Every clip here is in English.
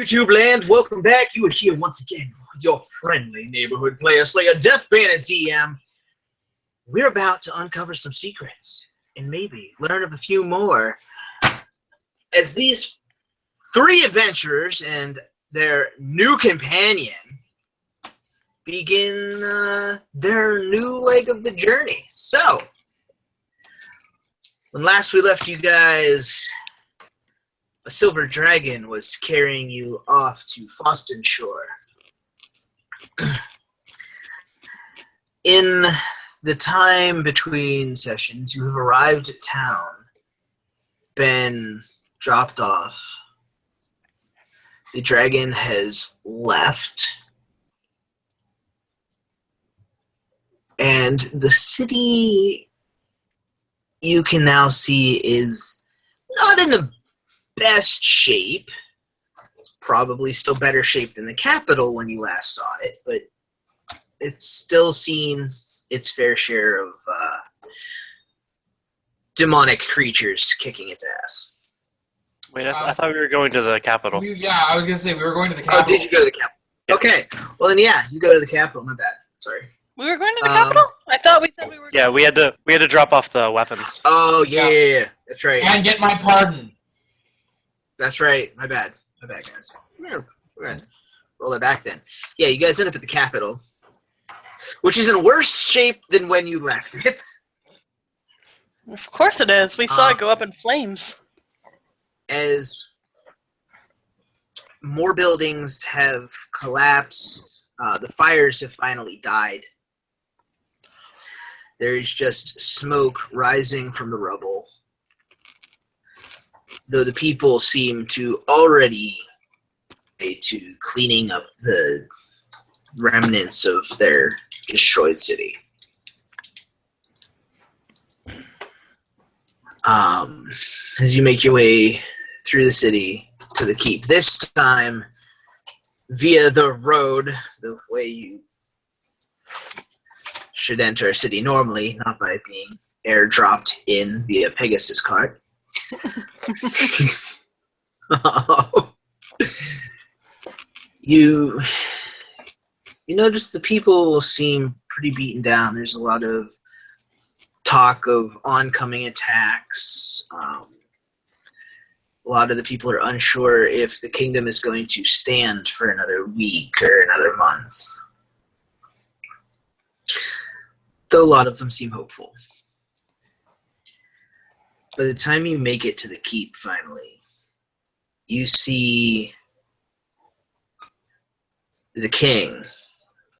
YouTube land, welcome back. You are here once again with your friendly neighborhood player, Slayer Death Bandit DM. We're about to uncover some secrets and maybe learn of a few more as these three adventurers and their new companion begin their new leg of the journey. So, when last we left you guys, a silver dragon was carrying you off to Foston Shore. In the time between sessions, you have arrived at town, been dropped off. The dragon has left. And the city you can now see is not in the best shape. Probably still better shape than the capital when you last saw it, but it's still seen its fair share of demonic creatures kicking its ass. Wait, I thought we were going to the capital. Yeah, I was going to say we were going to the capital. Oh, did you go to the capital? Yeah. Okay, well then yeah, you go to the capital, my bad, sorry. We were going to the capital? I thought we said we were Yeah, we had to drop off the weapons. Oh, yeah, that's right. And get my pardon. That's right, my bad, guys. We're gonna roll it back then. Yeah, you guys end up at the capital, which is in worse shape than when you left it. Of course it is. We saw it go up in flames. As more buildings have collapsed, the fires have finally died. There is just smoke rising from the rubble, though the people seem to already get to cleaning up the remnants of their destroyed city. As you make your way through the city to the keep, this time via the road, the way you should enter a city normally, not by being airdropped in via Pegasus cart. You notice the people seem pretty beaten down. There's a lot of talk of oncoming attacks. A lot of the people are unsure if the kingdom is going to stand for another week or another month. Though a lot of them seem hopeful. By the time you make it to the keep, finally, you see the king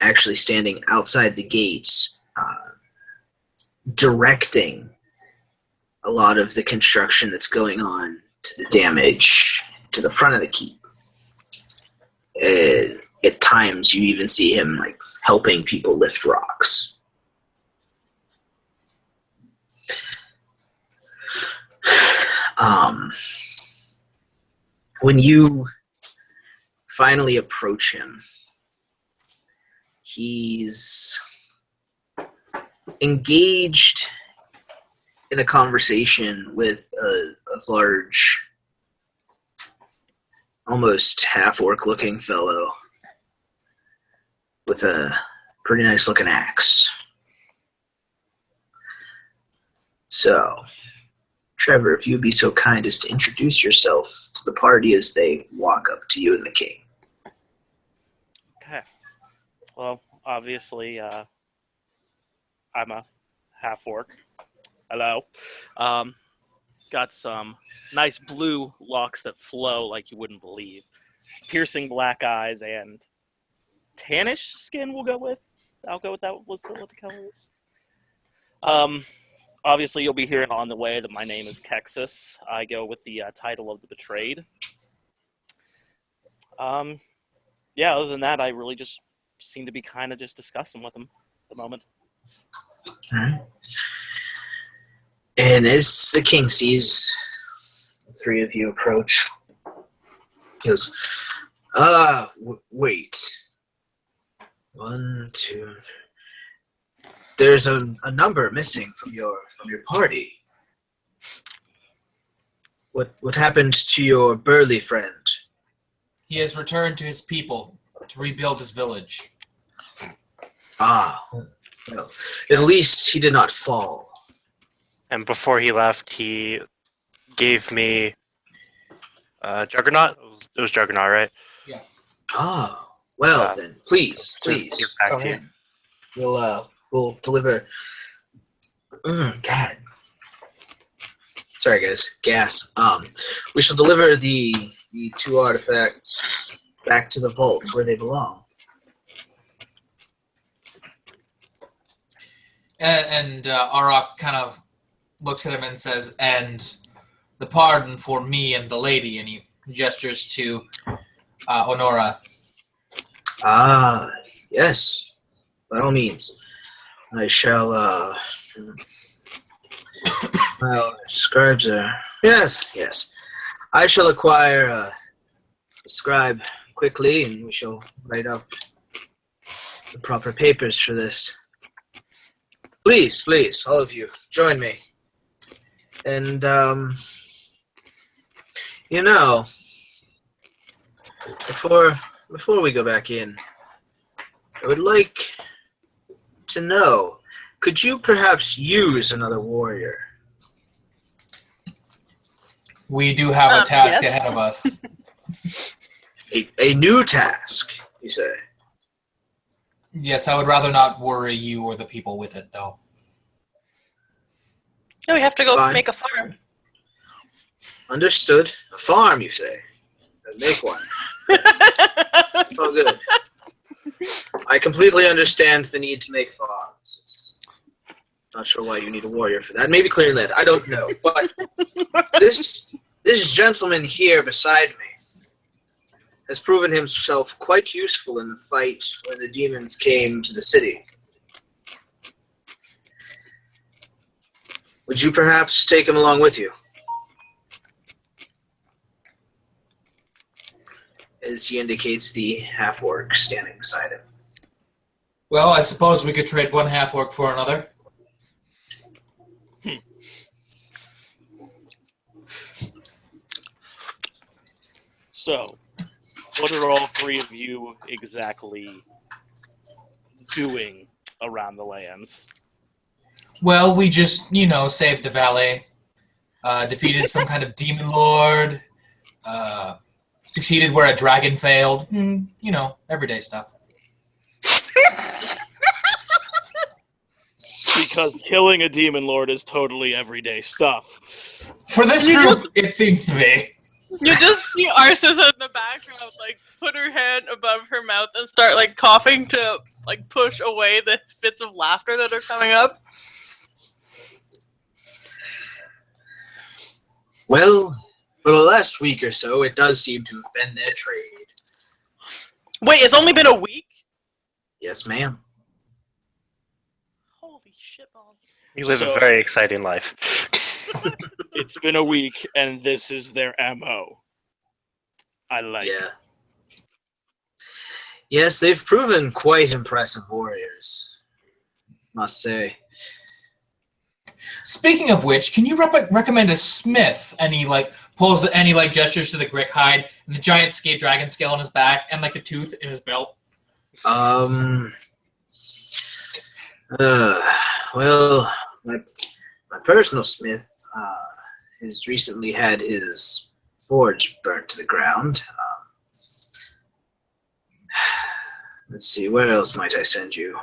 actually standing outside the gates, directing a lot of the construction that's going on to the damage to the front of the keep. At times, you even see him like helping people lift rocks. When you finally approach him, he's engaged in a conversation with a large, almost half-orc looking fellow with a pretty nice looking axe. So, Trevor, if you'd be so kind as to introduce yourself to the party as they walk up to you and the king. Okay. Well, obviously, I'm a half-orc. Hello. Got some nice blue locks that flow like you wouldn't believe. Piercing black eyes and tannish skin we'll go with. I'll go with that. What's what the color is? Obviously, you'll be hearing on the way that my name is Kexus. I go with the title of the Betrayed. Yeah, other than that, I really just seem to be kind of just discussing with them at the moment. All right. And as the king sees the three of you approach, he goes, wait. 1, 2... There's a number missing from your party. What happened to your burly friend? He has returned to his people to rebuild his village. Ah, well, at least he did not fall. And before he left, he gave me Juggernaut. It was Juggernaut, right? Yeah. Ah, well then, please, To give please, back come to you. in. We'll deliver. God. Sorry, guys. Gas. We shall deliver the two artifacts back to the vault where they belong. And Arak kind of looks at him and says, "And the pardon for me and the lady," and he gestures to Honora. Ah, yes. By all means. I shall, well, scribes are... Yes, yes. I shall acquire a scribe quickly, and we shall write up the proper papers for this. Please, please, all of you, join me. And, you know, before we go back in, I would like to know, could you perhaps use another warrior? We do have a task yes. ahead of us. A new task, you say? Yes, I would rather not worry you or the people with it, though. Yeah, we have to go Fine. make a farm. Understood. A farm, you say? Make one. Oh, good. I completely understand the need to make farms. It's not sure why you need a warrior for that. Maybe clearing land. I don't know. But this gentleman here beside me has proven himself quite useful in the fight when the demons came to the city. Would you perhaps take him along with you? As he indicates the half-orc standing beside him. Well, I suppose we could trade one half-orc for another. So, what are all three of you exactly doing around the lands? Well, we just, saved the valet, defeated some kind of demon lord, succeeded where a dragon failed. Everyday stuff. Because killing a demon lord is totally everyday stuff. For this group, it seems to be. You just see Arceus in the background, put her hand above her mouth and start, coughing to, push away the fits of laughter that are coming up. Well, for the last week or so, it does seem to have been their trade. Wait, it's only been a week? Yes, ma'am. Holy shitballs. You live a very exciting life. It's been a week, and this is their MO. I like it. Yes, they've proven quite impressive warriors, must say. Speaking of which, can you recommend a smith? And he pulls and he gestures to the Grick hide and the giant dragon scale on his back and the tooth in his belt. Well, my personal smith has recently had his forge burnt to the ground. Let's see, where else might I send you?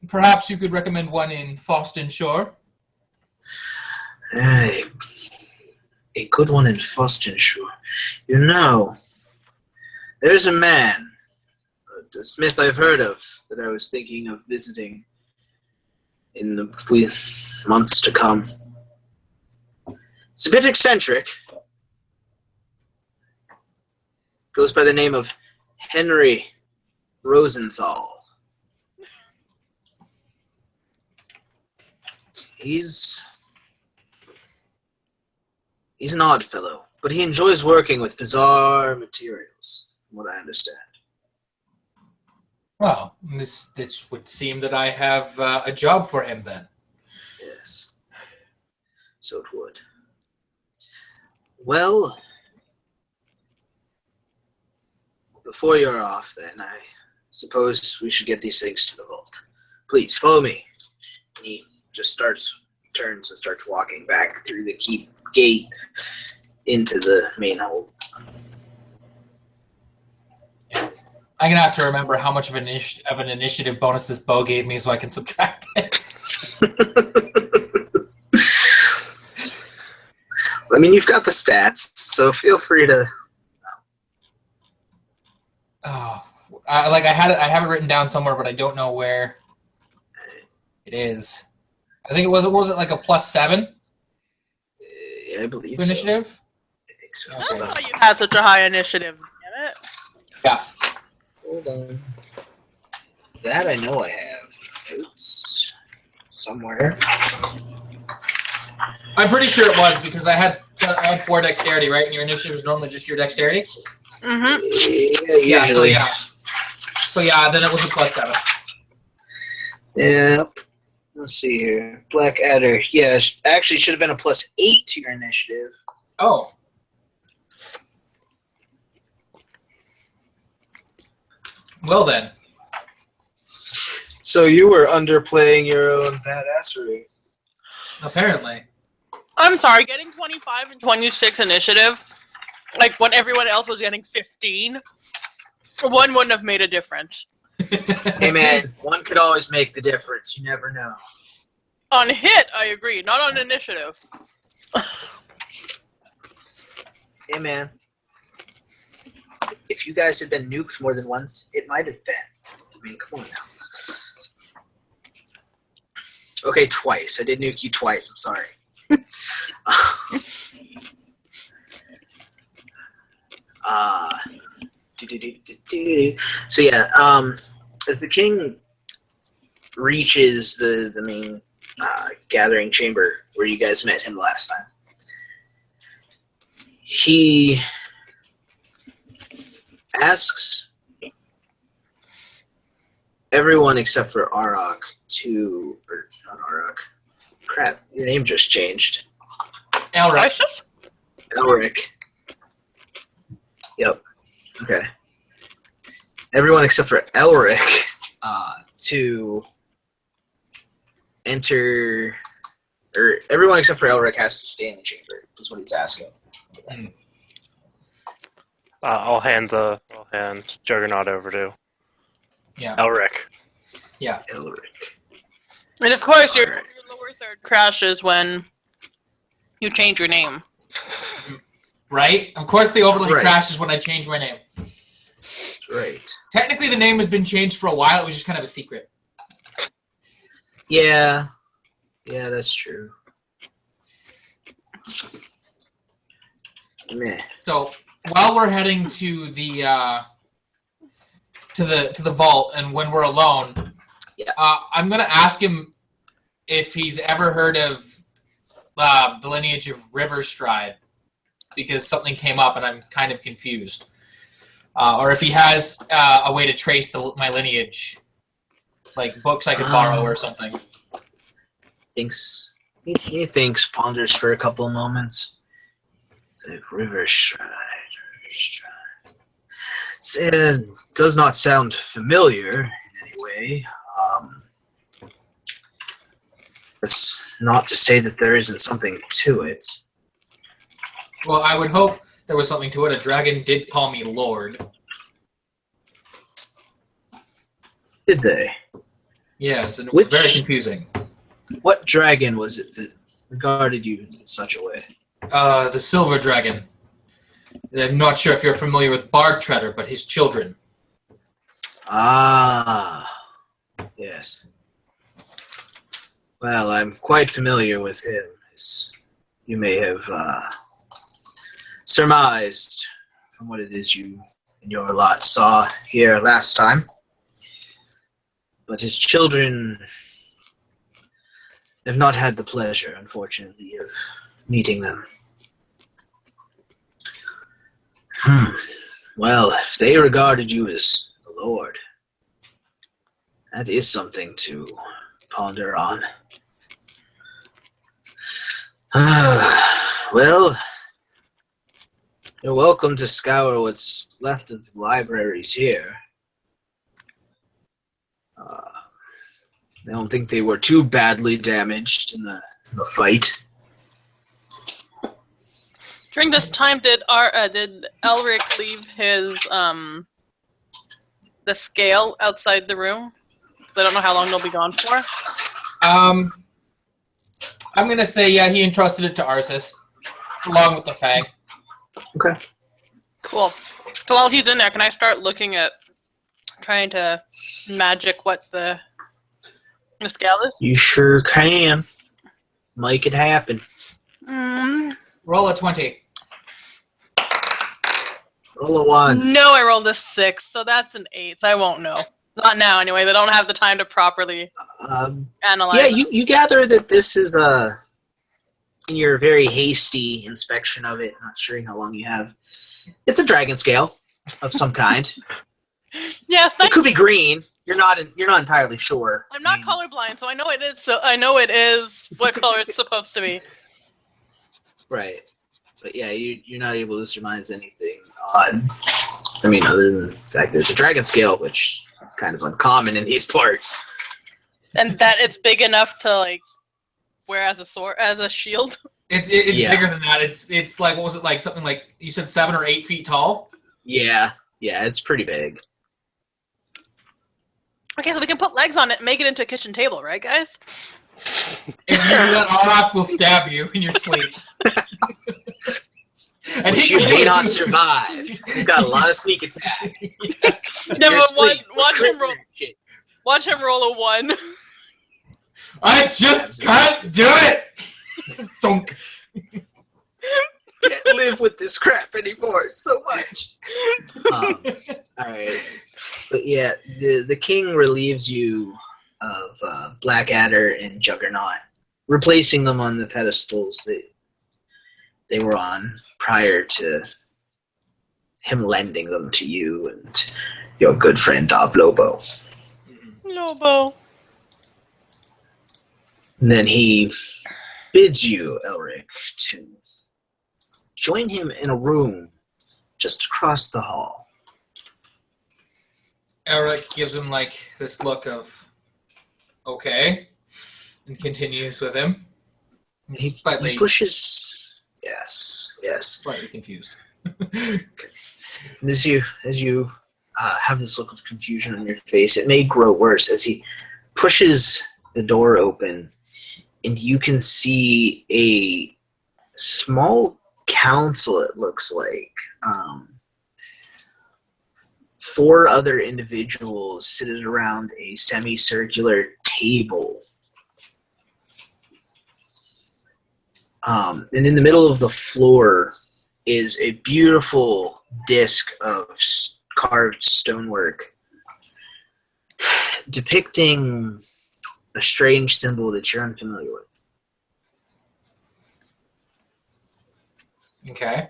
Perhaps you could recommend one in Foston Shore. A good one in Foston Shore. There's a man, the smith I've heard of, that I was thinking of visiting in the months to come. It's a bit eccentric. Goes by the name of Henry Rosenthal. He's an odd fellow, but he enjoys working with bizarre materials, from what I understand. Well, this would seem that I have a job for him then. Yes. So it would. Well, before you're off, then, I suppose we should get these things to the vault. Please, follow me. And he just turns and starts walking back through the keep gate into the main hold. I'm gonna have to remember how much of an initiative bonus this bow gave me, so I can subtract it. I mean, you've got the stats, so feel free to. Oh, I have it written down somewhere, but I don't know where it is. I think was it like a +7? Yeah, I believe to initiative? So. I think so. I Okay. thought you had such a high initiative. Damn it. Yeah. Hold on. That I know I have. Notes somewhere. I'm pretty sure it was because I had 4 dexterity, right? And your initiative is normally just your dexterity. Mm-hmm. Yeah. So usually. yeah. So yeah, then it was a +7. Yep. Let's see here. Blackadder. Yeah, actually should have been a +8 to your initiative. Oh. Well then. So you were underplaying your own badassery. Apparently. I'm sorry, getting 25 and 26 initiative, like when everyone else was getting 15, one wouldn't have made a difference. Hey man, one could always make the difference. You never know. On hit, I agree, not on initiative. Hey man, if you guys had been nuked more than once, it might have been. I mean, come on now. Okay, twice. I did nuke you twice. I'm sorry. So yeah, as the king reaches the main gathering chamber where you guys met him last time, he asks everyone except for Arok to, or not Arok. Crap, your name just changed. Elric. Isis? Elric. Yep. Okay. Everyone except for Elric to enter, or everyone except for Elric has to stay in the chamber. Is what he's asking. I'll hand Juggernaut over to Yeah. Elric. Yeah. Elric. And of course, your Alright. lower third crashes when you change your name. Right? Of course the overlay Right. crashes when I change my name. Right. Technically the name has been changed for a while, it was just kind of a secret. Yeah. Yeah, that's true. Meh. So while we're heading to the vault and when we're alone, Yeah. I'm gonna ask him if he's ever heard of the lineage of Riverstride, because something came up and I'm kind of confused. Or if he has a way to trace my lineage, like books I could borrow or something. He thinks, ponders for a couple of moments. It's like Riverstride. It does not sound familiar in any way. That's not to say that there isn't something to it. Well, I would hope there was something to it. A dragon did call me Lord. Did they? Yes, and it was Which- very confusing. What dragon was it that regarded you in such a way? The Silver Dragon. I'm not sure if you're familiar with Bark Treader, but his children. Ah, yes. Well, I'm quite familiar with him, as you may have surmised from what it is you and your lot saw here last time. But his children have not had the pleasure, unfortunately, of meeting them. Well, if they regarded you as a lord, that is something to ponder on. Well, You're welcome to scour what's left of the libraries here. I don't think they were too badly damaged in the fight. During this time, did Elric leave his the scale outside the room? 'Cause I don't know how long they'll be gone for. I'm gonna say he entrusted it to Arceus, along with the fang. Okay. Cool. So while he's in there, can I start looking at trying to magic what the scale is? You sure can. Make it happen. Roll a 20. Roll a 1. No, I rolled a 6, so that's an 8. So I won't know. Not now, anyway. They don't have the time to properly analyze. Yeah, you gather that this is in your very hasty inspection of it, not sure how long you have. It's a dragon scale of some kind. Yes, It could be green. You're not entirely sure. I'm not colorblind, so I know it is. So I know it is what color it's supposed to be. Right. But yeah, you're not able to surmise anything odd. I mean, other than the fact that it's a dragon scale, which is kind of uncommon in these parts. And that it's big enough to like wear as a sword, as a shield. It's Yeah. bigger than that. It's like, what was it, like something like, you said 7 or 8 feet tall? Yeah, it's pretty big. Okay, so we can put legs on it and make it into a kitchen table, right, guys? If you do that, Auroch will stab you in your sleep. And Which he you can do may it not too. survive. He's got a lot of sneak attack. No, Your but sleep. watch him roll a 1. I just can't do it! Thunk. Can't live with this crap anymore so much. Alright. But yeah, the king relieves you of Blackadder and Juggernaut, replacing them on the pedestals that they were on prior to him lending them to you and your good friend Lobo. Lobo. And then he bids you, Elric, to join him in a room just across the hall. Eric gives him like this look of, okay, and continues with him. He Slightly pushes. Yes. slightly confused. And as you have this look of confusion on your face, it may grow worse as he pushes the door open, and you can see a small council. It looks like 4 other individuals seated around a semicircular table. And in the middle of the floor is a beautiful disc of carved stonework depicting a strange symbol that you're unfamiliar with. Okay.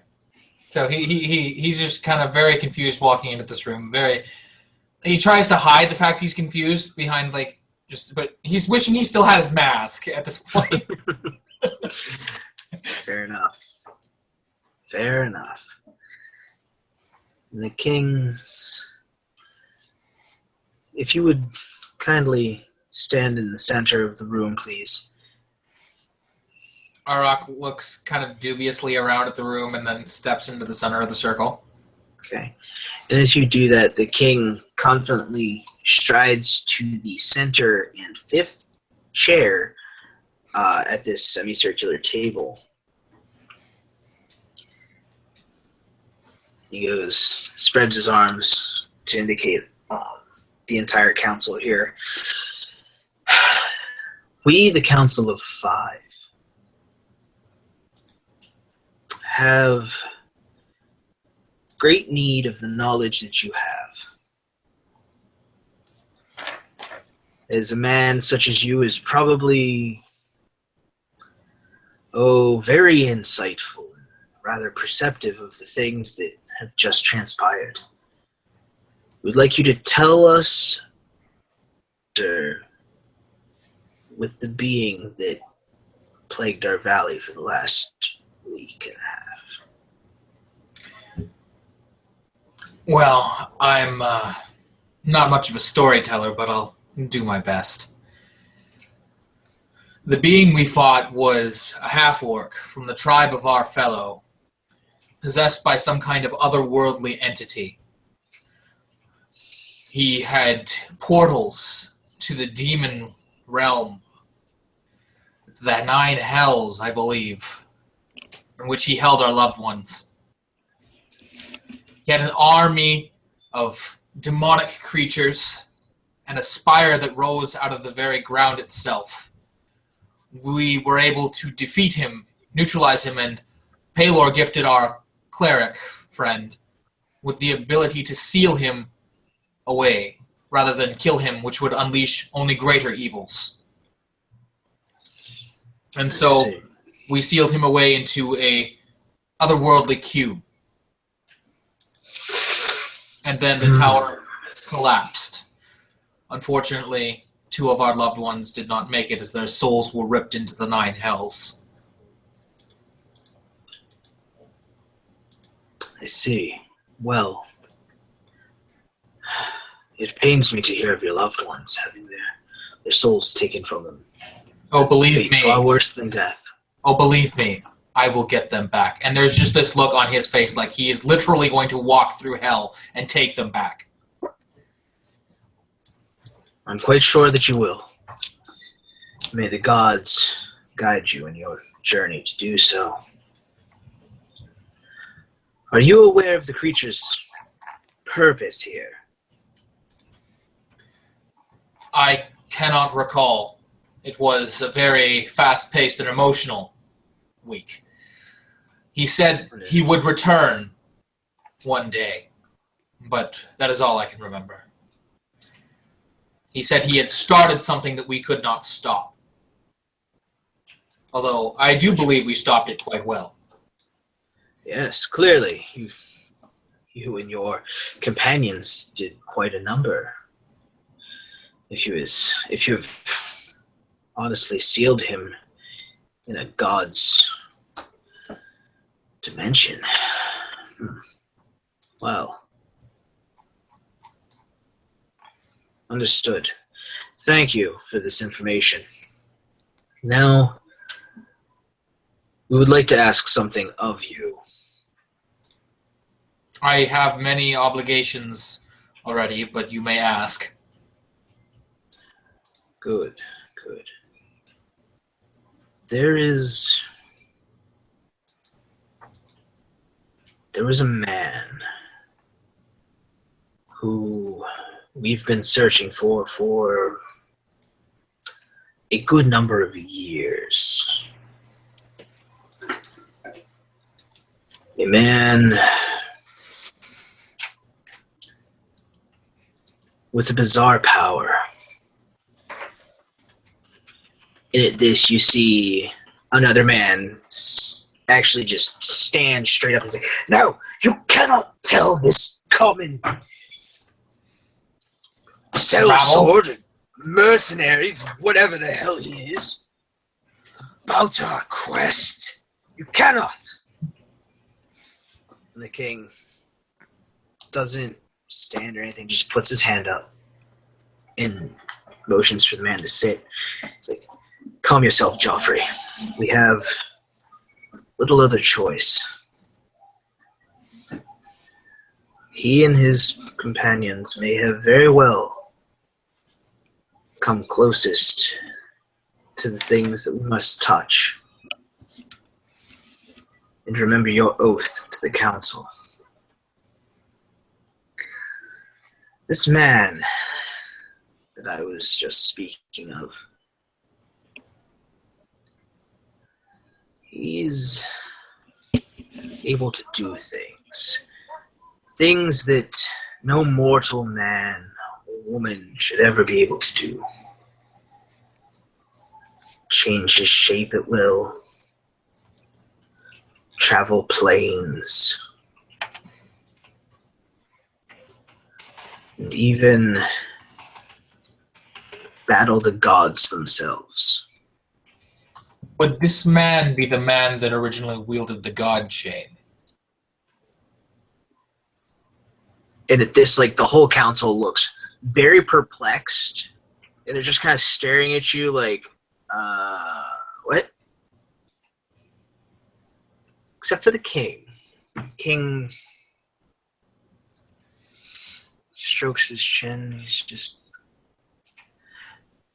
So he's just kind of very confused walking into this room. He tries to hide the fact he's confused behind but he's wishing he still had his mask at this point. Fair enough. And the kings, if you would kindly stand in the center of the room, please. Auroch looks kind of dubiously around at the room and then steps into the center of the circle. Okay. And as you do that, the king confidently strides to the center and 5th chair at this semicircular table. He spreads his arms to indicate the entire council here. We, the Council of 5, have great need of the knowledge that you have. As a man such as you is probably, very insightful and rather perceptive of the things that have just transpired. We'd like you to tell us, sir, with the being that plagued our valley for the last week and a half. Well, I'm not much of a storyteller, but I'll do my best. The being we fought was a half-orc from the tribe of our fellow, possessed by some kind of otherworldly entity. He had portals to the demon realm, the 9 hells, I believe, in which he held our loved ones. He had an army of demonic creatures and a spire that rose out of the very ground itself. We were able to defeat him, neutralize him, and Palor gifted our cleric friend with the ability to seal him away rather than kill him, which would unleash only greater evils. And so we sealed him away into a otherworldly cube. And then the tower collapsed. Unfortunately, 2 of our loved ones did not make it as their souls were ripped into the 9 hells. I see. Well, it pains me to hear of your loved ones having their souls taken from them. Oh, believe me. Far worse than death. Oh, believe me. I will get them back. And there's just this look on his face like he is literally going to walk through hell and take them back. I'm quite sure that you will. May the gods guide you in your journey to do so. Are you aware of the creature's purpose here? I cannot recall. It was a very fast-paced and emotional week. He said he would return one day, but that is all I can remember. He said he had started something that we could not stop. Although I do believe we stopped it quite well. Yes, clearly. You and your companions did quite a number. If you've honestly sealed him in a god's dimension. Well. Understood. Thank you for this information. Now, we would like to ask something of you. I have many obligations already, but you may ask. Good, good. There was a man who we've been searching for a good number of years. A man with a bizarre power. In this, you see another man actually just stand straight up and say, "No, you cannot tell this common sellsword, mercenary, whatever the hell he is, about our quest. You cannot." And the king doesn't stand or anything, just puts his hand up and motions for the man to sit. It's like, "Calm yourself, Joffrey. We have little other choice." He and his companions may have very well come closest to the things that we must touch. And remember your oath to the council. This man that I was just speaking of, he's able to do things that no mortal man or woman should ever be able to do. Change his shape at will, travel planes, and even battle the gods themselves. Would this man be the man that originally wielded the god chain? And at this, like, the whole council looks very perplexed, and they're just kind of staring at you like, what? Except for the king. King strokes his chin. He's just,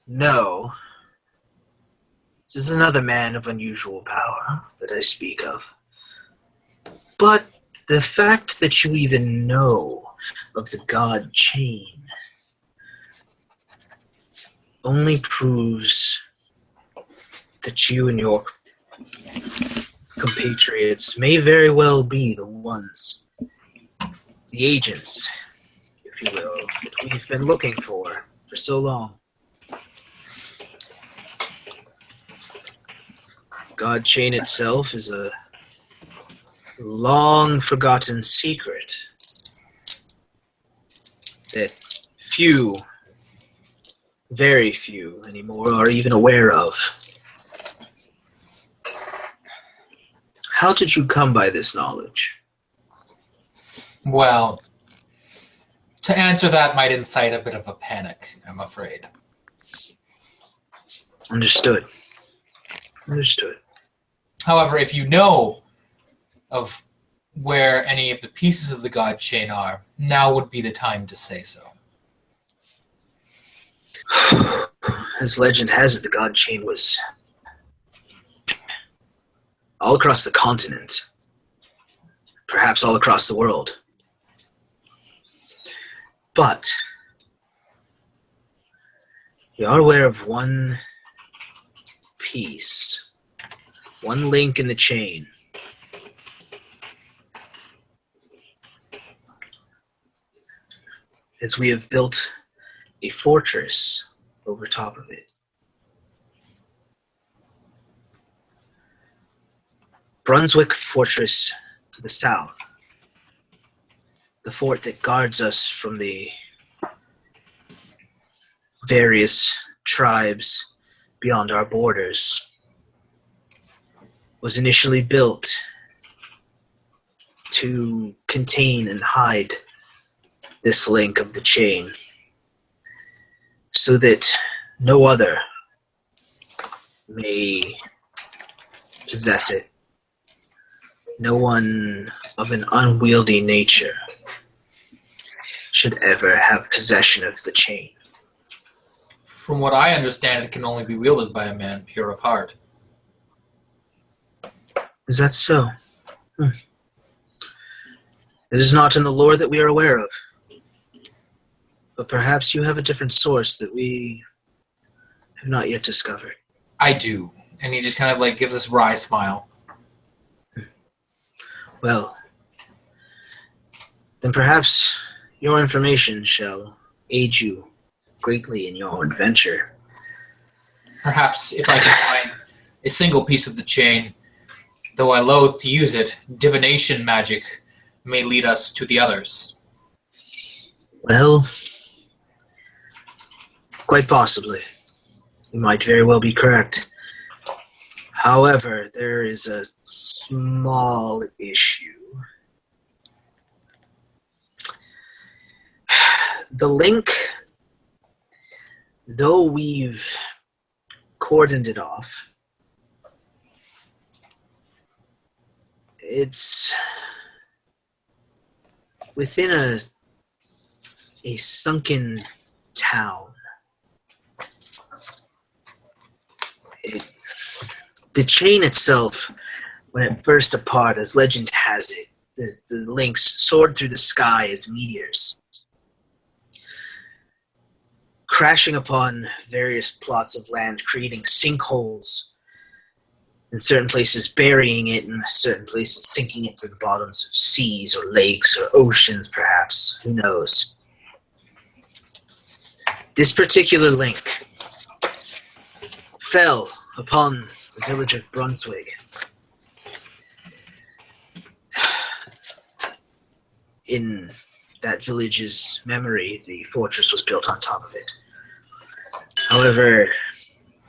no. This is another man of unusual power that I speak of. But the fact that you even know of the god chain only proves that you and your compatriots may very well be the ones, the agents, if you will, that we've been looking for so long. God Chain itself is a long-forgotten secret that few, very few anymore, are even aware of. How did you come by this knowledge? Well, to answer that might incite a bit of a panic, I'm afraid. Understood. Understood. However, if you know of where any of the pieces of the god chain are, now would be the time to say so. As legend has it, the god chain was all across the continent, perhaps all across the world. But we are aware of one piece, one link in the chain. As we have built a fortress over top of it. Brunswick Fortress to the south. The fort that guards us from the various tribes beyond our borders was initially built to contain and hide this link of the chain so that no other may possess it. No one of an unwieldy nature should ever have possession of the chain. From what I understand, it can only be wielded by a man pure of heart. Is that so? It is not in the lore that we are aware of. But perhaps you have a different source that we have not yet discovered. I do. And he just kind of like gives this wry smile. Well, then perhaps your information shall aid you greatly in your adventure. Perhaps if I can find a single piece of the chain, though I loathe to use it, divination magic may lead us to the others. Well, quite possibly. You might very well be correct. However, there is a small issue. The link, though we've cordoned it off, it's within a sunken town. The chain itself, when it burst apart, as legend has it, the links soared through the sky as meteors, crashing upon various plots of land, creating sinkholes, in certain places burying it, in certain places sinking it to the bottoms of seas or lakes or oceans, perhaps. Who knows? This particular link fell upon the village of Brunswick. In that village's memory, the fortress was built on top of it. However,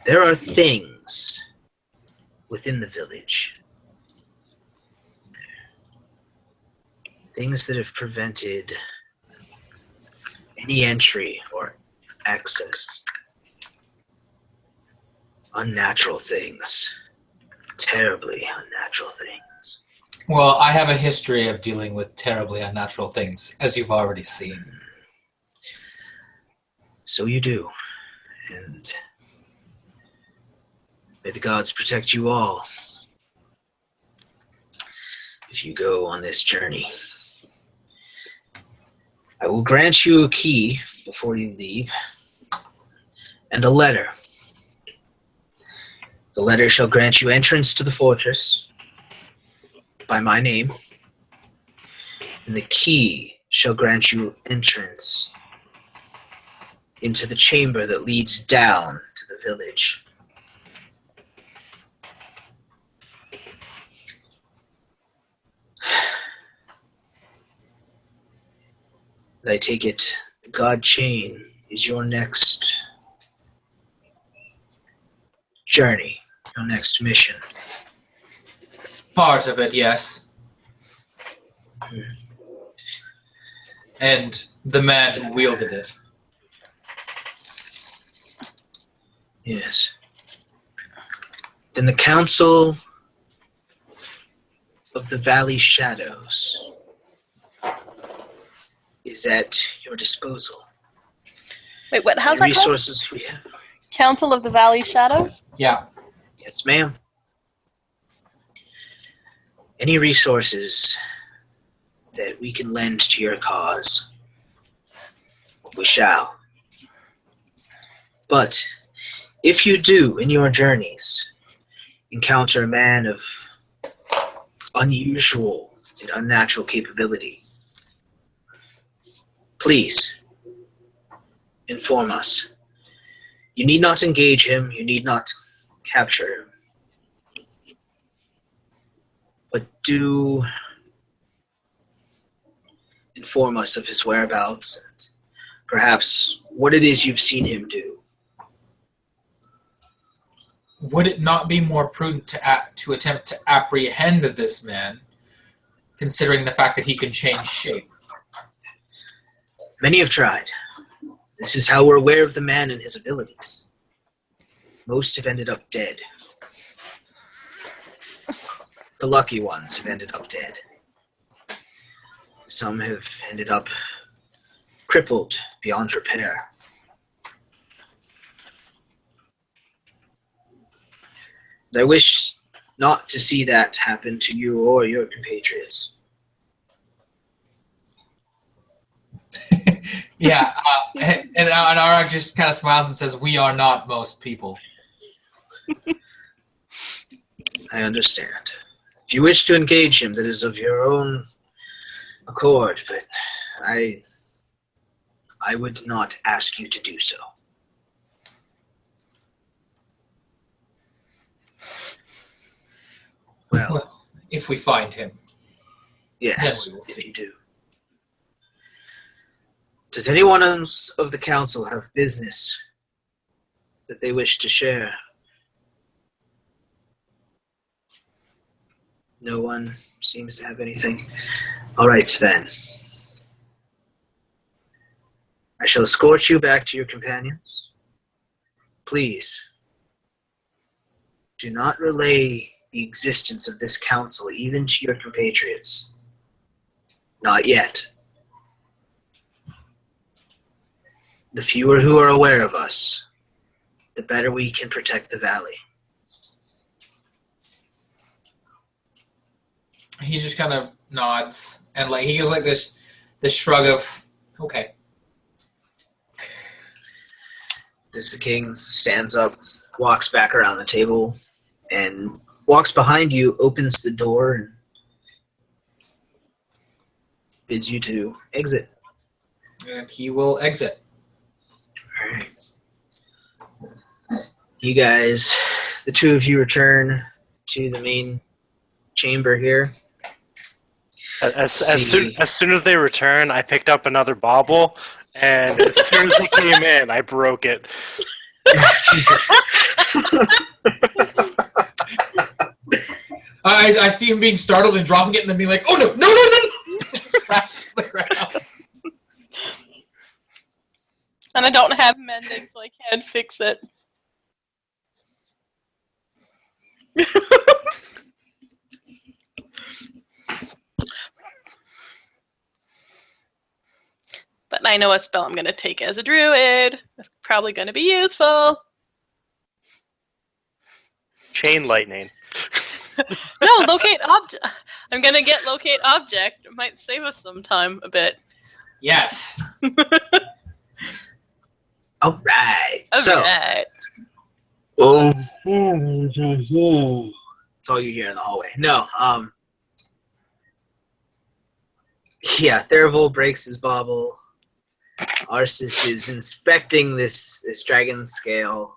there are things within the village, things that have prevented any entry or access. Unnatural things. Terribly unnatural things. Well, I have a history of dealing with terribly unnatural things, as you've already seen. So you do. And may the gods protect you all as you go on this journey. I will grant you a key before you leave, and a letter. The letter shall grant you entrance to the fortress by my name, and the key shall grant you entrance into the chamber that leads down to the village. I take it the God Chain is your next journey, your next mission. Part of it, yes. And the man who wielded it. Yes. Then the Council of the Valley Shadows is at your disposal. Wait, what? How's The that called? resources we have. Council of the Valley Shadows? Yeah. Yes, ma'am. Any resources that we can lend to your cause, we shall. But if you do, in your journeys, encounter a man of unusual and unnatural capability, please inform us. You need not engage him, you need not capture him. But do inform us of his whereabouts and perhaps what it is you've seen him do. Would it not be more prudent to attempt to apprehend this man, considering the fact that he can change shape? Many have tried. This is how we're aware of the man and his abilities. Most have ended up dead. The lucky ones have ended up dead. Some have ended up crippled beyond repair. And I wish not to see that happen to you or your compatriots. Yeah, and Arak just kind of smiles and says, "We are not most people." I understand. If you wish to engage him, that is of your own accord, but I would not ask you to do so. Well, If we find him. yes, then we will if see. you do. Does anyone else of the council have business that they wish to share? No one seems to have anything. All right, then. I shall escort you back to your companions. Please, do not relay the existence of this council even to your compatriots. Not yet. The fewer who are aware of us, the better we can protect the valley. He just kind of nods and like he gives like this shrug of okay. As the king stands up, walks back around the table, and walks behind you, opens the door, and bids you to exit. And he will exit. Alright. You guys, the two of you return to the main chamber here. As soon as they return, I picked up another bauble, and as soon as they came in, I broke it. I see him being startled and dropping it and then being like, "Oh no, no, no, no!" Crashes to the ground. And I don't have mending, so I can't fix it. But I know a spell I'm going to take as a druid. It's probably going to be useful. Chain lightning. No, locate object. I'm going to get locate object. It might save us some time a bit. Yes. All right. So, Alright. that's all you hear in the hallway. No, yeah, Therivold breaks his bauble. Arsis is inspecting this dragon scale.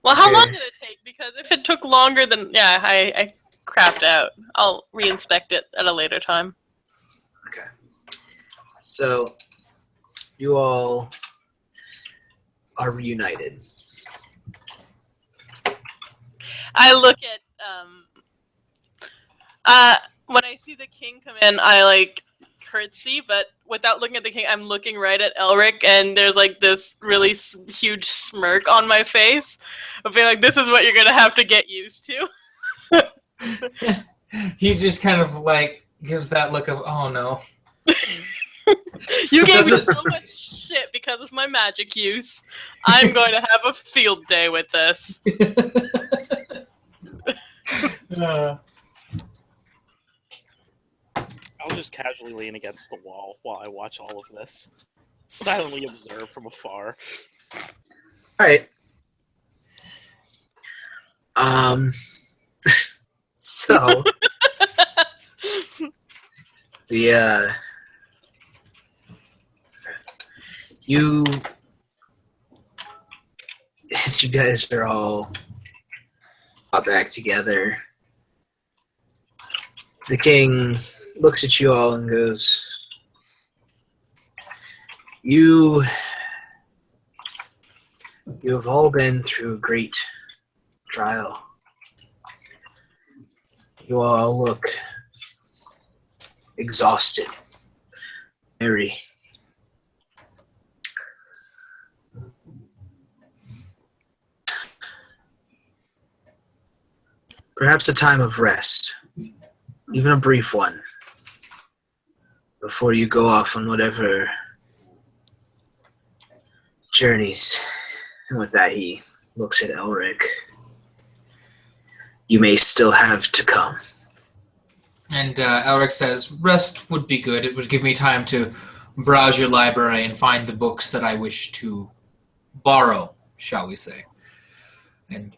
Well, how Okay. long did it take? Because if it took longer than... Yeah, I crapped out. I'll reinspect it at a later time. Okay. So, you all are reunited. I look at... when I see the king come in, I, like, curtsy, but without looking at the king, I'm looking right at Elric, and there's, like, this really huge smirk on my face. I feel like this is what you're gonna have to get used to. He just kind of like gives that look of, oh no. You gave me so much shit because of my magic use. I'm going to have a field day with this. I'll just casually lean against the wall while I watch all of this. Silently observe from afar. All right. So the you as you guys are all got back together, the king looks at you all and goes, You have all been through a great trial. You all look exhausted, weary. Perhaps a time of rest, even a brief one, before you go off on whatever journeys. And with that, he looks at Elric. You may still have to come. And Elric says, rest would be good. It would give me time to browse your library and find the books that I wish to borrow, shall we say. And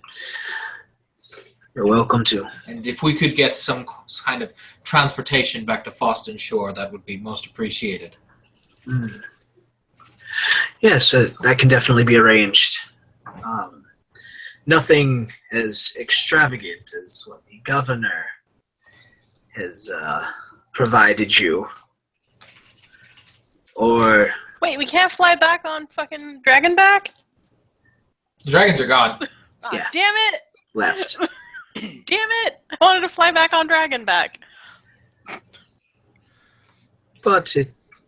You're welcome to. And if we could get some kind of transportation back to Foston Shore, that would be most appreciated. Yes, that can definitely be arranged. Nothing as extravagant as what the governor has provided you. Or... Wait, we can't fly back on fucking Dragonback? The dragons are gone. Oh, Yeah. Damn it! left. Damn it! I wanted to fly back on Dragonback. But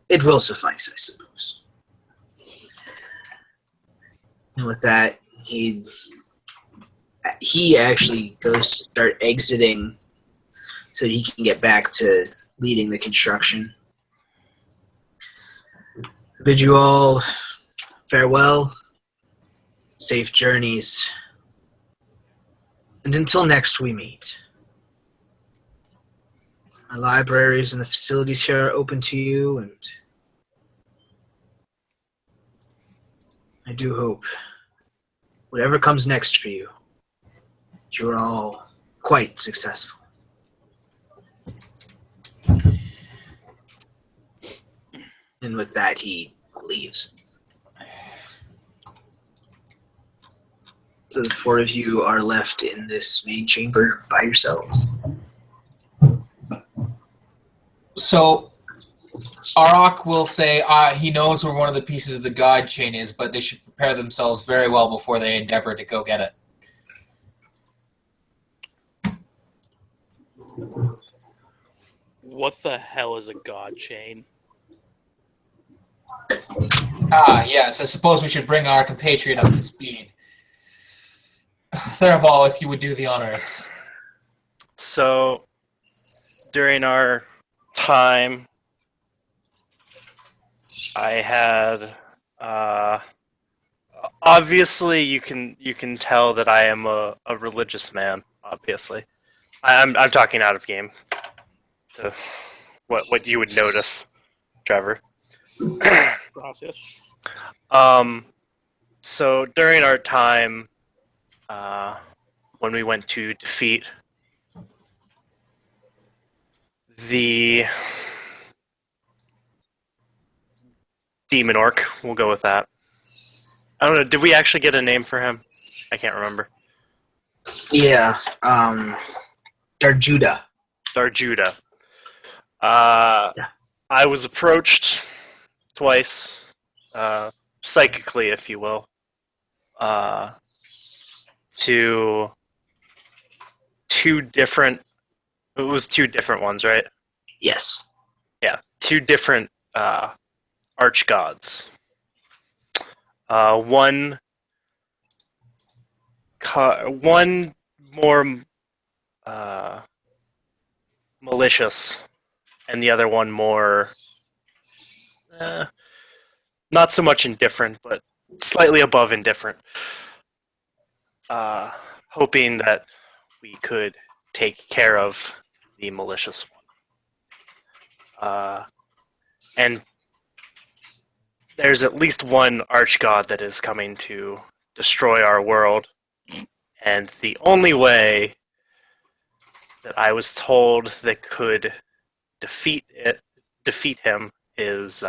it will suffice, I suppose. And with that, he actually goes to start exiting so he can get back to leading the construction. I bid you all farewell, safe journeys, and until next we meet. My libraries and the facilities here are open to you, and I do hope whatever comes next for you, you're all quite successful. And with that, he leaves. So the four of you are left in this main chamber by yourselves. So, Arak will say he knows where one of the pieces of the god chain is, but they should prepare themselves very well before they endeavor to go get it. What the hell is a god chain? Yes, I suppose we should bring our compatriot up to speed. Theraval, if you would do the honors. So, during our time, I had obviously you can tell that I am a religious man. Obviously, I'm talking out of game to what you would notice, Trevor. Gracias. So during our time, when we went to defeat the demon orc, we'll go with that. I don't know. Did we actually get a name for him? I can't remember. Yeah, Darjuda. Darjuda. Yeah. I was approached twice, psychically, if you will, to two different. It was two different ones, right? Yes. Yeah, two different archgods. One more malicious, and the other one more not so much indifferent, but slightly above indifferent. Hoping that we could take care of the malicious one. And there's at least one archgod that is coming to destroy our world, and the only way that I was told that could defeat him is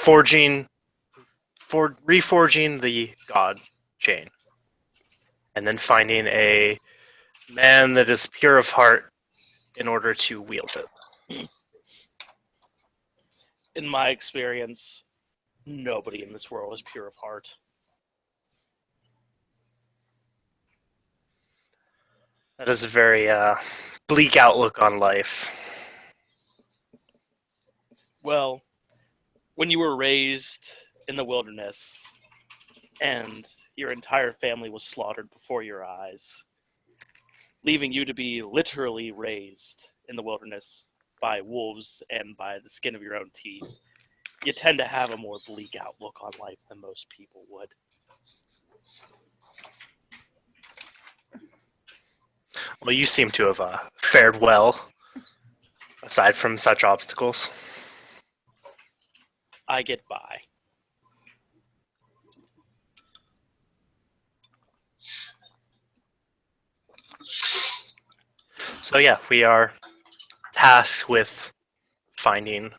reforging the god chain, and then finding a man that is pure of heart in order to wield it. In my experience, nobody in this world is pure of heart. That is a very bleak outlook on life. Well, when you were raised in the wilderness and your entire family was slaughtered before your eyes, leaving you to be literally raised in the wilderness by wolves and by the skin of your own teeth, you tend to have a more bleak outlook on life than most people would. Well, you seem to have fared well, aside from such obstacles. I get by. So yeah, we are tasked with finding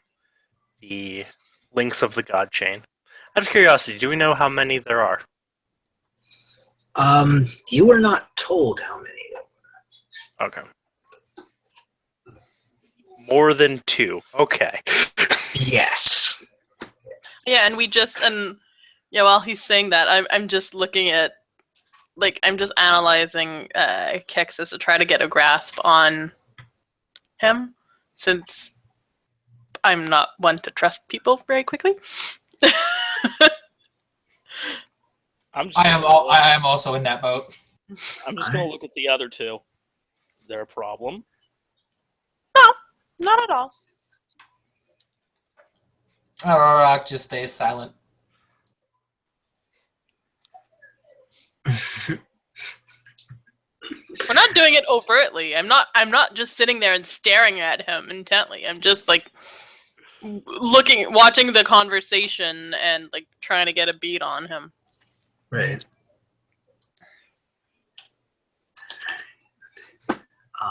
the links of the god chain. Out of curiosity, do we know how many there are? You were not told how many. Okay. More than 2. Okay. Yes. Yeah, and while he's saying that, I'm just looking at, I'm just analyzing Kexis to try to get a grasp on him, since I'm not one to trust people very quickly. I am also in that boat. I'm just going to look at the other two. Is there a problem? No, not at all. Aurora just stays silent. We're not doing it overtly. I'm not just sitting there and staring at him intently. I'm just watching the conversation and trying to get a beat on him. Right.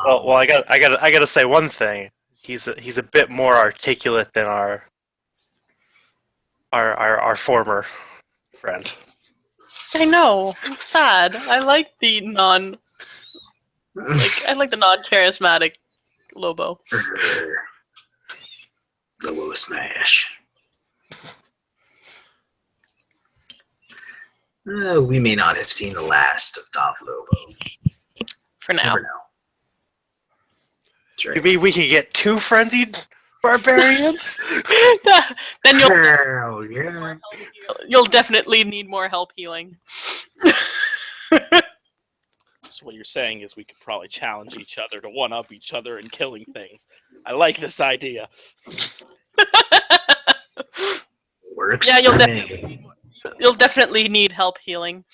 Well, I gotta say one thing. He's a bit more articulate than our former friend. I know. I'm sad. I like the non-charismatic Lobo. Lobo smash. We may not have seen the last of Dov Lobo. For now. Never know. That's right. You mean we could get 2 frenzied Barbarians? Then Hell yeah. you'll definitely need more help healing. So what you're saying is we could probably challenge each other to one-up each other in killing things. I like this idea. Works Yeah, for me. You'll definitely need help healing.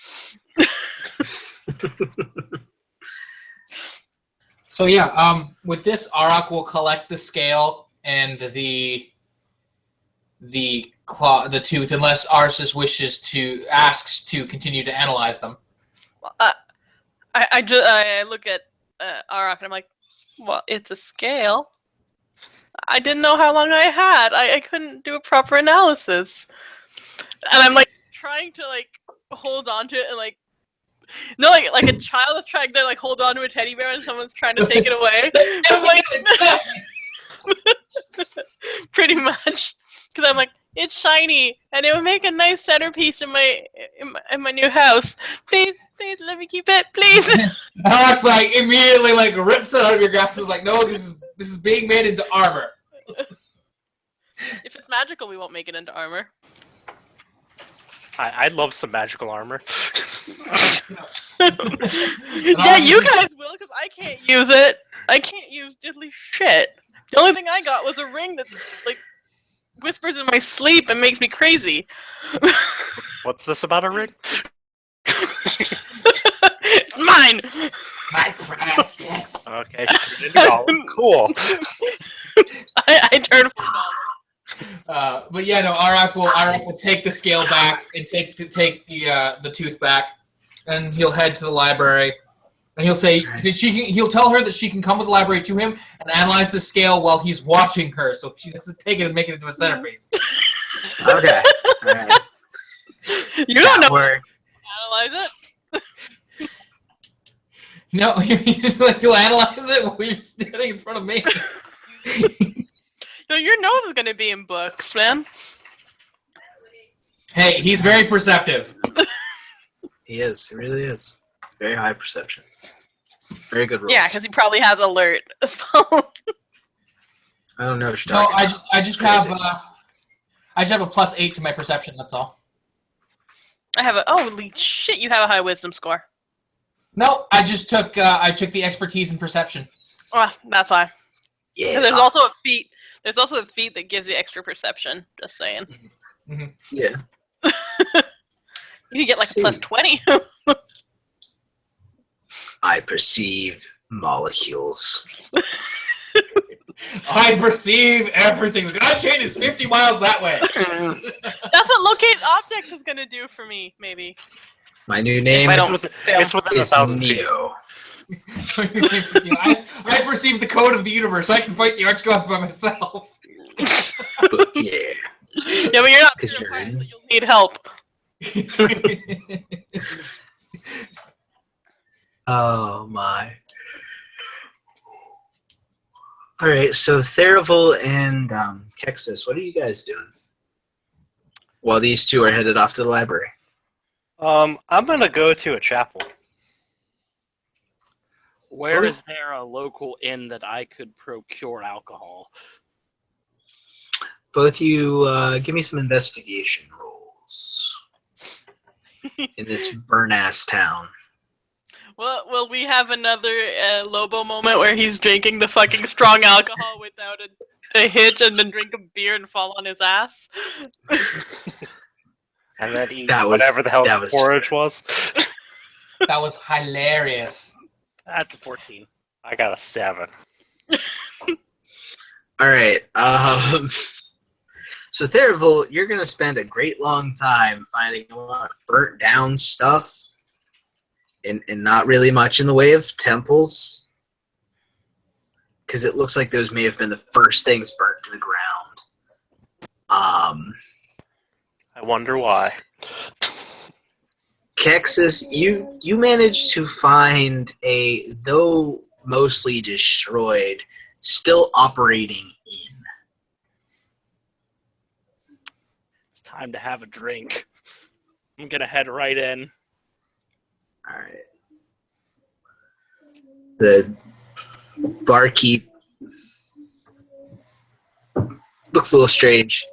So yeah, with this, Arak will collect the scale and the tooth, unless Arsis asks to continue to analyze them. I look at Arak and I'm like, well, it's a scale. I didn't know how long I had. I couldn't do a proper analysis. And I'm like trying to like hold on to it and like no like a child is trying to like hold on to a teddy bear and someone's trying to take it away. I'm like pretty much because I'm like it's shiny and it would make a nice centerpiece in my new house. Please let me keep it, please. Arak's like immediately like rips it out of your grasp. Is like, no, this is being made into armor. If it's magical, we won't make it into armor. I'd love some magical armor. Yeah, you guys will, because I can't use it. I can't use diddly shit. The only thing I got was a ring that, like, whispers in my sleep and makes me crazy. What's this about a ring? It's mine! My precious. Okay, she turned into Gollum. Cool. I turned But yeah, no. Arak will take the scale back and take the tooth back, and he'll head to the library, and he'll say he'll tell her that she can come with the library to him and analyze the scale while he's watching her, so she has to take it and make it into a centerpiece. Okay. All right. You don't know Work. how to analyze it. No, he'll analyze it while you're standing in front of me. No, your nose is gonna be in books, man. Hey, he's very perceptive. He is. He really is. Very high perception. Very good rolls. Yeah, because he probably has alert as well. I don't know what you're No, talking I just have a +8 to my perception. That's all. I have holy shit! You have a high wisdom score. No, I just took the expertise in perception. Oh, that's why. Yeah. Because there's also a feat. There's also a feat that gives you extra perception. Just saying. Mm-hmm. Yeah. You can get like a +20. I perceive molecules. I perceive everything. The God chain is 50 miles that way. That's what locate objects is gonna do for me, maybe. My new name I is don't It's within 1,000 feet. Neo. I perceive the code of the universe. I can fight the Archgoth by myself. But yeah. Yeah, but you're not 'Cause pure you're fire, in. so you'll need help. Oh my. Alright, so Theravel and Kexis, what are you guys doing? While these two are headed off to the library. I'm gonna go to a chapel. Where Cool. is there a local inn that I could procure alcohol? Both you give me some investigation rolls in this burn-ass town. Well, will we have another Lobo moment where he's drinking the fucking strong alcohol without a hitch and then drink a beer and fall on his ass? And then eat That was- whatever the hell that the was porridge was. That was hilarious. That's a 14. I got a 7. Alright, so Theravel, you're going to spend a great long time finding a lot of burnt down stuff and not really much in the way of temples. Because it looks like those may have been the first things burnt to the ground. I wonder why. Kexis, you managed to find a, though mostly destroyed, still operating inn. It's time to have a drink. I'm gonna head right in. Alright. The barkeep looks a little strange.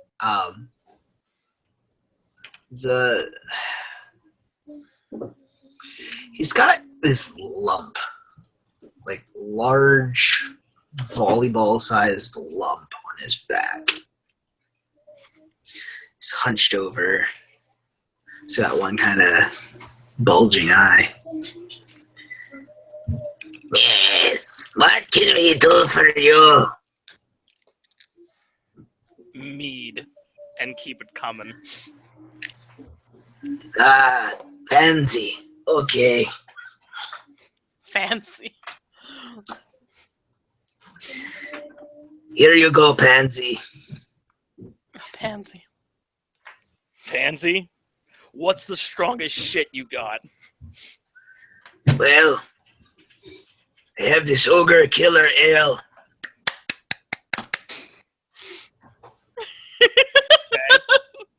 He's got this lump, like large volleyball-sized lump on his back. He's hunched over. He's got one kind of bulging eye. Yes, what can we do for you? Mead, and keep it coming. Pansy. Okay. Fancy. Here you go, Pansy. Pansy. Pansy, what's the strongest shit you got? Well, I have this ogre killer ale. Okay.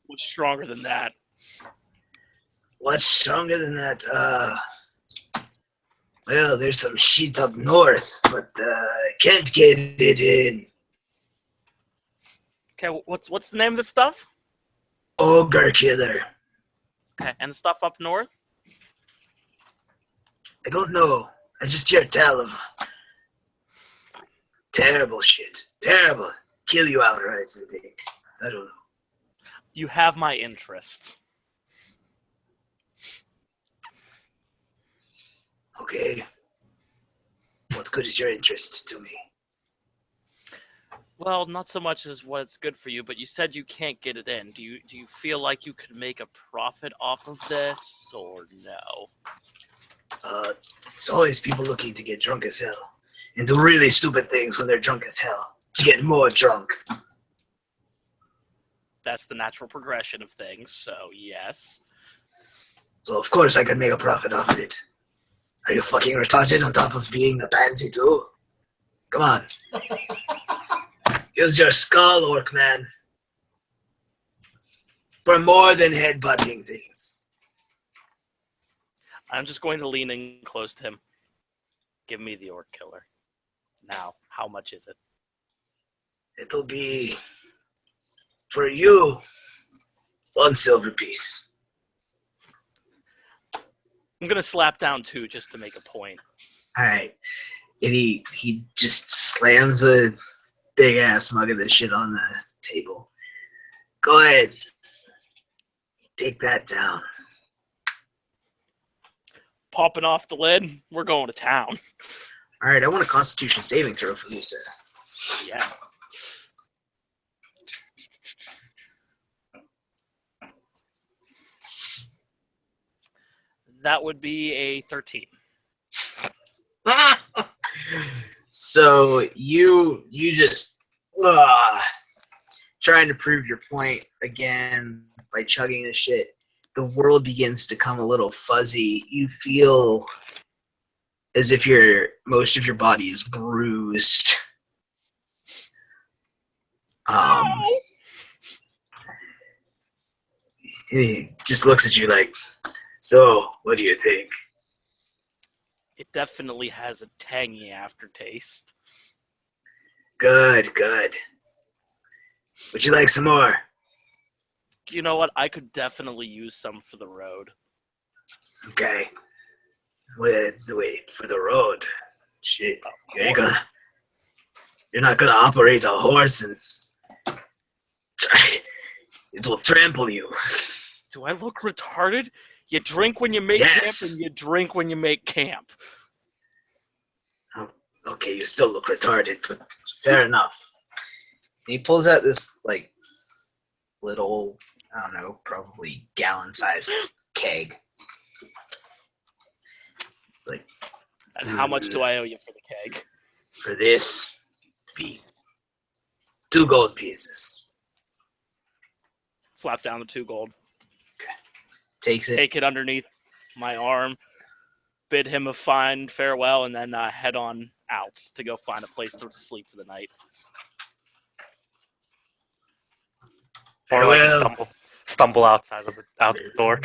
What's stronger than that? What's stronger than that? Well, there's some shit up north, but I can't get it in. Okay, what's the name of this stuff? Ogre killer. Okay, and the stuff up north? I don't know. I just hear tell of terrible shit. Terrible. Kill you outright, I think. I don't know. You have my interest. Okay. What good is your interest to me? Well, not so much as what's good for you, but you said you can't get it in. Do you feel like you could make a profit off of this, or no? It's always people looking to get drunk as hell. And do really stupid things when they're drunk as hell. To get more drunk. That's the natural progression of things, so yes. So of course I could make a profit off of it. Are you fucking retarded on top of being a pansy too? Come on. Use your skull, orc man. For more than headbutting things. I'm just going to lean in close to him. Give me the orc killer. Now, how much is it? It'll be, for you, 1 silver piece. I'm going to slap down 2 just to make a point. Alright. And he just slams a big ass mug of this shit on the table. Go ahead. Take that down. Popping off the lid, we're going to town. Alright, I want a constitution saving throw for you, sir. Yeah. That would be a 13. So you just trying to prove your point again by chugging this shit. The world begins to come a little fuzzy. You feel as if most of your body is bruised. He just looks at you like, so what do you think? It definitely has a tangy aftertaste. Good. Would you like some more? You know what? I could definitely use some for the road. Okay. Wait, for the road. Shit. You're not gonna operate a horse and it will trample you. Do I look retarded? You drink when you make Yes. camp, and you drink when you make camp. Okay, you still look retarded, but fair enough. And he pulls out this like little, I don't know, probably gallon-sized keg. It's like, And how much do I owe you for the keg? for this, be 2 gold pieces. Slap down the 2 gold. Takes it. Take it underneath my arm, bid him a fine farewell, and then head on out to go find a place to sleep for the night. Or like Farewell. stumble out the door.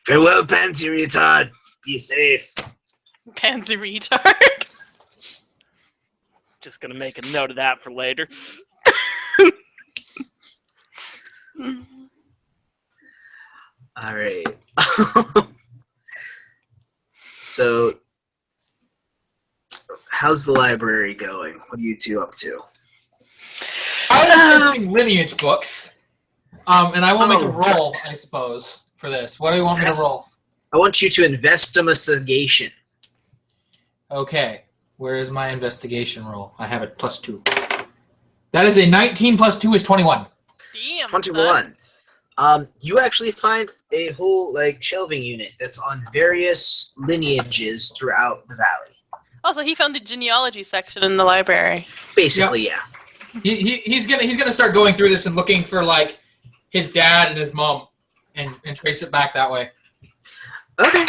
Farewell, Pansy retard. Be safe. Pansy retard. Just gonna make a note of that for later. All right. So, how's the library going? What are you two up to? I'm searching lineage books, and I will make a roll, I suppose, for this. What do you want me to roll? I want you to investigation. Okay, where is my investigation roll? I have it +2. That is a 19 plus 2 is 21. Damn, 21. You actually find a whole shelving unit that's on various lineages throughout the valley. Also, he found the genealogy section in the library. Basically, yeah. He's gonna start going through this and looking for his dad and his mom, and trace it back that way. Okay.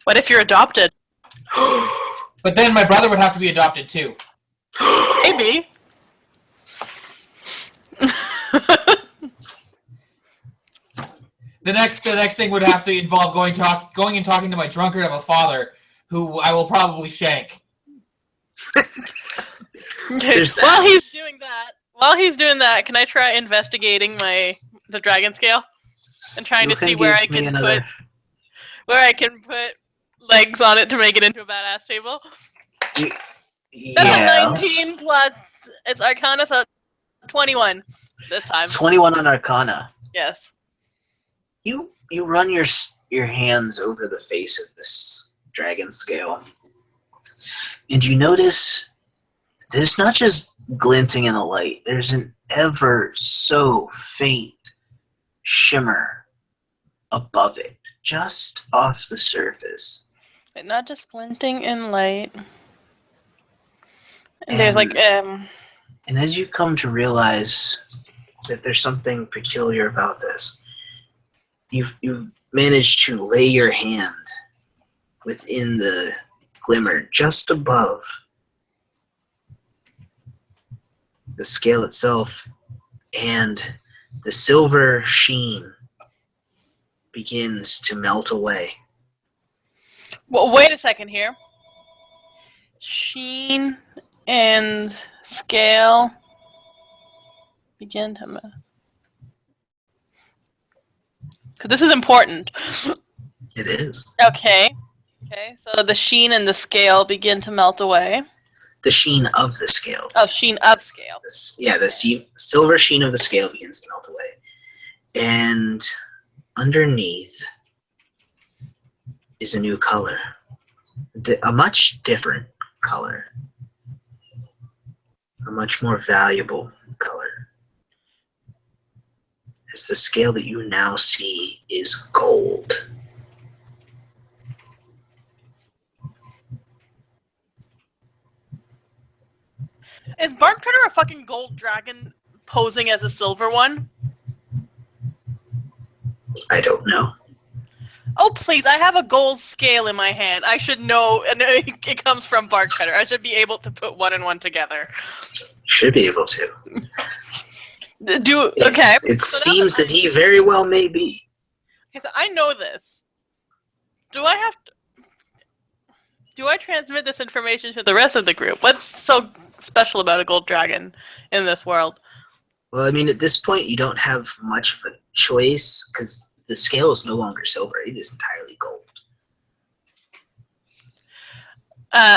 What if you're adopted? But then my brother would have to be adopted too. Maybe. The next thing would have to involve going and talking to my drunkard of a father, who I will probably shank. Okay. There's that. While he's doing that, can I try investigating the dragon scale and trying to see where I can put legs on it to make it into a badass table? That's a 19 plus it's Arcana, so 21 this time. 21 on Arcana. Yes. You run your hands over the face of this dragon scale, and you notice that it's not just glinting in the light. There's an ever so faint shimmer above it, just off the surface. But not just glinting in light. And there's And as you come to realize that there's something peculiar about this, you've managed to lay your hand within the glimmer just above the scale itself, and the silver sheen begins to melt away. well, wait a second here. Sheen and scale begin to move. Because this is important. It is. Okay, so the sheen and the scale begin to melt away. The sheen of the scale. Oh, sheen of scale. The silver sheen of the scale begins to melt away. And underneath is a new color. A much different color. A much more valuable color. As the scale that you now see is gold. Is Bark Treader a fucking gold dragon posing as a silver one? I don't know. Oh, please, I have a gold scale in my hand. I should know, and it comes from Bark Treader. I should be able to put one and one together. Should be able to. Okay. It seems that he very well may be. Okay, so I know this. Do I transmit this information to the rest of the group? What's so special about a gold dragon in this world? Well, I mean, at this point, you don't have much of a choice, because the scale is no longer silver. It is entirely gold.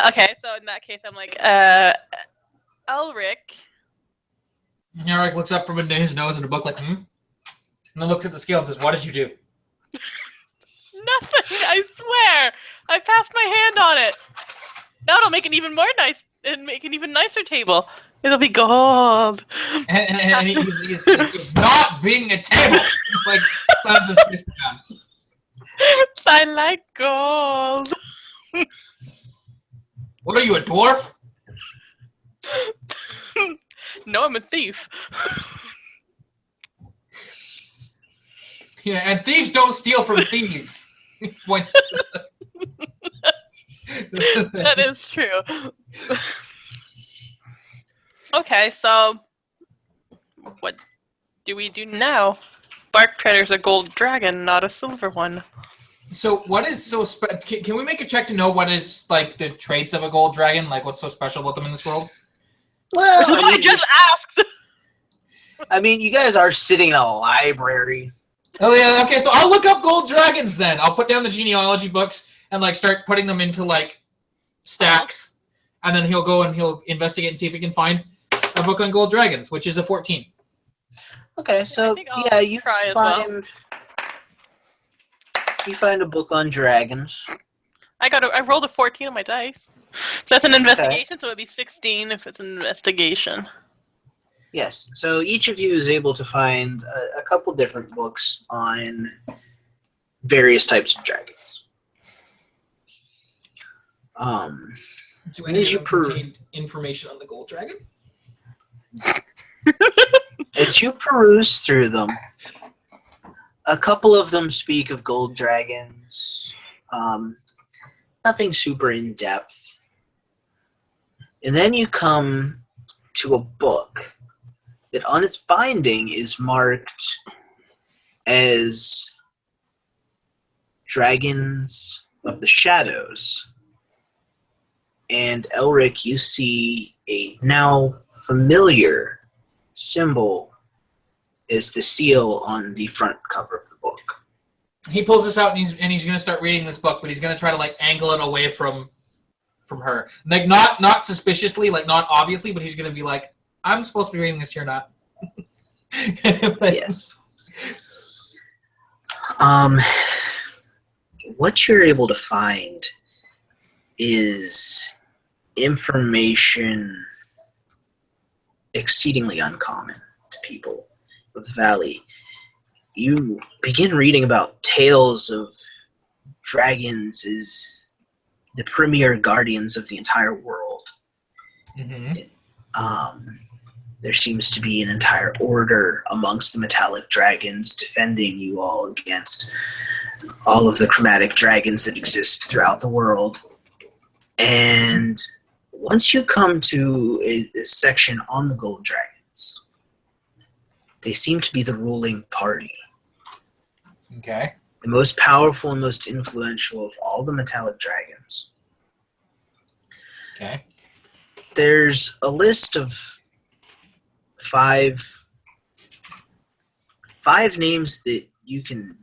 Okay, so in that case, I'm like, Elric. Elric looks up from his nose in a book and then looks at the scale and says, "What did you do?" Nothing, I swear. I passed my hand on it. Now it'll make it even more nice and make an even nicer table. It'll be gold. And he's not being a table. Like, slams his fist down. I like gold. What are you, a dwarf? No, I'm a thief. Yeah, and thieves don't steal from thieves. Point. That is true. Okay, so what do we do now? Bark Treader's a gold dragon, not a silver one. So what is so can we make a check to know what is the traits of a gold dragon? Like, what's so special about them in this world? Well, Which is what I just asked. I mean, you guys are sitting in a library. Oh yeah, okay, so I'll look up gold dragons then. I'll put down the genealogy books and like start putting them into like stacks, and then he'll go and he'll investigate and see if he can find a book on gold dragons, which is a 14. Okay, so think I'll yeah, you try as well. find a book on dragons. I rolled a 14 on my dice. So that's an investigation, so it'd be 16 if it's an investigation. Yes. So each of you is able to find a couple different books on various types of dragons. Do any As of you them per- contain information on the gold dragon? As you peruse through them, a couple of them speak of gold dragons. Nothing super in depth. And then you come to a book that on its binding is marked as Dragons of the Shadows. And Elric, you see a now familiar symbol is the seal on the front cover of the book. He pulls this out and he's going to start reading this book, but he's going to try to like angle it away from her, like not suspiciously, like not obviously, but he's going to be like, "I'm supposed to be reading this, you're not." Yes. What you're able to find is information exceedingly uncommon to people of the valley. You begin reading about tales of dragons as the premier guardians of the entire world. Mm-hmm. There seems to be an entire order amongst the metallic dragons defending you all against all of the chromatic dragons that exist throughout the world. And once you come to a section on the gold dragons, they seem to be the ruling party. Okay. The most powerful and most influential of all the metallic dragons. Okay. There's a list of five names that you can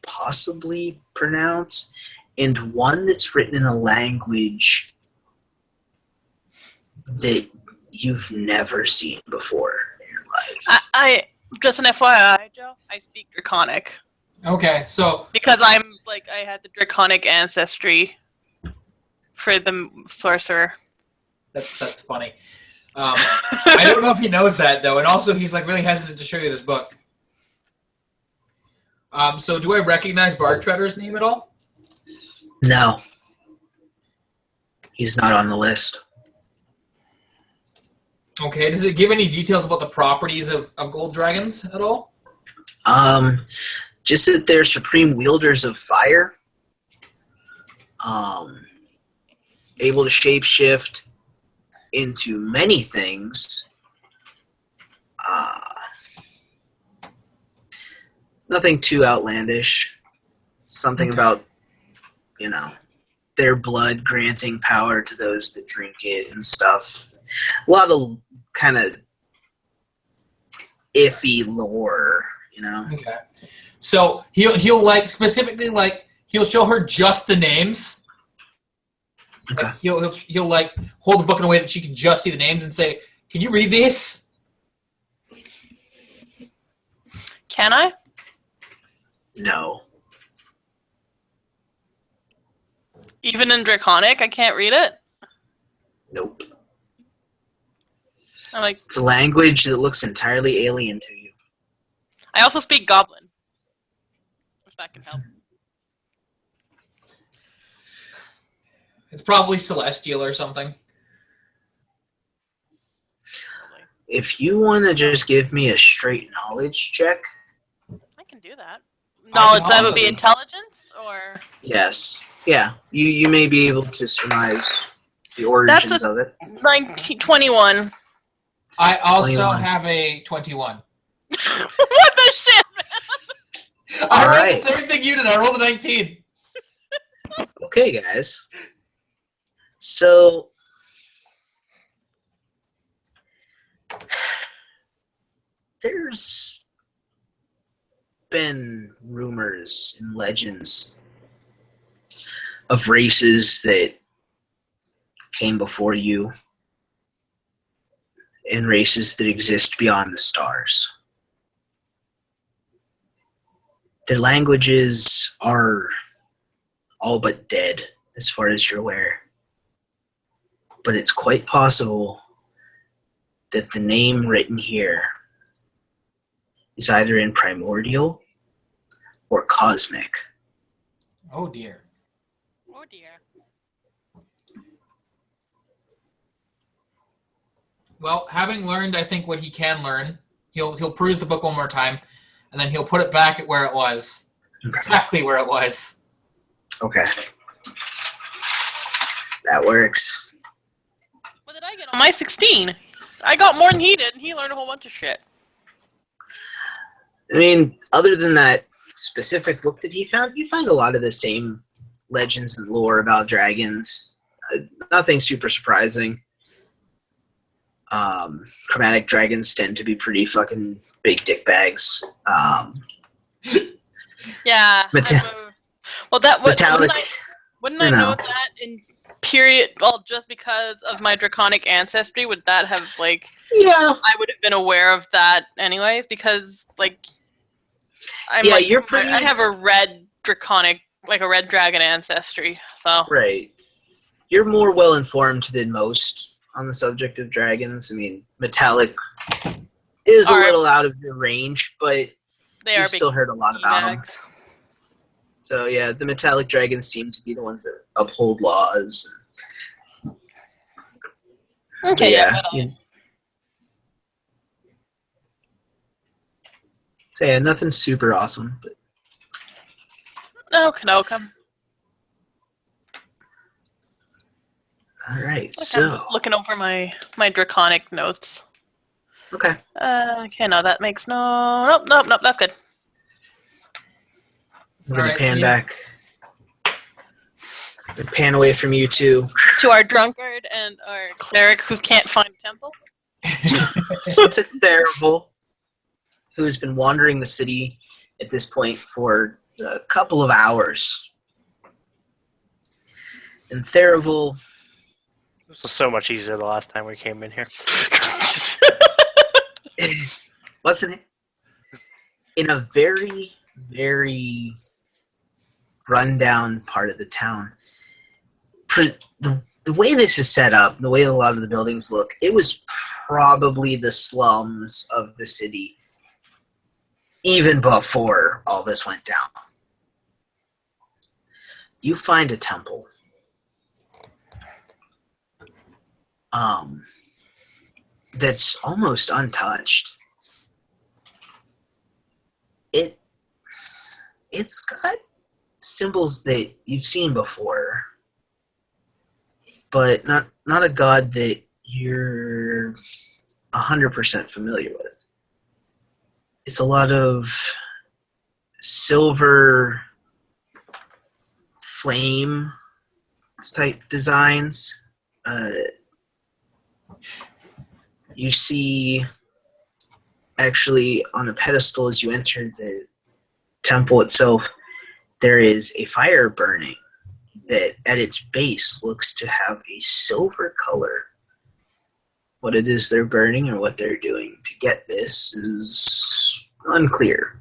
possibly pronounce, and one that's written in a language that you've never seen before in your life. I just an FYI, Joe, I speak Draconic. Okay, so Because I had the Draconic ancestry for the sorcerer. that's funny. I don't know if he knows that though, and also he's like really hesitant to show you this book. So do I recognize Bard Treader's name at all? No. He's not on the list. Okay, does it give any details about the properties of gold dragons at all? Just that they're supreme wielders of fire. Able to shapeshift into many things. Nothing too outlandish. Something about, their blood granting power to those that drink it and stuff. A lot of kind of iffy lore, Okay. So he'll like specifically like he'll show her just the names. Okay. Like, he'll like hold the book in a way that she can just see the names and say, "Can you read these?" Can I? No. Even in Draconic, I can't read it? Nope. I'm like, It's a language that looks entirely alien to you. I also speak Goblin. If that can help. It's probably celestial or something. If you want to just give me a straight knowledge check, I can do that. I Knowledge, can that also would be do- intelligence, or... yes. Yeah, you may be able to surmise the origins of it. 21. I also 21. have a 21. What the shit, man? I rolled Alright. the same thing you did. I rolled a 19. Okay, guys. So, there's been rumors and legends of races that came before you and races that exist beyond the stars. Their languages are all but dead, as far as you're aware. But it's quite possible that the name written here is either in primordial or cosmic. Oh dear. Oh dear. Well, having learned, I think, what he can learn, he'll peruse the book one more time, and then he'll put it back at where it was. Exactly where it was. Okay. That works. What did I get on my 16? I got more than he did, and he learned a whole bunch of shit. I mean, other than that specific book that he found, you find a lot of the same legends and lore about dragons. Nothing super surprising. Chromatic dragons tend to be pretty fucking big dick bags. Yeah. Well, that would Metallic. wouldn't I know that in period? Well, just because of my draconic ancestry, would that have like? Yeah. I would have been aware of that anyways, because like, Yeah, you're pretty- I have a red draconic, like a red dragon ancestry. So Right. You're more well informed than most on the subject of dragons. I mean, metallic is a Alright. little out of your range, but they are you've big still heard a lot about them. bags. So yeah, the metallic dragons seem to be the ones that uphold laws. Okay, yeah. yeah. but, you- So yeah, nothing super awesome, but okay. all right. I'm So just looking over my draconic notes. okay, Okay, no, that makes nope, that's good. I'm gonna Alright, pan so you- back. I'm gonna pan away from you two. To our drunkard and our cleric who can't find a temple. To Therival, who has been wandering the city at this point for a couple of hours. And Therival, This was so much easier the last time we came in here. wasn't it? In a very, very rundown part of the town. The way this is set up, the way a lot of the buildings look, it was probably the slums of the city even before all this went down. You find a temple. That's almost untouched. It's got symbols that you've seen before, but not a god that you're 100% familiar with. It's a lot of silver flame type designs. You see, actually, on a pedestal as you enter the temple itself, there is a fire burning that at its base looks to have a silver color. What it is they're burning or what they're doing to get this is unclear.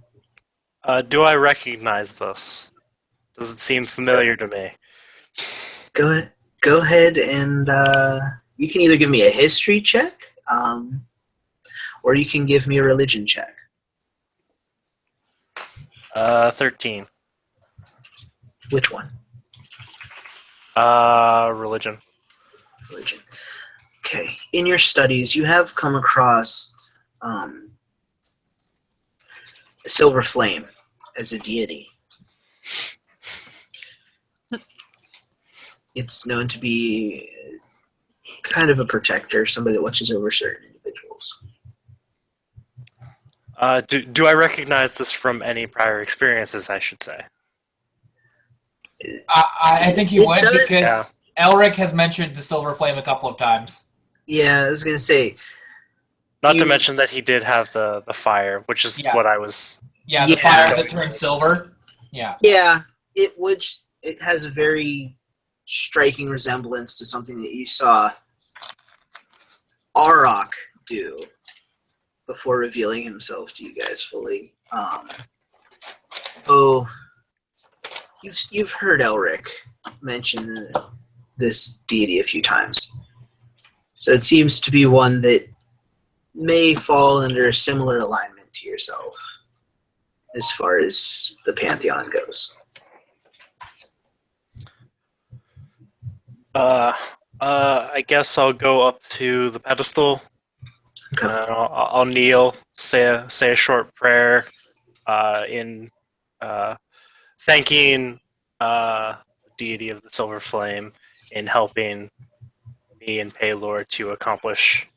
Do I recognize this? Does it seem familiar to me? Go ahead and you can either give me a history check, or you can give me a religion check. 13. Which one? Religion. Religion. Okay. In your studies, you have come across Silver Flame as a deity. It's known to be kind of a protector, somebody that watches over certain individuals. Do I recognize this from any prior experiences, I should say? I think you It would, does- because Elric has mentioned the Silver Flame a couple of times. Yeah, I was going to say, Not to You- mention that he did have the fire, which is Yeah. what I was. Yeah, the Yeah. fire that turns silver. Yeah. Yeah, it has a very striking resemblance to something that you saw Arok do before revealing himself to you guys fully. Oh, you've heard Elric mention this deity a few times, so it seems to be one that may fall under a similar alignment to yourself as far as the pantheon goes. I guess I'll go up to the pedestal. Okay. I'll kneel, say a short prayer, in thanking the deity of the Silver Flame in helping me and Paylor to accomplish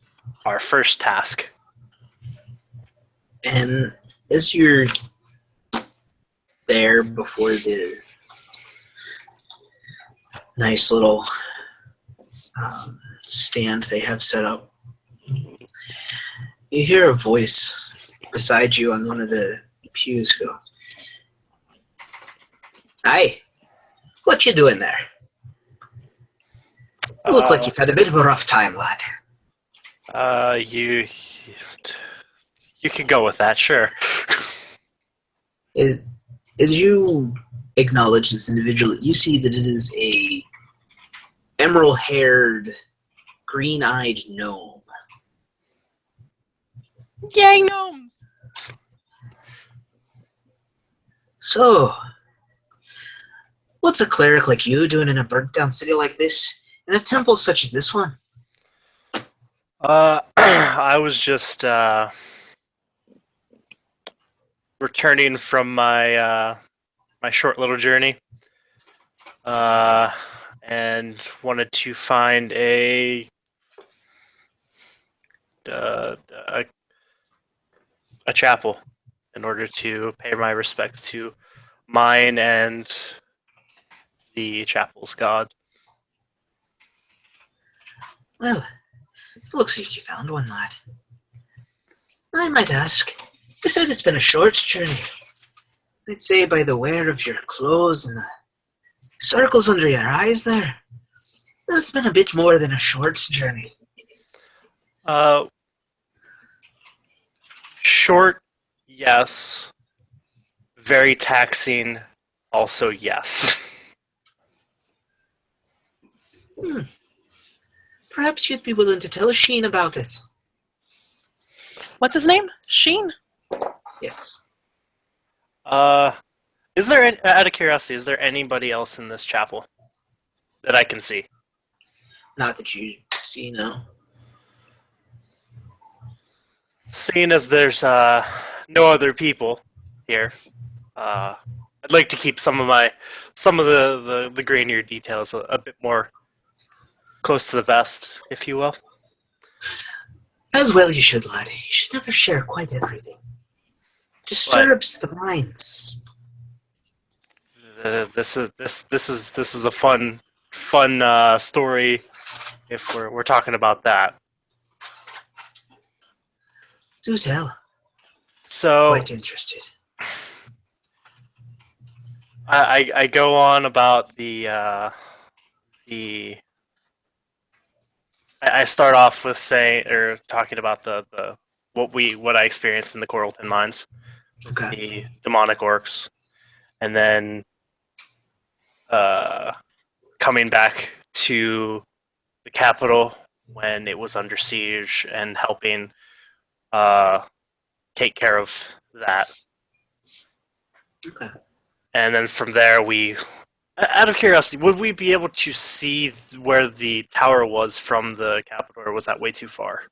our first task. And as you're there before the nice little stand they have set up, you hear a voice beside you on one of the pews go, "Hi, what you doing there? You look like you've had a bit of a rough time, lad." You can go with that, sure. As you acknowledge this individual, you see that it is a emerald-haired, green-eyed gnome. Yay, gnomes! So, what's a cleric like you doing in a burnt-down city like this, in a temple such as this one? I was just returning from my my short little journey, and wanted to find a chapel in order to pay my respects to mine and the chapel's god. Well, it looks like you found one, lad. I might ask, you said it's been a short journey. I'd say by the wear of your clothes and the circles under your eyes there, it's been a bit more than a short journey. Short, yes. Very taxing, also yes. Perhaps you'd be willing to tell Sheen about it. What's his name? Sheen? Yes. Is there, out of curiosity, is there anybody else in this chapel that I can see? Not that you see, no. Seeing as there's no other people here, I'd like to keep some of the grainier details a bit more close to the vest, if you will. As well you should, lad. You should never share quite everything. Disturbs the minds. This is a fun story. If we're talking about that, Do tell. so Quite interested. I go on about I start off with saying or talking about the what I experienced in the Coralton mines, Okay. the demonic orcs, and then coming back to the capital when it was under siege and helping take care of that. Okay. And then from there, out of curiosity, would we be able to see where the tower was from the capital, or was that way too far?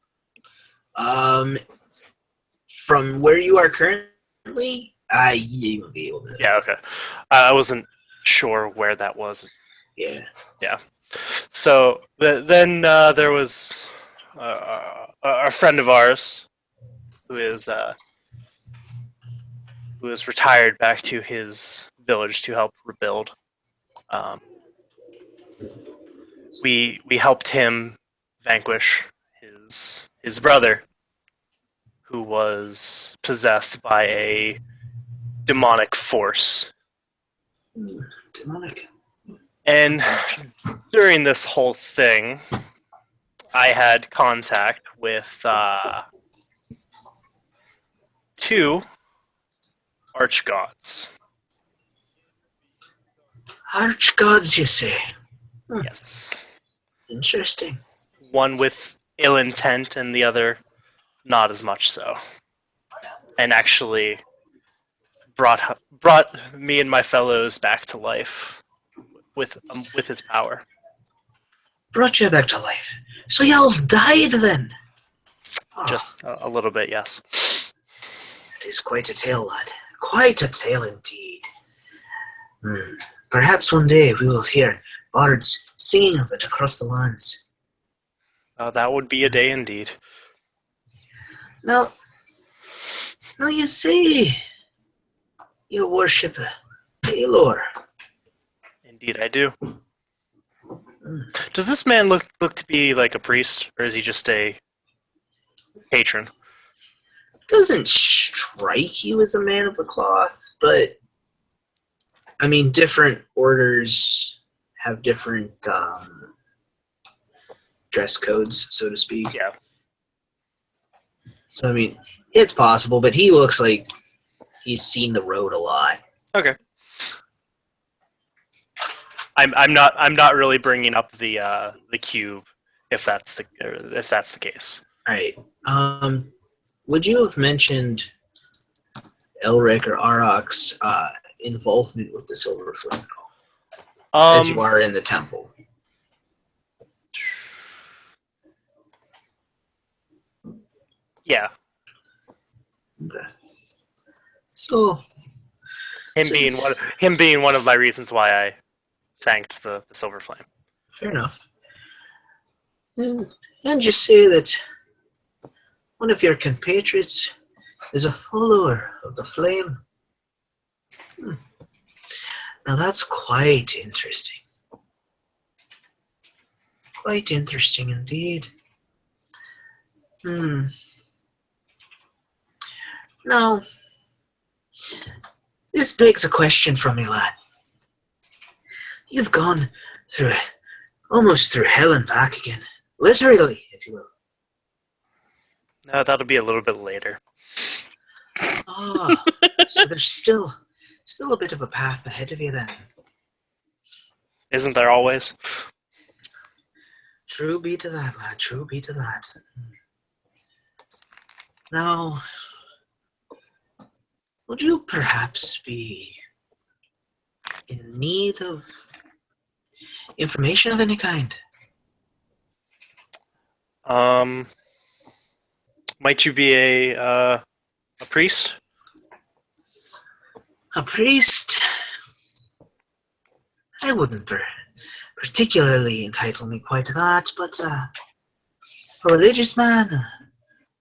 From where you are currently, you will be able to. Yeah, okay. I wasn't sure where that was. Yeah. So then there was a friend of ours who is retired back to his village to help rebuild. We helped him vanquish his brother who was possessed by a demonic force. Demonic. And during this whole thing, I had contact with two archgods. Archgods, you say? Yes. Interesting. One with ill intent and the other not as much so. And actually brought me and my fellows back to life with his power. Brought you back to life. So y'all died then? Oh, Just a little bit, yes. it is quite a tale, lad. Quite a tale indeed. Perhaps one day we will hear bards singing of it across the lands. That would be a day indeed. Now you say you worship Pelor. Indeed, I do. Does this man look to be like a priest, or is he just a patron? Doesn't strike you as a man of the cloth, but I mean, different orders have different dress codes, so to speak. Yeah. So I mean, it's possible, but he looks like he's seen the road a lot. Okay. I'm not really bringing up the cube if that's the case. All right. Would you have mentioned Elric or Auroch's involvement with the Silver Flame as you are in the temple? Yeah. Okay. So Him being one of my reasons why I thanked the Silver Flame. fair enough. And just say that one of your compatriots is a follower of the flame. Now that's quite interesting. Quite interesting indeed. Now, this begs a question from me, lad. You've gone through almost through hell and back again. Literally, if you will. No, that'll be a little bit later. Ah, so there's still a bit of a path ahead of you then. Isn't there always? True be to that, lad. True be to that. Now, would you perhaps be in need of information of any kind? Might you be a priest? A priest? I wouldn't particularly entitle me quite to that, but a religious man, a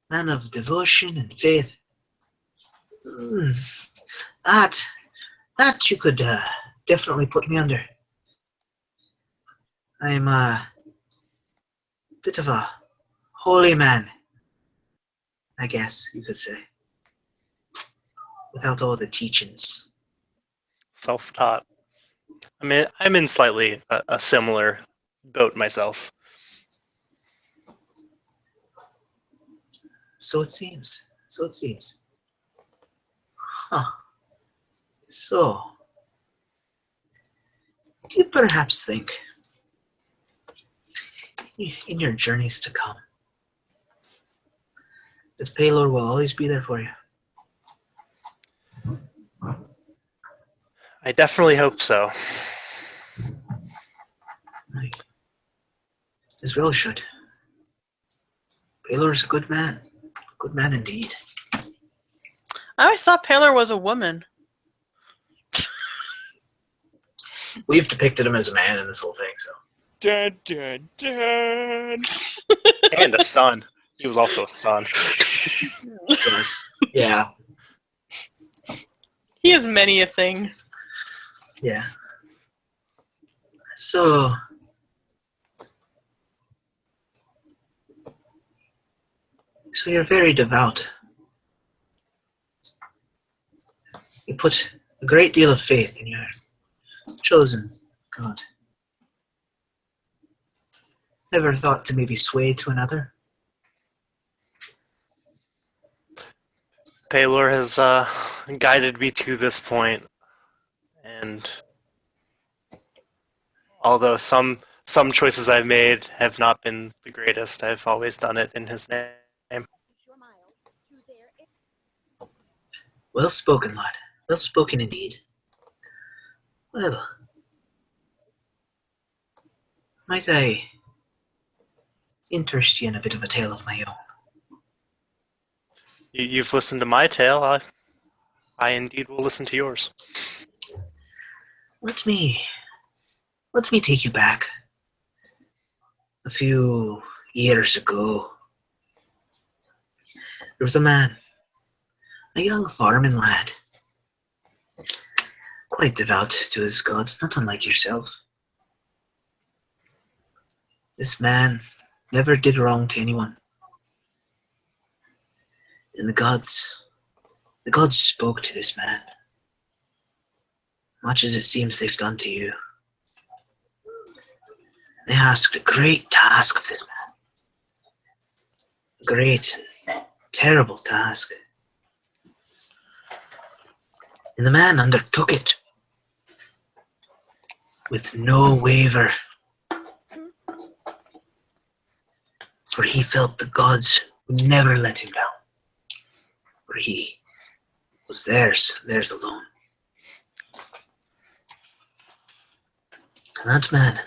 man of devotion and faith. That you could definitely put me under. I'm a bit of a holy man, I guess you could say, without all the teachings. Self-taught. I mean, I'm in slightly a similar boat myself. So it seems. Huh. So, do you perhaps think, in your journeys to come, that Pelor will always be there for you? I definitely hope so. As well should. Pelor is a good man. Good man indeed. I always thought Paler was a woman. We've depicted him as a man in this whole thing, so. Dun, dun, dun. And a son. He was also a son. Yes. Yeah. He is many a thing. Yeah. So, you're very devout put a great deal of faith in your chosen god. Never thought to maybe sway to another? Paylor has guided me to this point, and although some choices I've made have not been the greatest, I've always done it in his name. Well spoken, lad. Well spoken indeed. Well, might I interest you in a bit of a tale of my own? You've listened to my tale. I indeed will listen to yours. Let me take you back a few years ago. There was a man, a young farming lad, quite devout to his god, not unlike yourself. This man never did wrong to anyone. And the gods spoke to this man, much as it seems they've done to you. They asked a great task of this man. A great, terrible task. And the man undertook it with no waver. For he felt the gods would never let him down. For he was theirs alone. And that man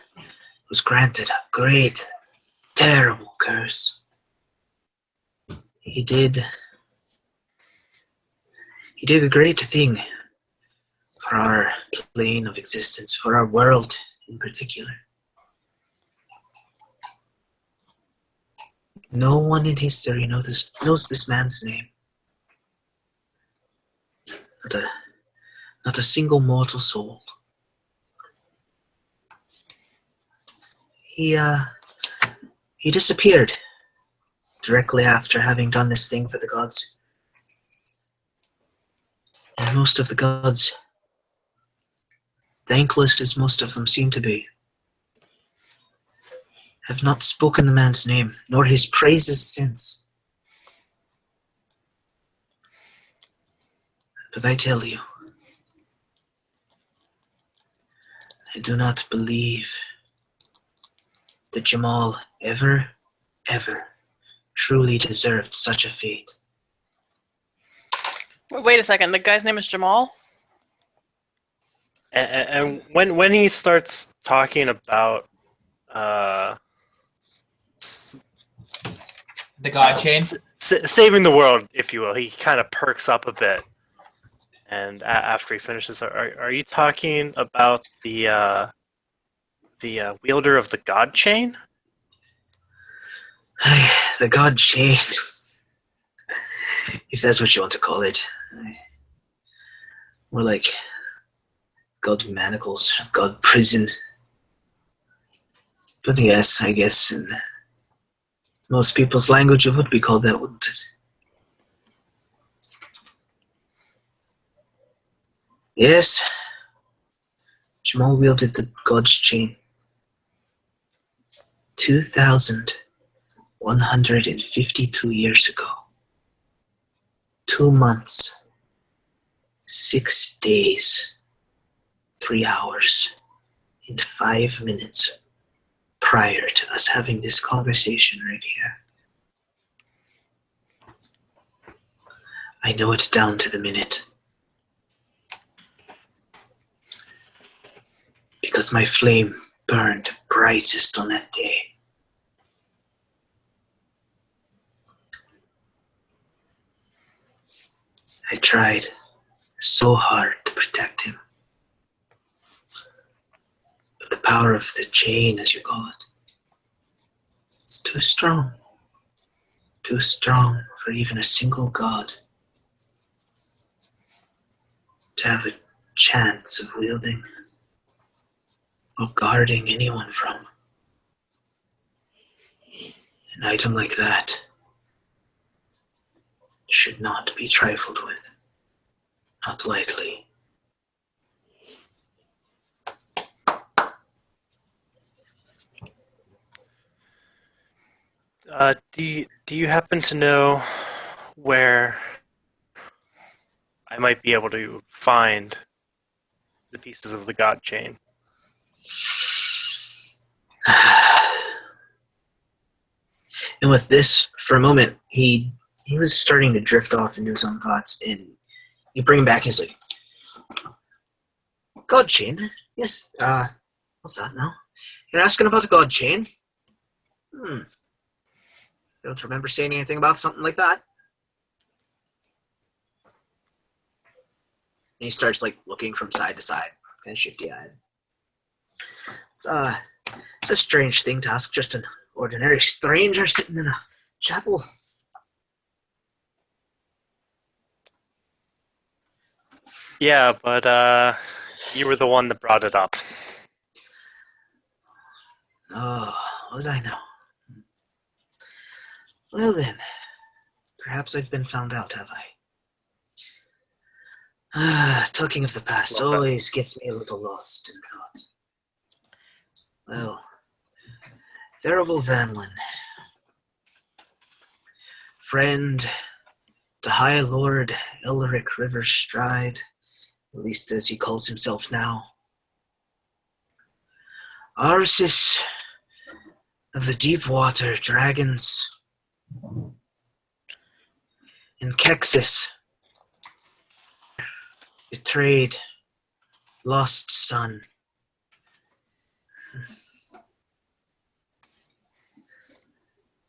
was granted a great, terrible curse. He did a great thing for our plane of existence, for our world in particular. No one in history knows this man's name. Not a single mortal soul. He disappeared directly after having done this thing for the gods. And most of the gods, thankless as most of them seem to be, have not spoken the man's name, nor his praises since. But I tell you, I do not believe that Jamal ever truly deserved such a fate. Wait a second, the guy's name is Jamal? And when he starts talking about The God Chain? saving the world, if you will, he kind of perks up a bit. And after he finishes, are you talking about the wielder of the God Chain? The God Chain, if that's what you want to call it. More like God Manacles, God Prison. But yes, I guess in most people's language it would be called that, wouldn't it? Yes, Jamal wielded the God's Chain 2,152 years ago. 2 months, 6 days, 3 hours, and 5 minutes prior to us having this conversation right here. I know it's down to the minute. Because my flame burned brightest on that day. I tried so hard to protect him. But the power of the chain, as you call it, is too strong. Too strong for even a single god to have a chance of wielding or guarding anyone from. An item like that should not be trifled with. Not likely. Do you happen to know where I might be able to find the pieces of the God Chain? And with this, for a moment, he was starting to drift off into his own thoughts, and you bring him back. He's like, "God chain? Yes. What's that now? You're asking about the God chain? Don't remember saying anything about something like that." And he starts like looking from side to side, kind of shifty-eyed. It's a strange thing to ask just an ordinary stranger sitting in a chapel. Yeah, but you were the one that brought it up. Oh, was I now? Well then, perhaps I've been found out, have I? Talking of the past always gets me a little lost in thought. Well, Therival Vanlin, friend, the High Lord Elric Riverstride, at least as he calls himself now. Arsis of the Deep Water Dragons, and Kexis, betrayed, lost son.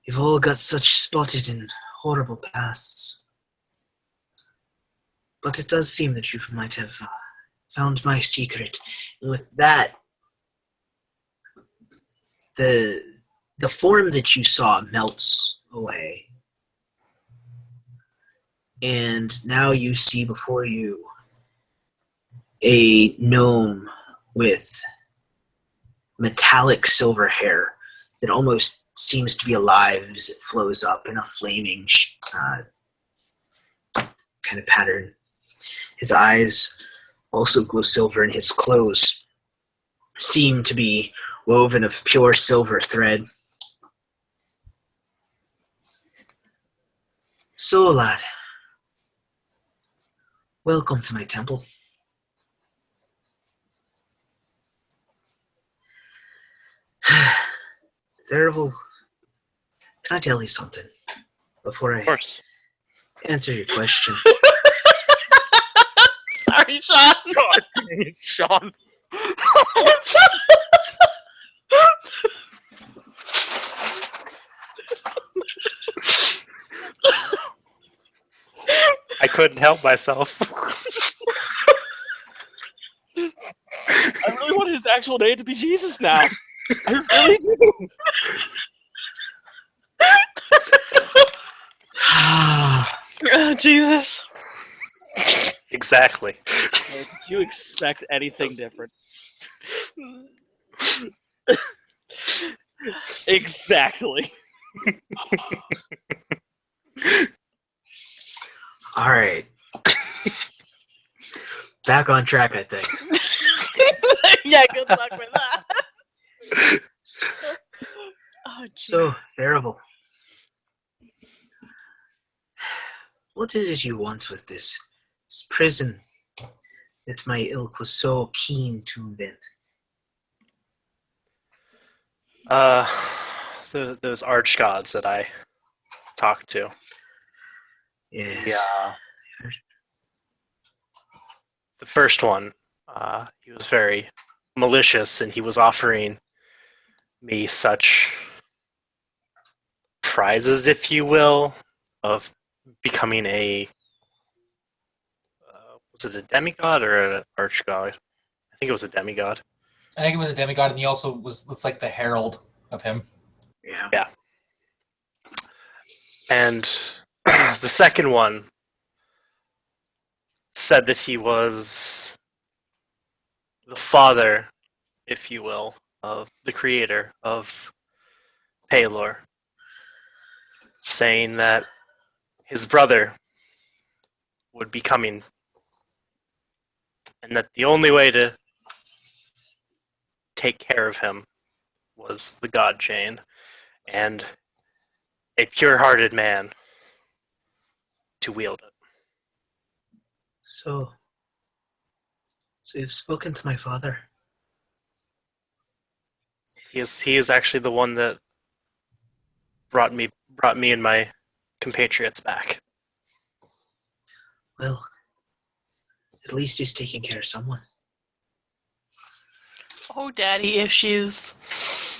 You've all got such spotted and horrible pasts. But it does seem that you might have found my secret. And with that, the form that you saw melts away. And now you see before you a gnome with metallic silver hair that almost seems to be alive as it flows up in a flaming kind of pattern. His eyes also glow silver, and his clothes seem to be woven of pure silver thread. So, lad, welcome to my temple. Therival, can I tell you something before Of course. answer your question? Sorry, Sean. God dang it, Sean. I couldn't help myself. I really want his actual name to be Jesus now. I really do. Oh, Jesus. Exactly. Did you expect anything different? Exactly. All right. Back on track, I think. Yeah, good luck with that. Oh, So, Therival, what is it you want with this prison that my ilk was so keen to invent? Those archgods that I talked to. Yes. Yeah. The first one, he was very malicious, and he was offering me such prizes, if you will, of becoming a was it a demigod or an archgod? I think it was a demigod. I think it was a demigod, and he also looks like the herald of him. Yeah. And the second one said that he was the father, if you will, of the creator of Paylor, saying that his brother would be coming and that the only way to take care of him was the God Chain, and a pure-hearted man to wield it. So you've spoken to my father. He is actually the one that brought me and my compatriots back. Well, at least he's taking care of someone. Oh, daddy issues.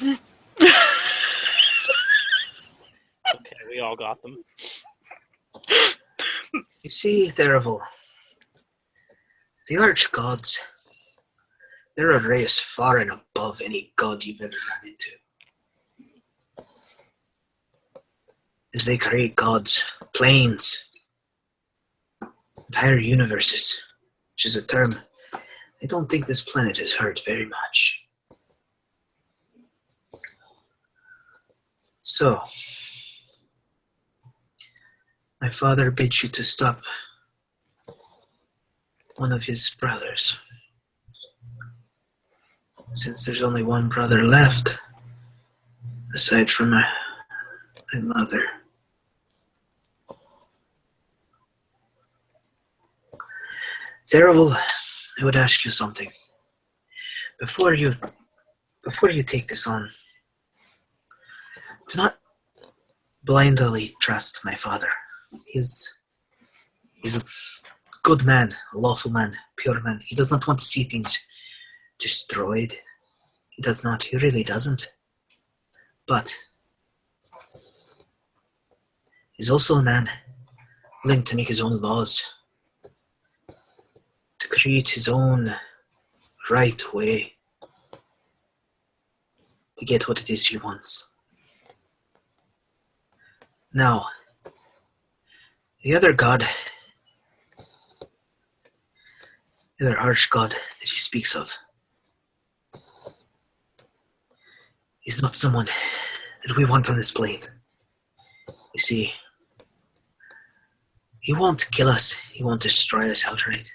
Okay, we all got them. You see, Therival, the Archgods, they're a race far and above any god you've ever run into. As they create gods, planes, entire universes, which is a term I don't think this planet has heard very much. So, my father bids you to stop one of his brothers. Since there's only one brother left, aside from my mother. Therival, I would ask you something. Before you take this on, do not blindly trust my father. He's a good man, a lawful man, pure man. He does not want to see things destroyed. He does not. He really doesn't. But he's also a man willing to make his own laws, to create his own right way to get what it is he wants. Now, the other god, the other arch-god that he speaks of, is not someone that we want on this plane. You see, he won't kill us, he won't destroy us outright.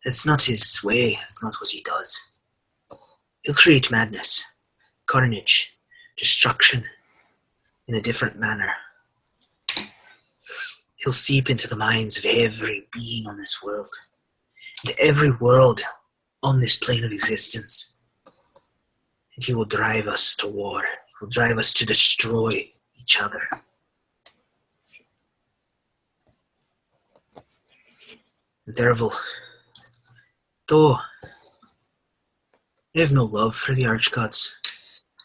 It's not his way, it's not what he does. He'll create madness, carnage, destruction in a different manner. He'll seep into the minds of every being on this world, and every world on this plane of existence. And he will drive us to war. He will drive us to destroy each other. And Therival, though I have no love for the Archgods,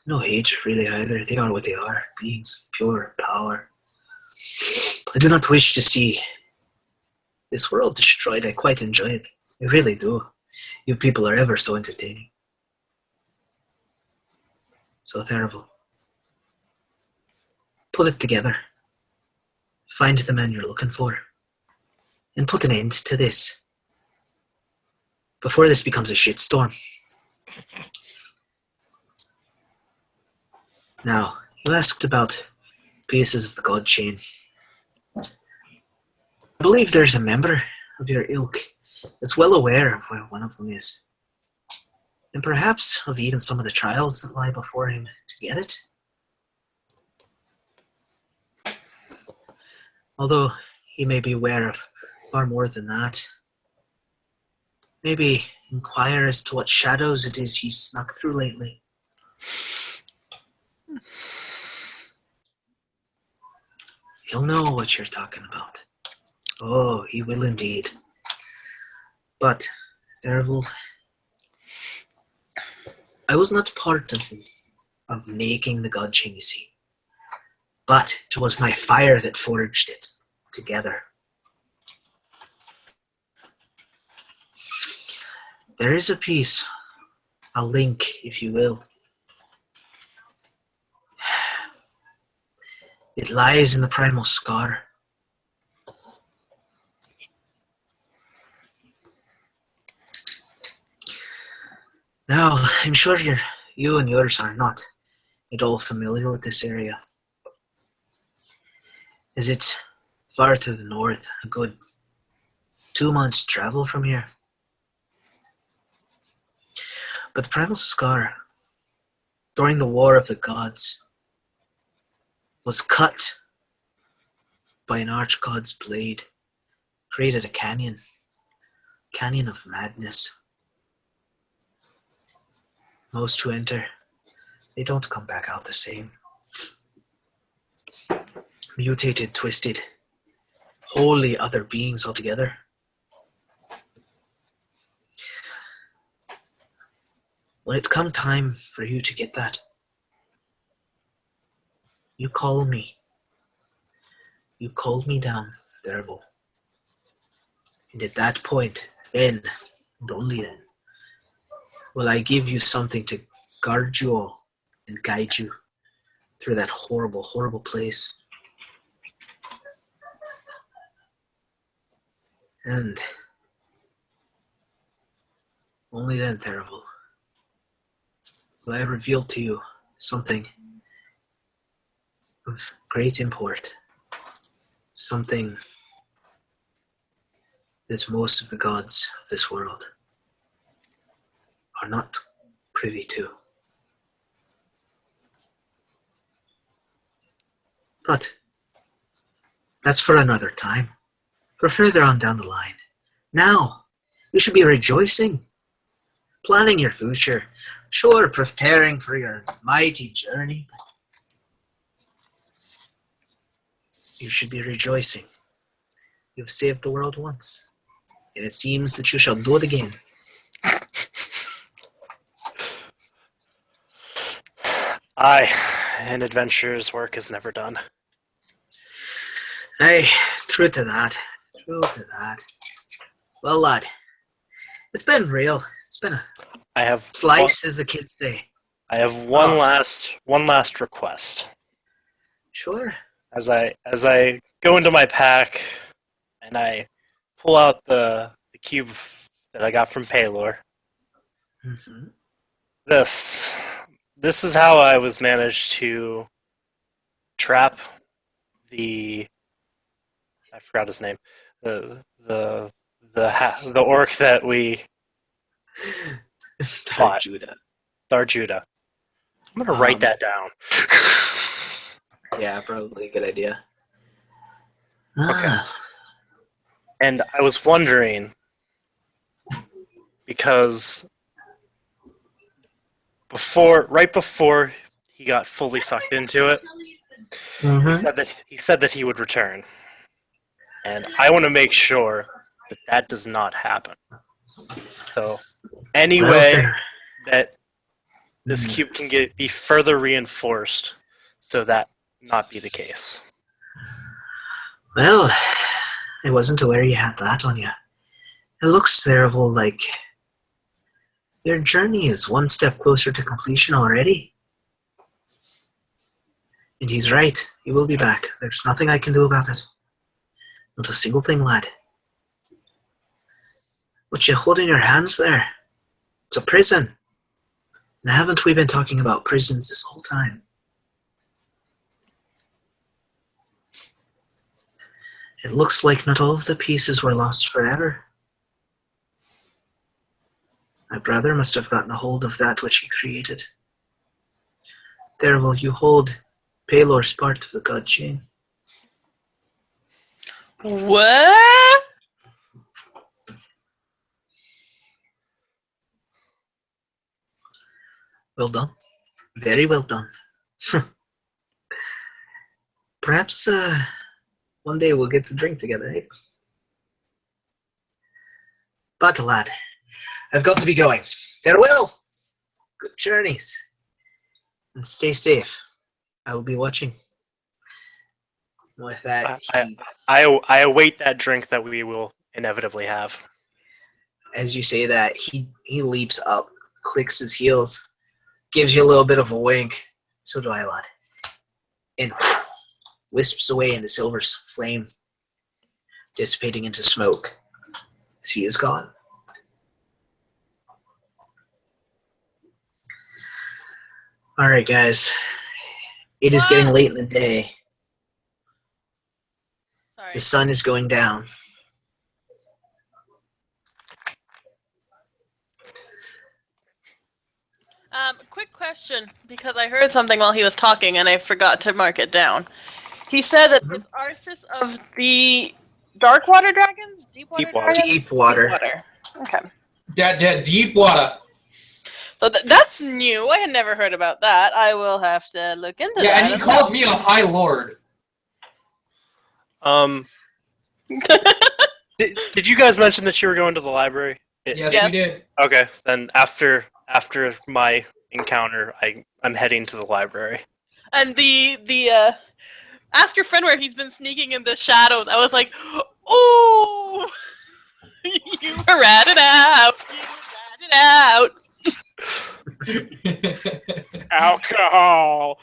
no hate really either. They are what they are, beings of pure power. I do not wish to see this world destroyed. I quite enjoy it. I really do. You people are ever so entertaining. So Therival, put it together. Find the man you're looking for. And put an end to this. Before this becomes a shitstorm. Now, you asked about pieces of the God Chain. I believe there's a member of your ilk that's well aware of where one of them is. And perhaps of even some of the trials that lie before him to get it. Although he may be aware of far more than that. Maybe inquire as to what shadows it is he's snuck through lately. He'll know what you're talking about. Oh, he will indeed. But, Therival, I was not part of making the God Chain, you see. But it was my fire that forged it together. There is a piece, a link, if you will. It lies in the primal scar. Now, I'm sure you and yours are not at all familiar with this area. As it's far to the north, a good 2 months travel from here. But the primal scar, during the War of the Gods, was cut by an archgod's blade, created a canyon of madness. Most who enter, they don't come back out the same. Mutated, twisted, wholly other beings altogether. When it come time for you to get that, you call me. You call me down, Derval. And at that point, then, and only then, will I give you something to guard you all and guide you through that horrible, horrible place. And only then, Derval, will I reveal to you something of great import. Something that most of the gods of this world are not privy to. But that's for another time, for further on down the line. Now, you should be rejoicing, planning your future, sure, preparing for your mighty journey. You should be rejoicing. You've saved the world once, and it seems that you shall do it again. Aye, an adventurer's work is never done. Aye, true to that. True to that. Well, lad, it's been real. It's been a I have slice, as the kids say. I have one last request. Sure. As I go into my pack and I pull out the cube that I got from Paylor. Mm-hmm. This is how I was managed to trap the, I forgot his name, the orc that we fought. Tharjuda. I'm gonna write that down. Yeah, probably a good idea. Okay. And I was wondering, because right before he got fully sucked into it, Mm-hmm. he said that he would return, and I want to make sure that does not happen. So, any way that this cube can be further reinforced, so that not be the case. Well, I wasn't aware you had that on you. It looks, Derval, like your journey is one step closer to completion already. And he's right. You will be back. There's nothing I can do about it. Not a single thing, lad. What you hold in your hands there? It's a prison. And haven't we been talking about prisons this whole time? It looks like not all of the pieces were lost forever. My brother must have gotten a hold of that which he created. Derval, you hold Paylor's part of the god chain. What? Well done. Very well done. Perhaps one day we'll get to drink together, eh? But lad, I've got to be going. Farewell! Good journeys. And stay safe. I will be watching. With that, I await that drink that we will inevitably have. as you say that, he leaps up, clicks his heels, gives you a little bit of a wink. So do I, lad. And wisps away into Silver's flame, dissipating into smoke as he is gone. All right, guys. It is getting late in the day. Sorry. The sun is going down. quick question, because I heard something while he was talking and I forgot to mark it down. He said that it's Arceus of the Darkwater Dragons? Deepwater Deepwater. Dragons? Deepwater. Deepwater. Okay. That deep water. So that's new. I had never heard about that. I will have to look into that. Yeah, and he called me a High Lord. Did you guys mention that you were going to the library? Yes, Yes. we did. Okay, then after my encounter, I'm heading to the library. And the ask your friend where he's been sneaking in the shadows. I was like, ooh, you ratted out. You ratted out. Alcohol.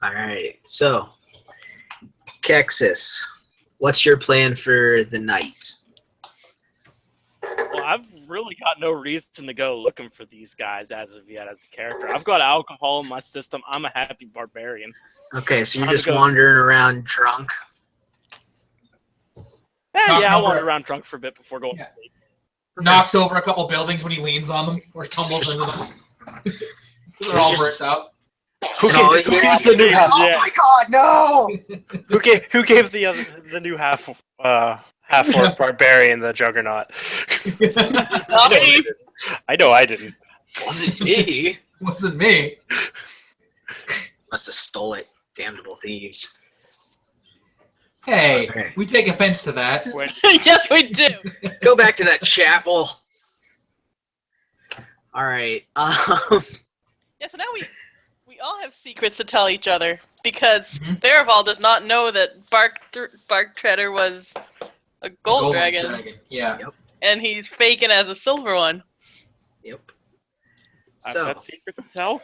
All right. So, Kexis, what's your plan for the night? Well, I've really got no reason to go looking for these guys as of yet as a character. I've got alcohol in my system. I'm a happy barbarian. Okay, so you're Time just to go. wandering around drunk. Yeah, I wandered around drunk for a bit before going Yeah. to sleep. Knocks over a couple buildings when he leans on them, or tumbles into them. They're all Just- bricked up. Who And all gave, you who hear gave the new half? Oh Yeah. my god, no! Who gave the new half orc barbarian the juggernaut? Not me. I know I didn't. Wasn't me. Wasn't me. Must have stole it. Damnable thieves. Hey, Okay. we take offense to that. When Yes, we do. Go back to that chapel. All right. Yeah, so now we all have secrets to tell each other because Mhm. Theraval does not know that Bark Treader was a gold dragon, Yeah. and he's faking as a silver one. Yep. I've So, got secrets to tell.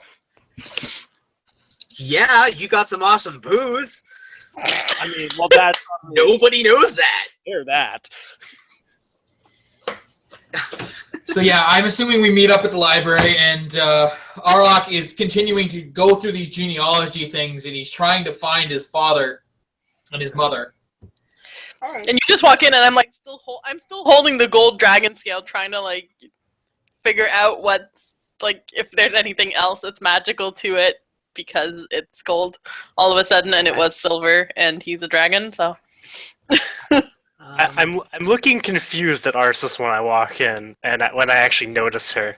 yeah, you got some awesome booze. I mean, well, that's Nobody knows that. hear that. So yeah, I'm assuming we meet up at the library, and Arlok is continuing to go through these genealogy things, and he's trying to find his father and his mother. And you just walk in, and I'm like, I'm still holding the gold dragon scale, trying to like figure out what's like if there's anything else that's magical to it because it's gold all of a sudden, and it was silver, and he's a dragon. So I'm looking confused at Arceus when I walk in, and when I actually notice her.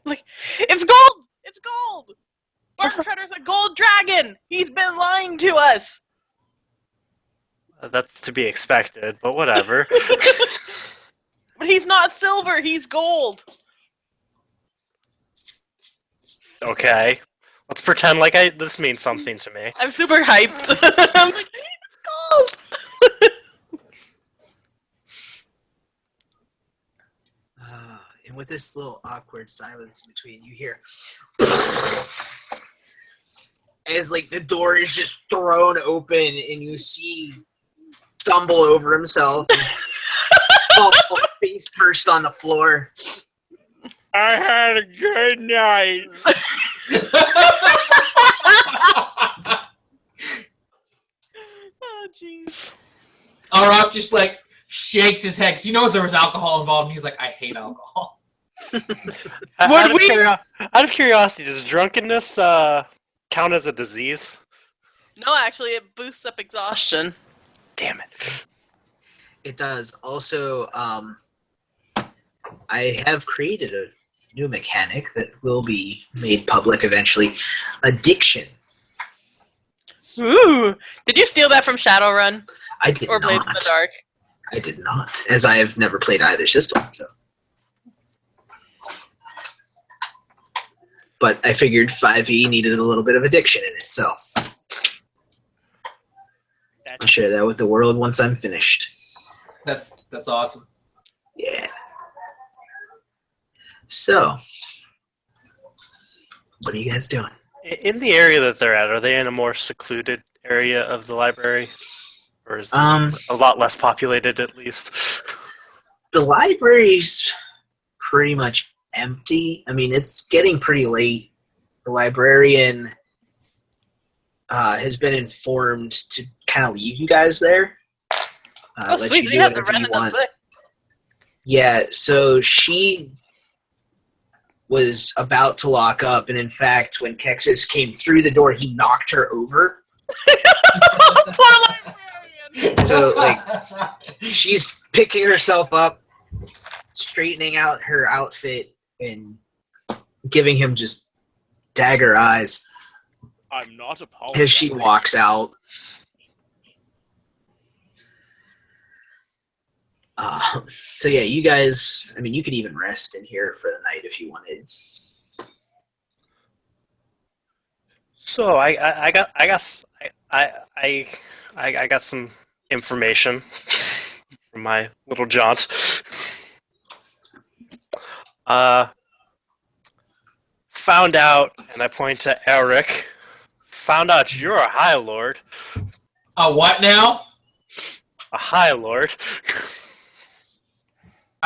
it's gold. It's gold. Bark Treader's a gold dragon. He's been lying to us. That's to be expected, but whatever. But he's not silver. He's gold. Okay, let's pretend like this means something to me. I'm super hyped. I'm like, it's gold. And with this little awkward silence in between, you hear as like the door is just thrown open, and you see stumble over himself, and fall face first on the floor. I had a good night. Oh, jeez. Arlok just like shakes his head 'cause he knows there was alcohol involved, and he's like, I hate alcohol. Out of we- out of curiosity, does drunkenness count as a disease? No, actually, it boosts up exhaustion. Damn it. It does. Also, I have created a new mechanic that will be made public eventually. Addiction. Ooh. Did you steal that from Shadowrun I did or Blades in the not. Dark? I did not, as I have never played either system. So, but I figured 5e needed a little bit of addiction in it, so I'll share that with the world once I'm finished. That's awesome. Yeah. So, what are you guys doing? In the area that they're at, are they in a more secluded area of the library? Or is it a lot less populated, at least? The library's pretty much empty. I mean, it's getting pretty late. The librarian has been informed to kind of leave you guys there. Oh, let sweet. you We do got the whatever you random want. book. Yeah, so she was about to lock up, and in fact, when Kexis came through the door, he knocked her over. Poor librarian. So, like, she's picking herself up, straightening out her outfit, and giving him just dagger eyes I'm not apologizing. as she walks out. So yeah, you guys, I mean, you could even rest in here for the night if you wanted. So I got some information from my little jaunt. Found out, and I point to Eric. Found out you're a High Lord. A what now? A High Lord.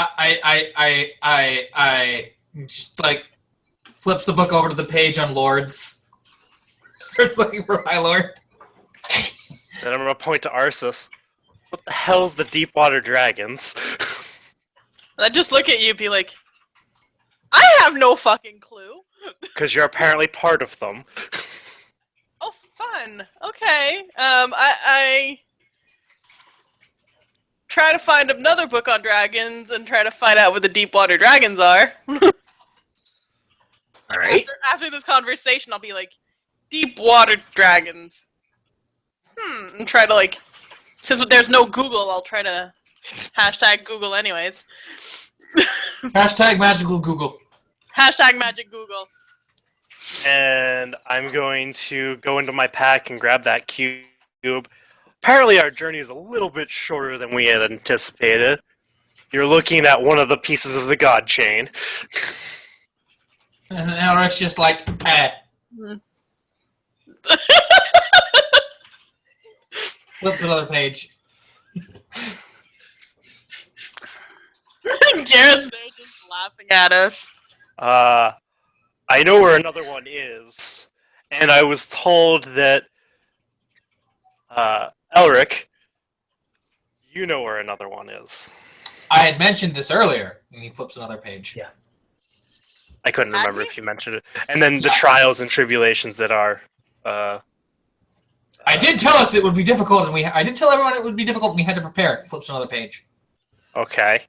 I just like flips the book over to the page on Lords. Starts looking for my Lord. Then I'm gonna point to Arceus. What the hell's the Deepwater Dragons? And I just look at you and be like, I have no fucking clue. Because you're apparently part of them. Oh, fun. Okay. I try to find another book on dragons and try to find out what the Deepwater Dragons are. All right. After this conversation, I'll be like, Deepwater Dragons. And try to, like, since there's no Google, I'll try to hashtag Google anyways. Hashtag magical Google. Hashtag magic Google. And I'm going to go into my pack and grab that cube. Apparently our journey is a little bit shorter than we had anticipated. You're looking at one of the pieces of the God Chain. And Elric's just like, eh. Flips another page. Garrett's there just laughing at us. I know where another one is, and I was told that, Elric, you know where another one is. I had mentioned this earlier, and he flips another page. Yeah. I couldn't Have remember you? if you mentioned it. And then the trials and tribulations that are, I did tell us it would be difficult, and I did tell everyone it would be difficult, and we had to prepare. Flips another page. okay.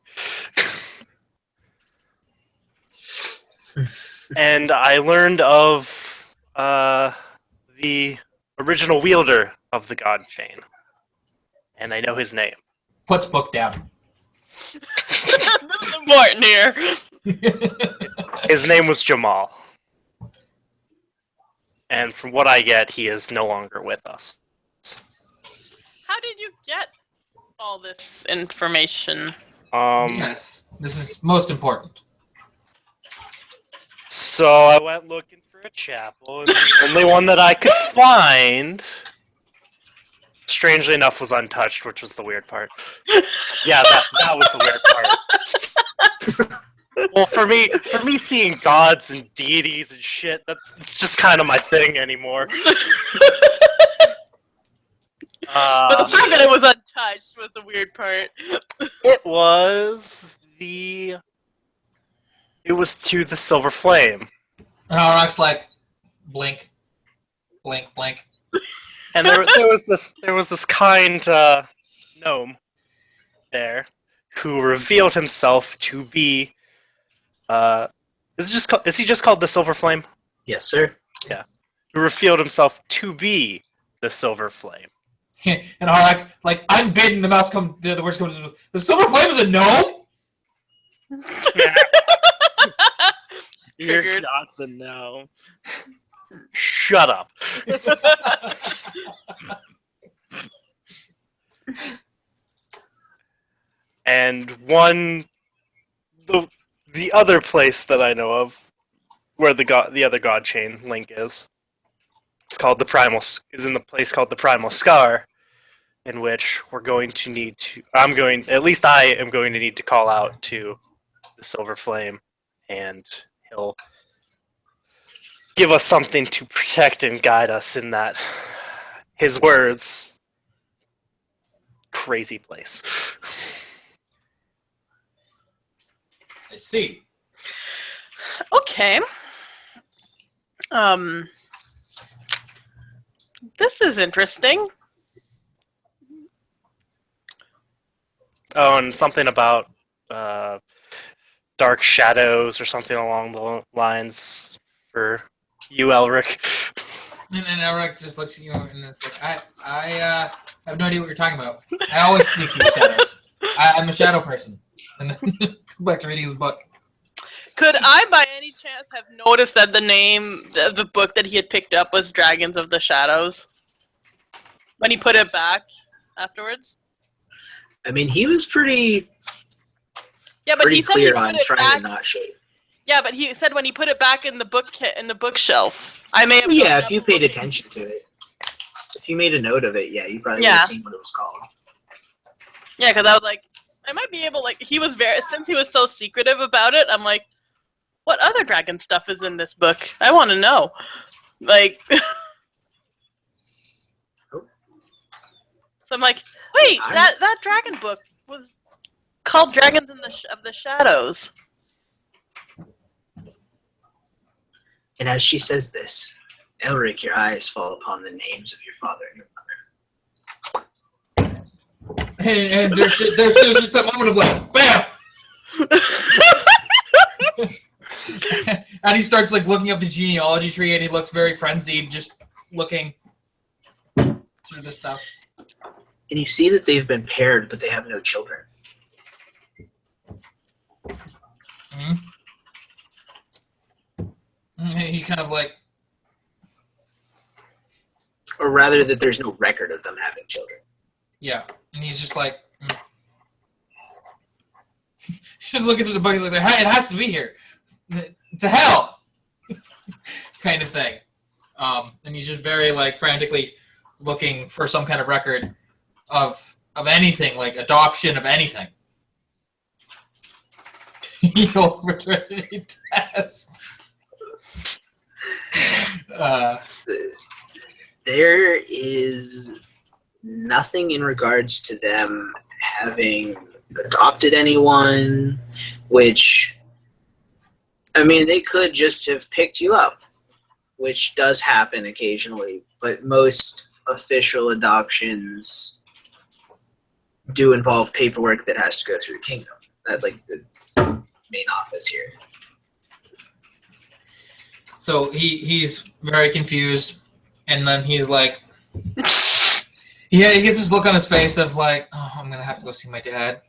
And I learned of, the original wielder of the God Chain. And I know his name. Puts book down. This is important here. His name was Jamal. And from what I get, he is no longer with us. How did you get all this information? Yes. This is most important. So I went looking for a chapel, and the only one that I could find, strangely enough, was untouched, which was the weird part. Yeah, that was the weird part. Well, for me, seeing gods and deities and shit, it's just kind of my thing anymore. But the fact that it was untouched was the weird part. It was to the Silver Flame. And Auroch's like, blink, blink, blink. And there was this kind gnome there who revealed himself to be is he just called the Silver Flame? Yes, sir. Who revealed himself to be the Silver Flame. And Auroch, like, unbidden, the words come to the Silver Flame is a gnome? Your Triggered. God's a no. Shut up. And the other place that I know of where the other God Chain link is, it's called is in the place called the Primal Scar, in which we're going to need to. I am going to need to call out to the Silver Flame, and he'll give us something to protect and guide us in that. His words, crazy place. I see. Okay. This is interesting. Oh, and something about dark shadows or something along the lines for you, Elric. And Elric just looks at you and it's like, I have no idea what you're talking about. I always sneak through the shadows. I'm a shadow person. And then go back to reading his book. Could I, by any chance, have noticed that the name of the book that he had picked up was Dragons of the Shadows? When he put it back afterwards? I mean, he was pretty Yeah, but he said he clear put on it trying to back. not show you. Yeah, but he said when he put it back in the bookshelf. I may have. Yeah, looked if up you and paid looked- attention to it. If you made a note of it, yeah, you probably would Yeah. have seen what it was called. Yeah, because I was like, I might be able. Like, he was since he was so secretive about it. I'm like, what other dragon stuff is in this book? I want to know. Like, Oh. so I'm like, wait, I'm- that dragon book was called Dragons of the Shadows. And as she says this, Elric, your eyes fall upon the names of your father and your mother. And there's just that moment of like, bam! And he starts like looking up the genealogy tree and he looks very frenzied, just looking through the stuff. And you see that they've been paired, but they have no children. Mm-hmm. He kind of like, Or rather, that there's no record of them having children. yeah. And he's just like, he's just looking through the book. He's like, it has to be here. The hell? Kind of thing. And he's just very like frantically looking for some kind of record of anything, like adoption of anything. You'll return any test. There is nothing in regards to them having adopted anyone, which, I mean, they could just have picked you up, which does happen occasionally, but most official adoptions do involve paperwork that has to go through the kingdom, like the main office here. So he's very confused, and then he's like, yeah, he gets this look on his face of like, oh, I'm gonna have to go see my dad.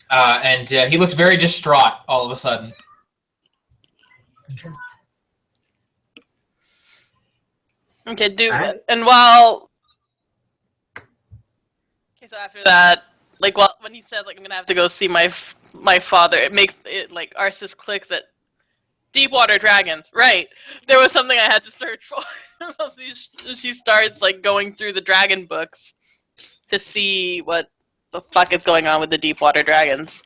And he looks very distraught all of a sudden. Okay, Alright. and while. Okay, so after that, like, when he says, like, I'm gonna have to go see my father, it makes it, like, Arceus clicks that Deepwater Dragons, right. There was something I had to search for. So she starts, like, going through the dragon books to see what the fuck is going on with the Deepwater Dragons.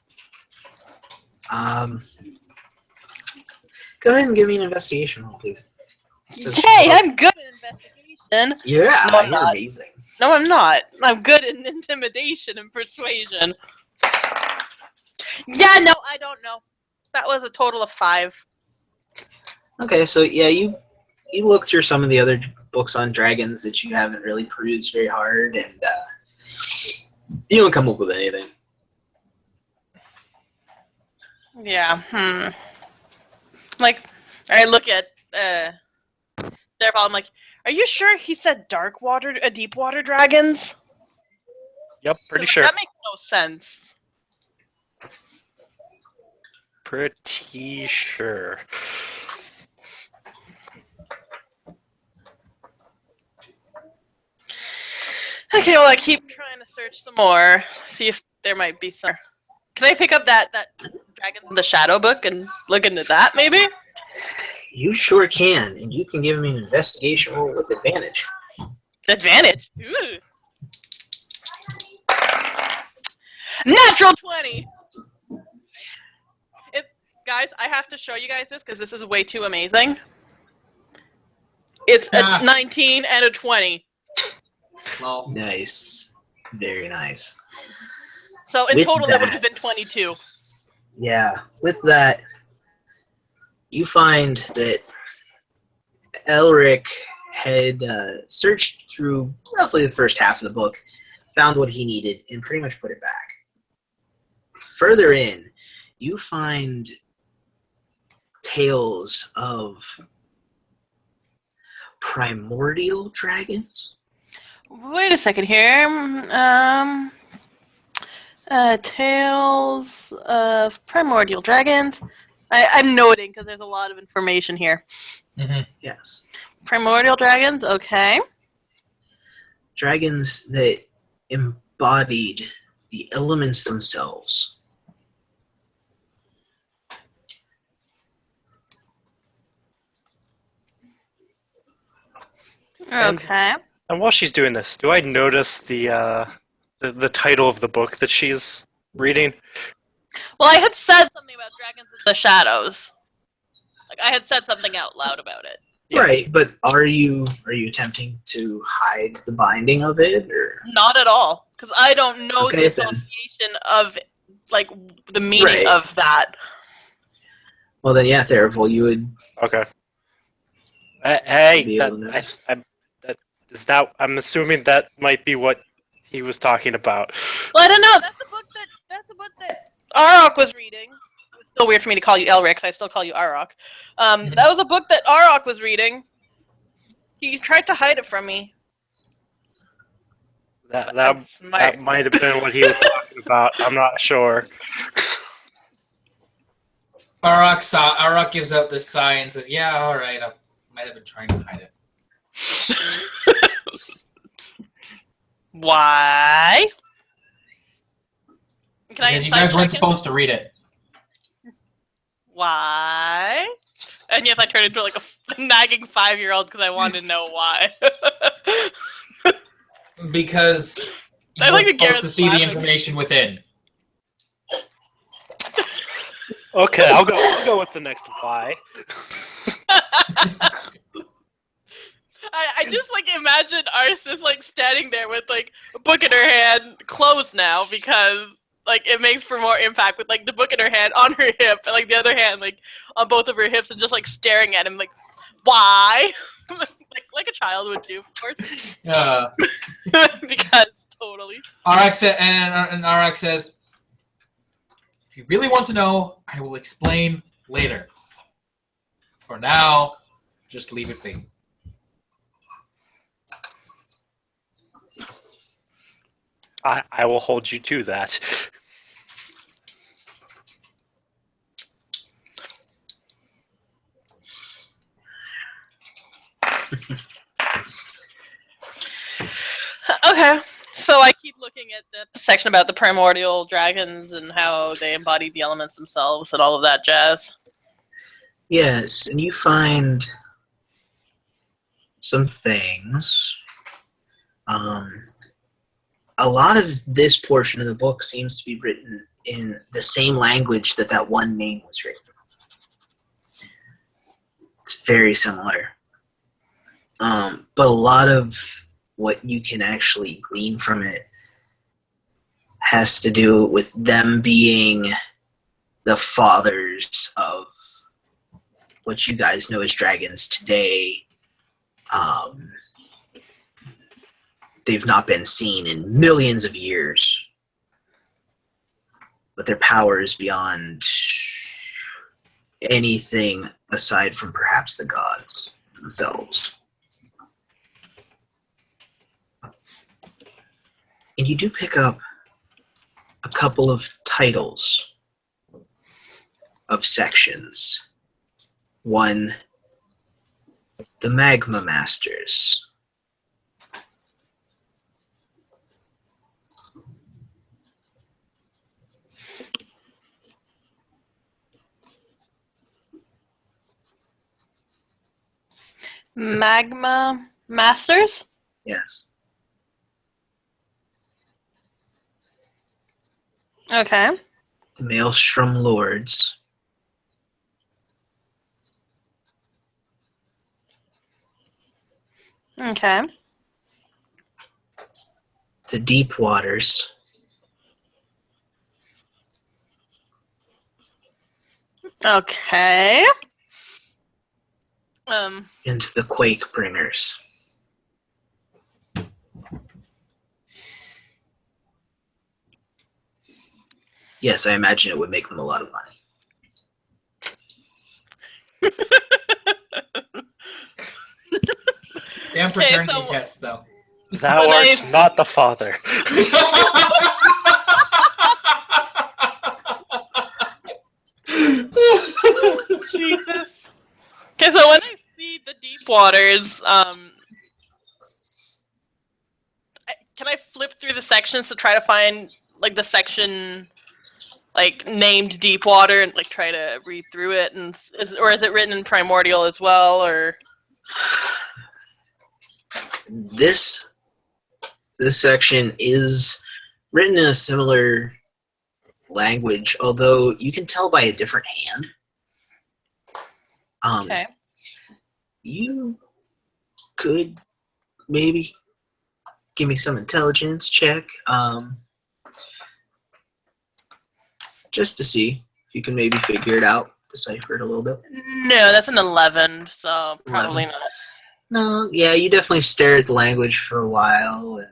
Go ahead and give me an investigation roll, please. Yay, I'm good at investigation. Yeah, No, I'm you're not. amazing. No, I'm not. I'm good in intimidation and persuasion. Yeah, no, I don't know. That was a total of 5. Okay, so yeah, you look through some of the other books on dragons that you haven't really perused very hard, and you don't come up with anything. Yeah, Like, I look at Derval, I'm like, are you sure he said deep water dragons? Yep, pretty Like, sure. That makes no sense. Pretty sure. Okay, well, I keep trying to search some more, see if there might be some. Can I pick up that Dragons in the Shadow book and look into that, maybe? You sure can, and you can give me an investigation roll with advantage. Advantage. Ooh. Natural 20. Guys, I have to show you guys this because this is way too amazing. It's Ah. a 19 and a 20. Well, Nice. Very nice. So in With total, that would that- have been 22. Yeah, with that, you find that Elric had searched through roughly the first half of the book, found what he needed, and pretty much put it back. Further in, you find tales of primordial dragons. Wait a second here. Tales of Primordial Dragons. I'm noting because there's a lot of information here. Yes. Primordial Dragons, okay. Dragons that embodied the elements themselves. And- Okay. And while she's doing this, do I notice the title of the book that she's reading? Well, I had said something about Dragons in the Shadows. Like I had said something out loud about it. Yeah. Right, but are you attempting to hide the binding of it, or Not at all, because I don't know Okay, the then. association of like the meaning Right. of that. well then yeah, Theravel, you would Okay. Hey, be able to notice. I'm assuming that might be what he was talking about. Well, I don't know. That's a book that Arok was reading. It's still weird for me to call you Elric, 'cause I still call you Arok. That was a book that Arok was reading. He tried to hide it from me. That I'm smart. that might have been what he was talking about. I'm not sure. Arak gives out this sigh and says, "Yeah, all right. I might have been trying to hide it." Why? Can I Because you insight guys weren't check him? supposed to read it. Why? And yes, I turned into like a nagging 5-year-old because I wanted to know why. Because you I like weren't that supposed to Garrett's see the laughing. information within. Okay, I'll go with the next why. I just like imagine Arsis like standing there with like a book in her hand, closed now because like it makes for more impact with like the book in her hand on her hip and like the other hand like on both of her hips and just like staring at him like why like a child would do, of course. Because totally. Arak says, "If you really want to know, I will explain later. For now, just leave it be." I will hold you to that. Okay. So I keep looking at the section about the primordial dragons and how they embody the elements themselves and all of that jazz. Yes, and you find some things. A lot of this portion of the book seems to be written in the same language that one name was written. It's very similar. But a lot of what you can actually glean from it has to do with them being the fathers of what you guys know as dragons today. They've not been seen in millions of years, but their power is beyond anything aside from perhaps the gods themselves. And you do pick up a couple of titles of sections. One, the Magma Masters. Magma Masters? Yes. Okay. The Maelstrom Lords. Okay. The deep waters. Okay. And the quake bringers. Yes, I imagine it would make them a lot of money. Damn Okay, paternity so- tests, though. Thou When art I- not the father. Jesus. Okay, so when I see the deep waters, can I flip through the sections to try to find like the section like named deep water and like try to read through it, and or is it written in primordial as well, or? This section is written in a similar language, although you can tell by a different hand. Okay. You could maybe give me some intelligence check, just to see if you can maybe figure it out, decipher it a little bit. No, that's an 11, so probably 11. not. No, yeah, you definitely stare at the language for a while and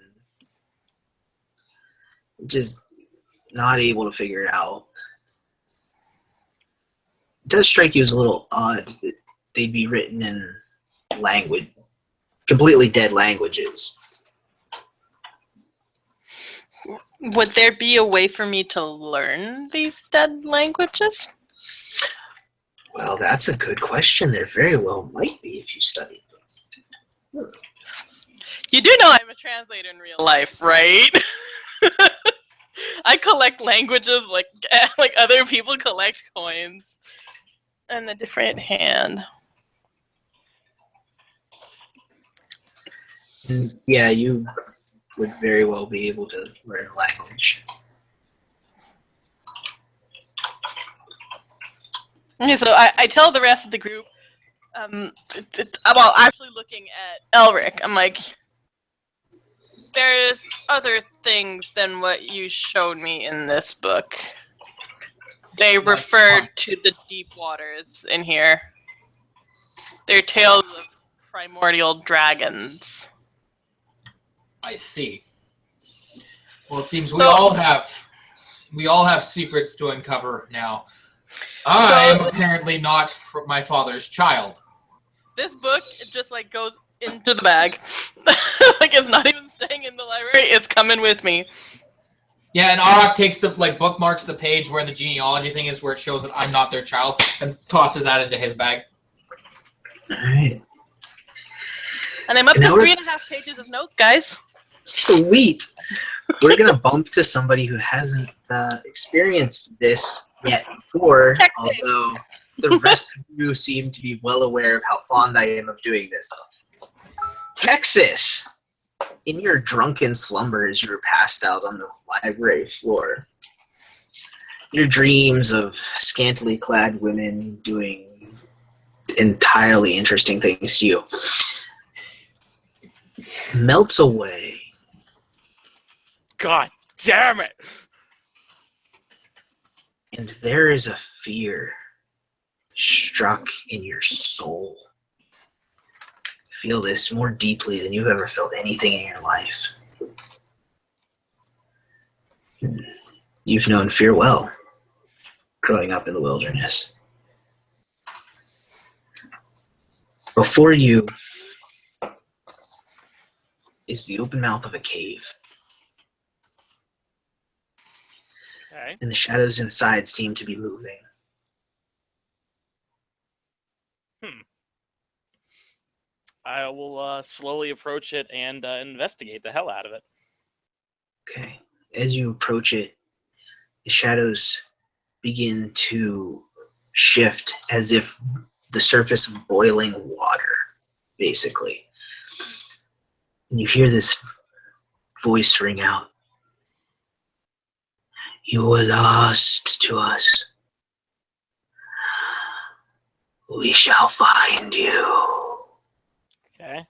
just not able to figure it out. It does strike you as a little odd that they'd be written in language, completely dead languages. Would there be a way for me to learn these dead languages? Well, that's a good question. There very well might be if you studied them. You do know I'm a translator in real life, right? I collect languages like other people collect coins. And a different hand. And yeah, you would very well be able to learn the language. Okay, so I tell the rest of the group, well, actually looking at Elric, I'm like, there's other things than what you showed me in this book. They referred to the deep waters in here. They're tales of primordial dragons. I see. Well, it seems we all have secrets to uncover now. I am apparently not my father's child. This book just like goes into the bag. Like it's not even staying in the library. It's coming with me. Yeah, and Arak takes bookmarks the page where the genealogy thing is, where it shows that I'm not their child, and tosses that into his bag. Alright. And I'm up And to now 3.5 pages of notes, guys. Sweet! We're gonna bump to somebody who hasn't experienced this yet before, although the rest of you seem to be well aware of how fond I am of doing this. Texas! In your drunken slumbers, you were passed out on the library floor. Your dreams of scantily clad women doing entirely interesting things to you melts away. God damn it! And there is a fear struck in your soul. Feel this more deeply than you've ever felt anything in your life. You've known fear well, growing up in the wilderness. Before you is the open mouth of a cave, Okay. and the shadows inside seem to be moving. I will slowly approach it and investigate the hell out of it. Okay. As you approach it, the shadows begin to shift as if the surface of boiling water, basically. And you hear this voice ring out. You were lost to us. We shall find you. Okay.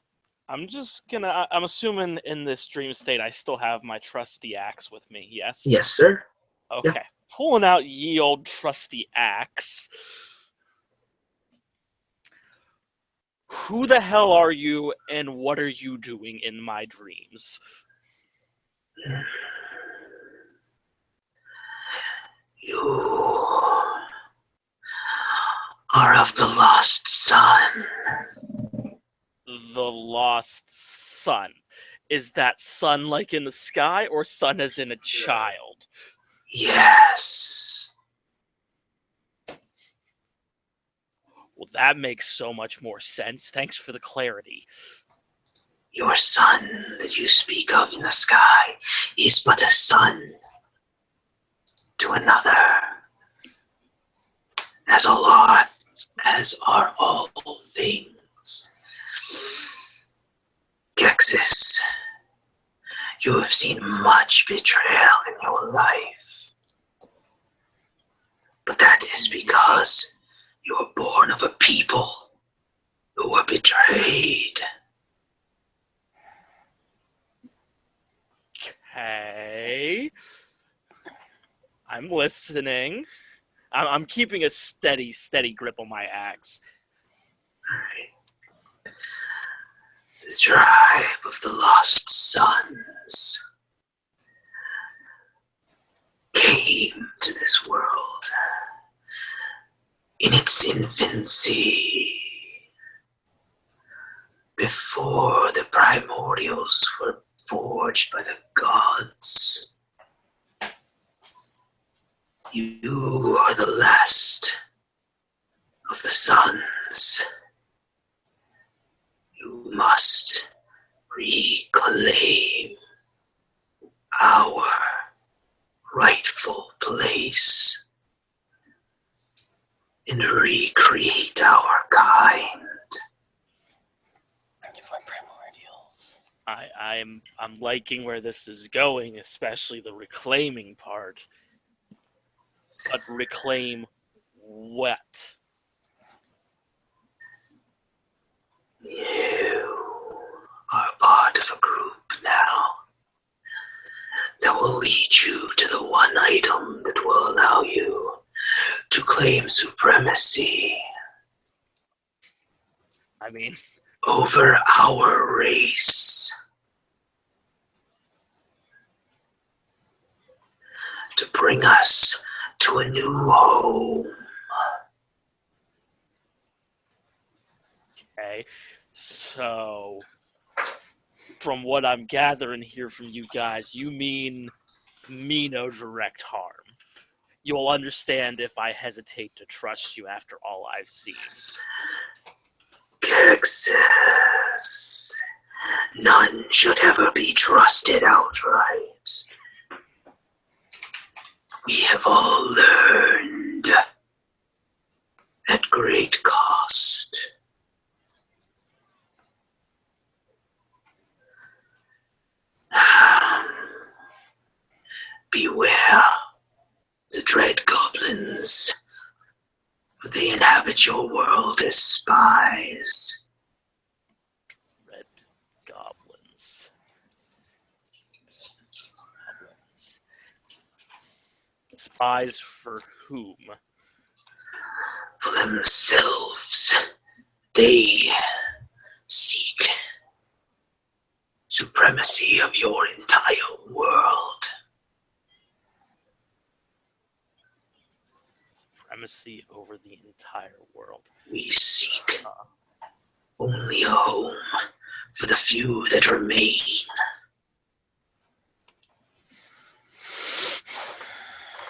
I'm just gonna. I'm assuming in this dream state, I still have my trusty axe with me. Yes. Yes, sir. Okay. Pulling out ye old trusty axe. Who the hell are you, and what are you doing in my dreams? You are of the lost sun. The lost sun. Is that sun like in the sky, or sun as in a child? Yes. Well, that makes so much more sense. Thanks for the clarity. Your sun that you speak of in the sky is but a sun to another, as are all things. Gexis, you have seen much betrayal in your life, but that is because you were born of a people who were betrayed. Okay. I'm listening. I'm keeping a steady grip on my axe. The tribe of the Lost Sons came to this world in its infancy, before the primordials were forged by the gods. You are the last of the sons. You must reclaim our rightful place and recreate our kind. I'm liking where this is going, especially the reclaiming part. But reclaim what? You are part of a group now that will lead you to the one item that will allow you to claim supremacy I mean, over our race. To bring us to a new home. okay. So, from what I'm gathering here from you guys, you mean no direct harm. You'll understand if I hesitate to trust you after all I've seen. Texas. None should ever be trusted outright. We have all learned at great cost. Beware the dread goblins, for they inhabit your world as spies. Red goblins. Spies for whom? For themselves, they seek supremacy of your entire world. Supremacy over the entire world. We seek only a home for the few that remain.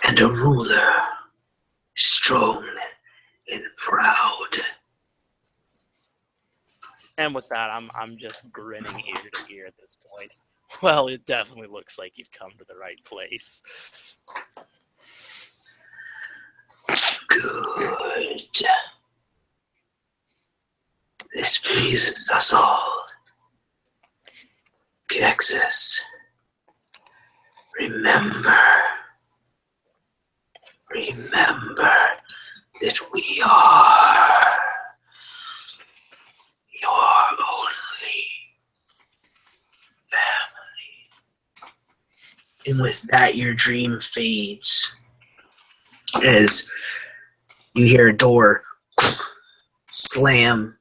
And a ruler, strong and proud. And with that, I'm just grinning ear to ear at this point. Well, it definitely looks like you've come to the right place. Good. This pleases us all. Gexis, remember that we are your only And with that, your dream fades as you hear a door slam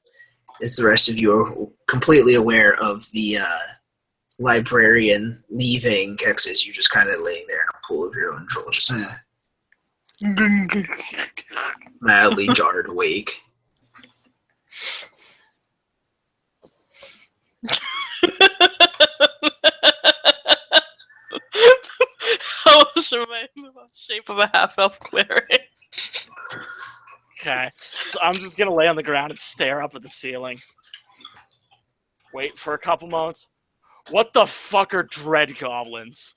as the rest of you are completely aware of the librarian leaving Kexis. You're just kind of laying there in a pool of your own drool, just mildly jarred awake. How much reminds me of the shape of a half-elf cleric. Okay, so I'm just gonna lay on the ground and stare up at the ceiling. Wait for a couple moments. What the fuck are dread goblins?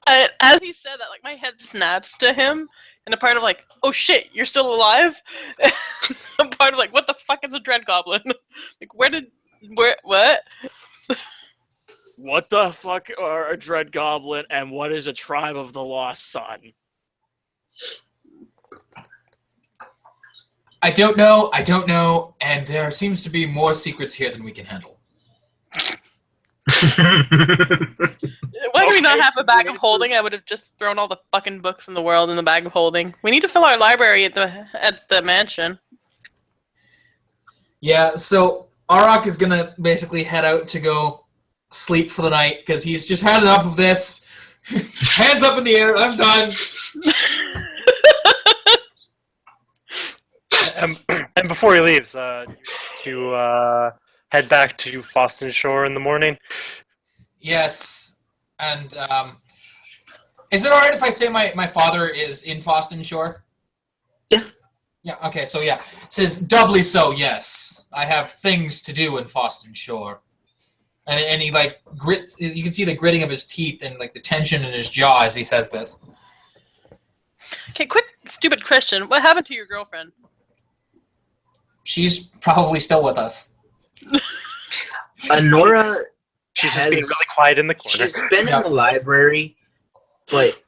As he said that, like, my head snaps to him, and a part of like, oh shit, you're still alive? A part of like, what the fuck is a dread goblin? Like, what? What the fuck are a dread goblin, and what is a tribe of the lost sun? I don't know, and there seems to be more secrets here than we can handle. Why do we not Okay, have a bag of holding? I would have just thrown all the fucking books in the world in the bag of holding. We need to fill our library at the mansion. Yeah, so Arak is gonna basically head out to go sleep for the night because he's just had enough of this. Hands up in the air, I'm done. And before he leaves, to head back to Foston Shore in the morning. Yes, and is it alright if I say my father is in Foston Shore? Yeah. Yeah, okay, so yeah. It says, doubly so, yes. I have things to do in Foston Shore. And he, like, grits, you can see the gritting of his teeth and, like, the tension in his jaw as he says this. Okay, quick stupid question. What happened to your girlfriend? She's probably still with us. Nora, She's just being really quiet in the corner. she's been in the library, but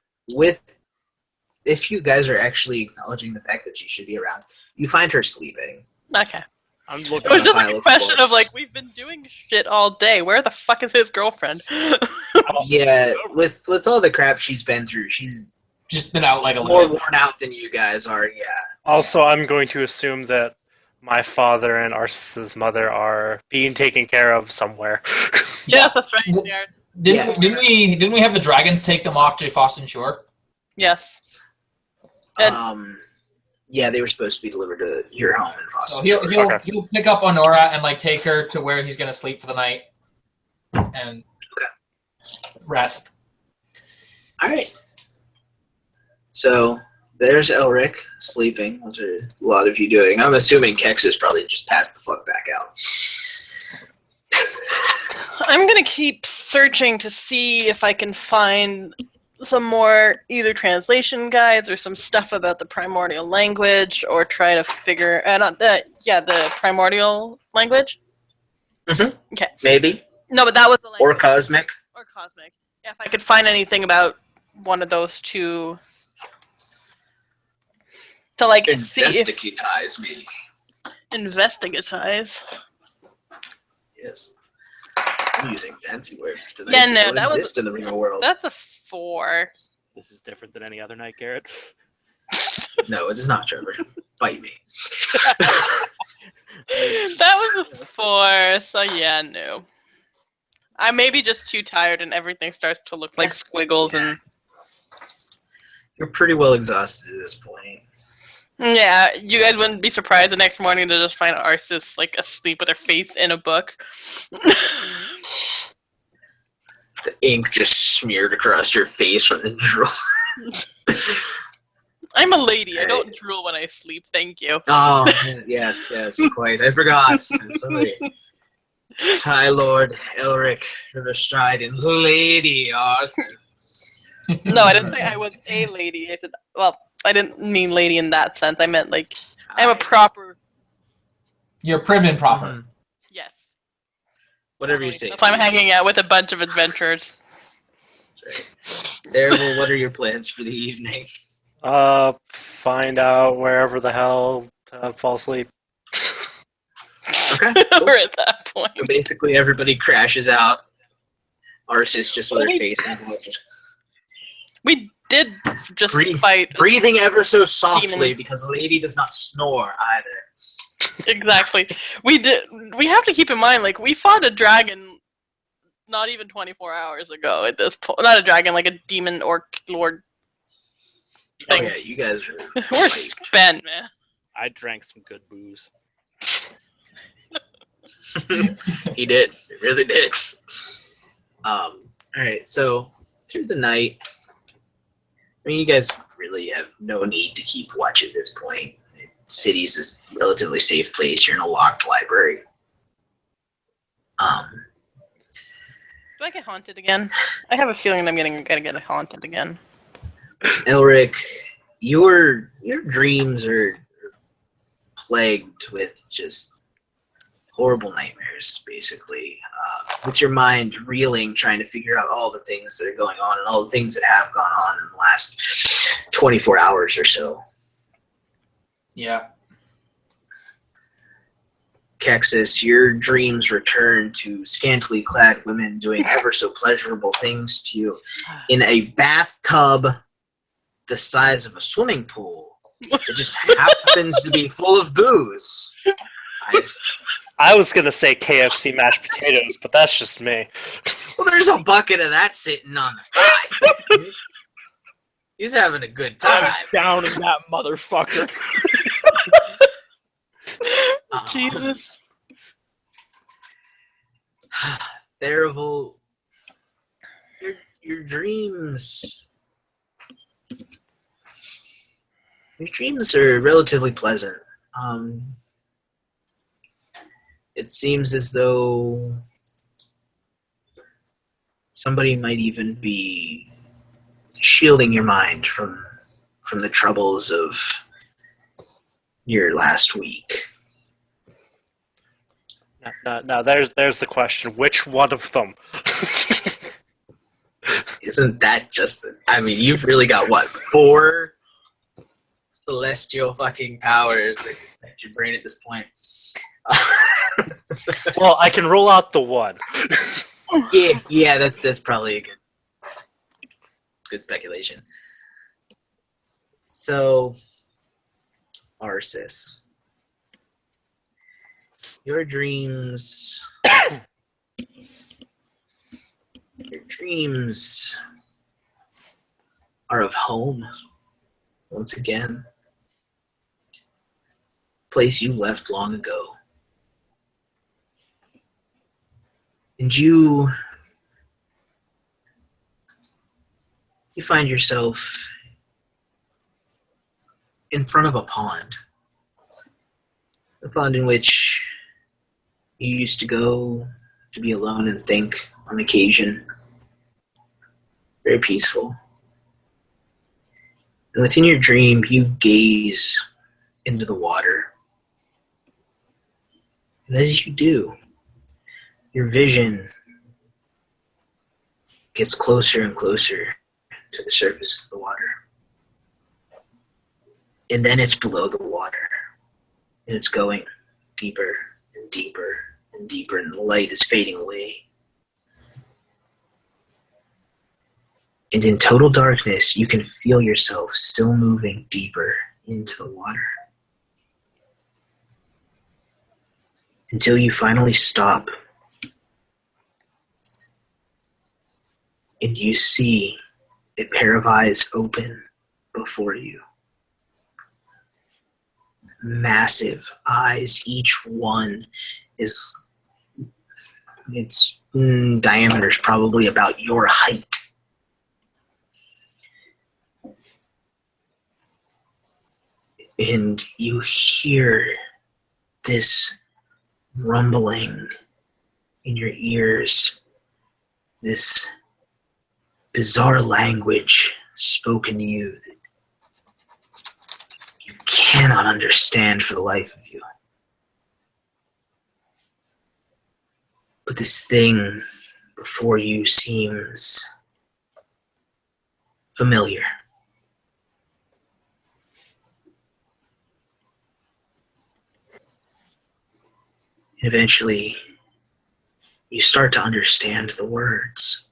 if you guys are actually acknowledging the fact that she should be around, you find her sleeping. Okay. I'm It looking was at just pile like a of question books. of like, we've been doing shit all day. Where the fuck is his girlfriend? Yeah, with all the crap she's been through, she's Just been out like a more little. worn out than you guys are. Yeah. Also, I'm going to assume that my father and Arceus's mother are being taken care of somewhere. Yes, that's right. Well- They are. Didn't we have the dragons take them off to Foston Shore? Yes. And- Yeah, they were supposed to be delivered to your home in So Foston. he'll pick up Honora and like take her to where he's gonna sleep for the night and rest. All right. So there's Elric sleeping. What are a lot of you doing? I'm assuming Kexis probably just passed the fuck back out. I'm gonna keep searching to see if I can find some more either translation guides or some stuff about the primordial language, or try to figure the primordial language. Mm-hmm. Okay. Maybe. No, but that was the language. Or cosmic. Or cosmic. Yeah, if I could find anything about one of those two to like see if Investigatize me. investigatize. Yes. I'm using fancy words tonight. Yeah, They no, don't that was- exist in the real world. That's a 4. This is different than any other night, Garrett. No, it is not, Trevor. Bite me. That was a 4, so yeah, no. I may be just too tired and everything starts to look like squiggles and You're pretty well exhausted at this point. yeah, you guys wouldn't be surprised the next morning to just find Arceus like asleep with her face in a book. The ink just smeared across your face from the drool. I'm a lady. I don't drool when I sleep. Thank you. Oh, yes, quite. I forgot. I'm sorry. Hi, Lord Elric Riverstride and Lady Arceus. No, I didn't say I was a lady. I said, well, I didn't mean lady in that sense. I meant like I'm a proper. You're prim and proper. Mhm. Yes. Whatever you say. That's why I'm hanging out with a bunch of adventurers. Terrible. What are your plans for the evening? Find out wherever the hell to fall asleep. Okay. Cool. We're at that point. So basically, everybody crashes out Arceus just with her Wait. face in the gloves. We did just Breathe- fight. Breathing ever so softly Demon. because the lady does not snore either. Exactly. We did. We have to keep in mind, like, we fought a dragon not even 24 hours ago at this point. Not a dragon, like a demon orc lord Oh thing. yeah, you guys are We're hyped. spent, man. I drank some good booze. He did. He really did. Alright, so through the night, I mean, you guys really have no need to keep watch at this point. The city's a relatively safe place. You're in a locked library. Do I get haunted again? I have a feeling I'm gonna get haunted again. Elric, your dreams are plagued with just horrible nightmares, basically. With your mind reeling, trying to figure out all the things that are going on and all the things that have gone on in the last 24 hours or so. Yeah. Kexis, your dreams return to scantily clad women doing ever so pleasurable things to you in a bathtub the size of a swimming pool. It just happens to be full of booze. I was gonna say KFC mashed potatoes, but that's just me. Well, there's a bucket of that sitting on the side. He's having a good time. Down in that motherfucker. Jesus. Therival, your dreams. Your dreams are relatively pleasant. It seems as though somebody might even be shielding your mind from the troubles of your last week. Now there's the question. Which one of them? Isn't that just I mean, you've really got, what, 4 celestial fucking powers that affect your brain at this point. Well, I can roll out the one. Yeah, that's probably a good speculation. So, Arceus, your dreams are of home once again. Place you left long ago. And you find yourself in front of a pond in which you used to go to be alone and think on occasion. Very peaceful. And within your dream, you gaze into the water. And as you do, your vision gets closer and closer to the surface of the water. And then it's below the water. And it's going deeper and deeper and deeper, and the light is fading away. And in total darkness, you can feel yourself still moving deeper into the water. Until you finally stop. And you see a pair of eyes open before you. Massive eyes. Each one is, its diameter is probably about your height. And you hear this rumbling in your ears, this bizarre language spoken to you that you cannot understand for the life of you. But this thing before you seems familiar. And eventually, you start to understand the words.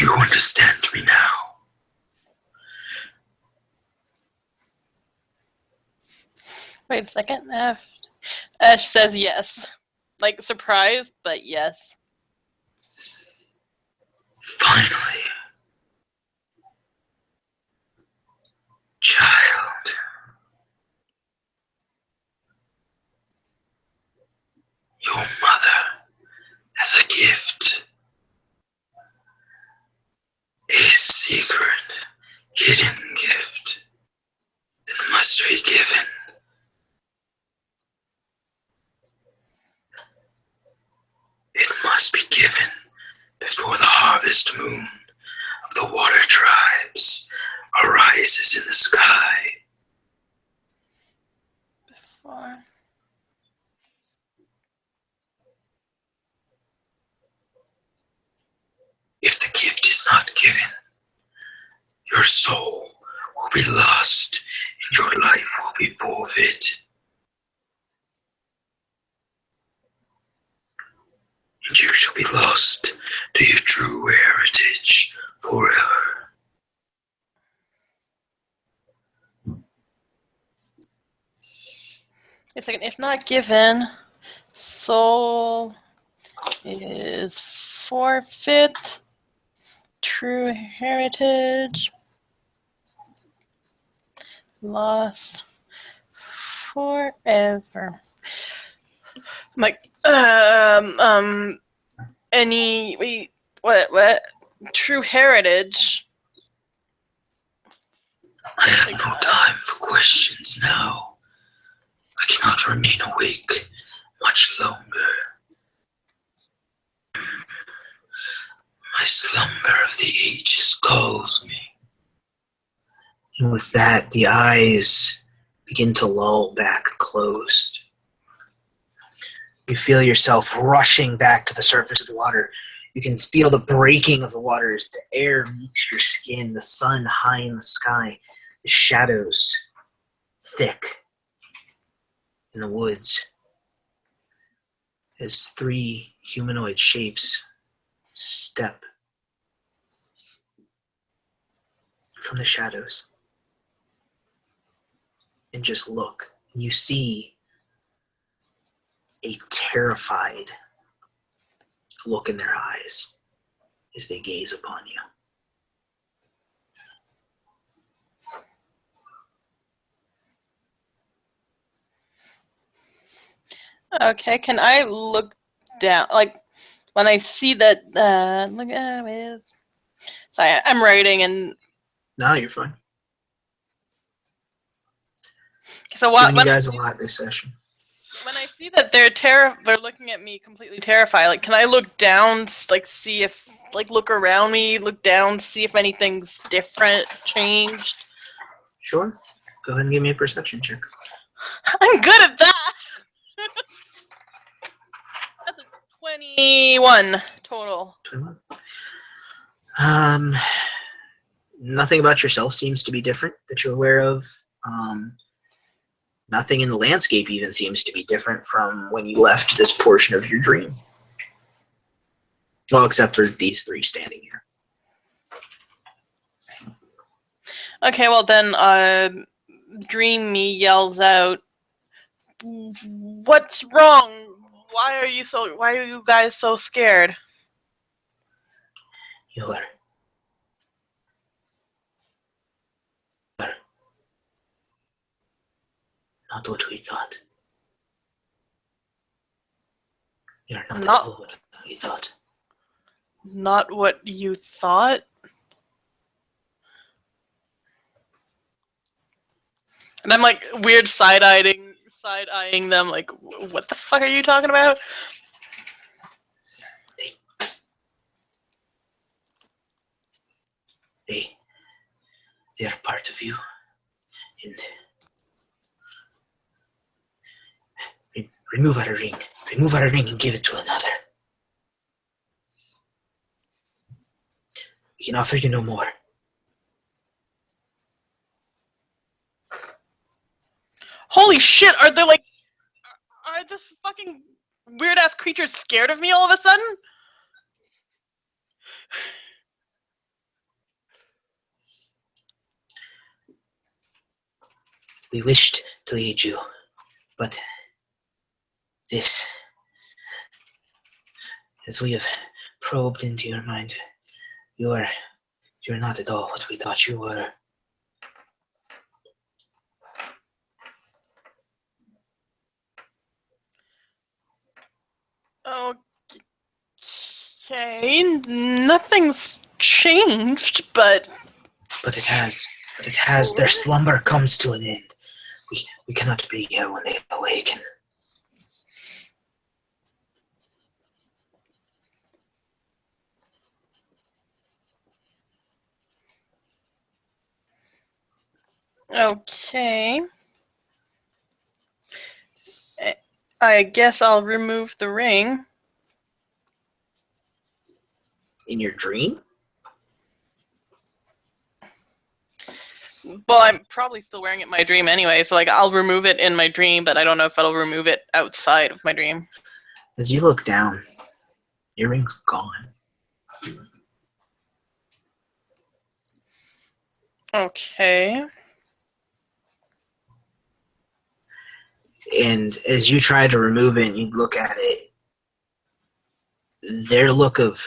you understand me now? Wait a second. She says yes. Like, surprised, but yes. Finally. Child. Your mother has a gift. A secret, hidden gift that must be given. It must be given before the harvest moon of the water tribes arises in the sky. Before. If the gift is not given, your soul will be lost and your life will be forfeit. And you shall be lost to your true heritage forever. Wait a second. If not given, soul is forfeit. True heritage. Lost forever. I'm like, what? True heritage. I have no time for questions now. I cannot remain awake much longer. My slumber of the ages calls me. And with that, the eyes begin to lull back closed. You feel yourself rushing back to the surface of the water. You can feel the breaking of the water as the air meets your skin, the sun high in the sky, the shadows thick in the woods as three humanoid shapes step from the shadows and just look. And you see a terrified look in their eyes as they gaze upon you. Okay, can I look down? Like, when I see that, look at it. Sorry, I'm writing and. No, you're fine. So what? Giving you guys a lot this session. When I see that they're looking at me completely terrified. Like, can I look down, like, see if, like, look around me, look down, see if anything's different, changed? Sure. Go ahead and give me a perception check. I'm good at that. That's a 21 total. 21. Nothing about yourself seems to be different that you're aware of. Nothing in the landscape even seems to be different from when you left this portion of your dream. Well, except for these three standing here. Okay, well then, Dream Me yells out, "What's wrong? Why are you guys so scared?" You are not what we thought. You're not at all what we thought. Not what you thought? And I'm like weird side-eyeing them, like, what the fuck are you talking about? They are part of you. And remove our ring. Remove our ring and give it to another. We can offer you no more. Holy shit, are the fucking weird ass creatures scared of me all of a sudden? We wished to lead you, but this, as we have probed into your mind, you're not at all what we thought you were. Okay, nothing's changed, but But it has. Their slumber comes to an end. We cannot be here when they awaken. okay. I guess I'll remove the ring. In your dream? Well, I'm probably still wearing it in my dream anyway, so like I'll remove it in my dream, but I don't know if I'll remove it outside of my dream. As you look down, your ring's gone. Okay. And as you try to remove it and you look at it, their look of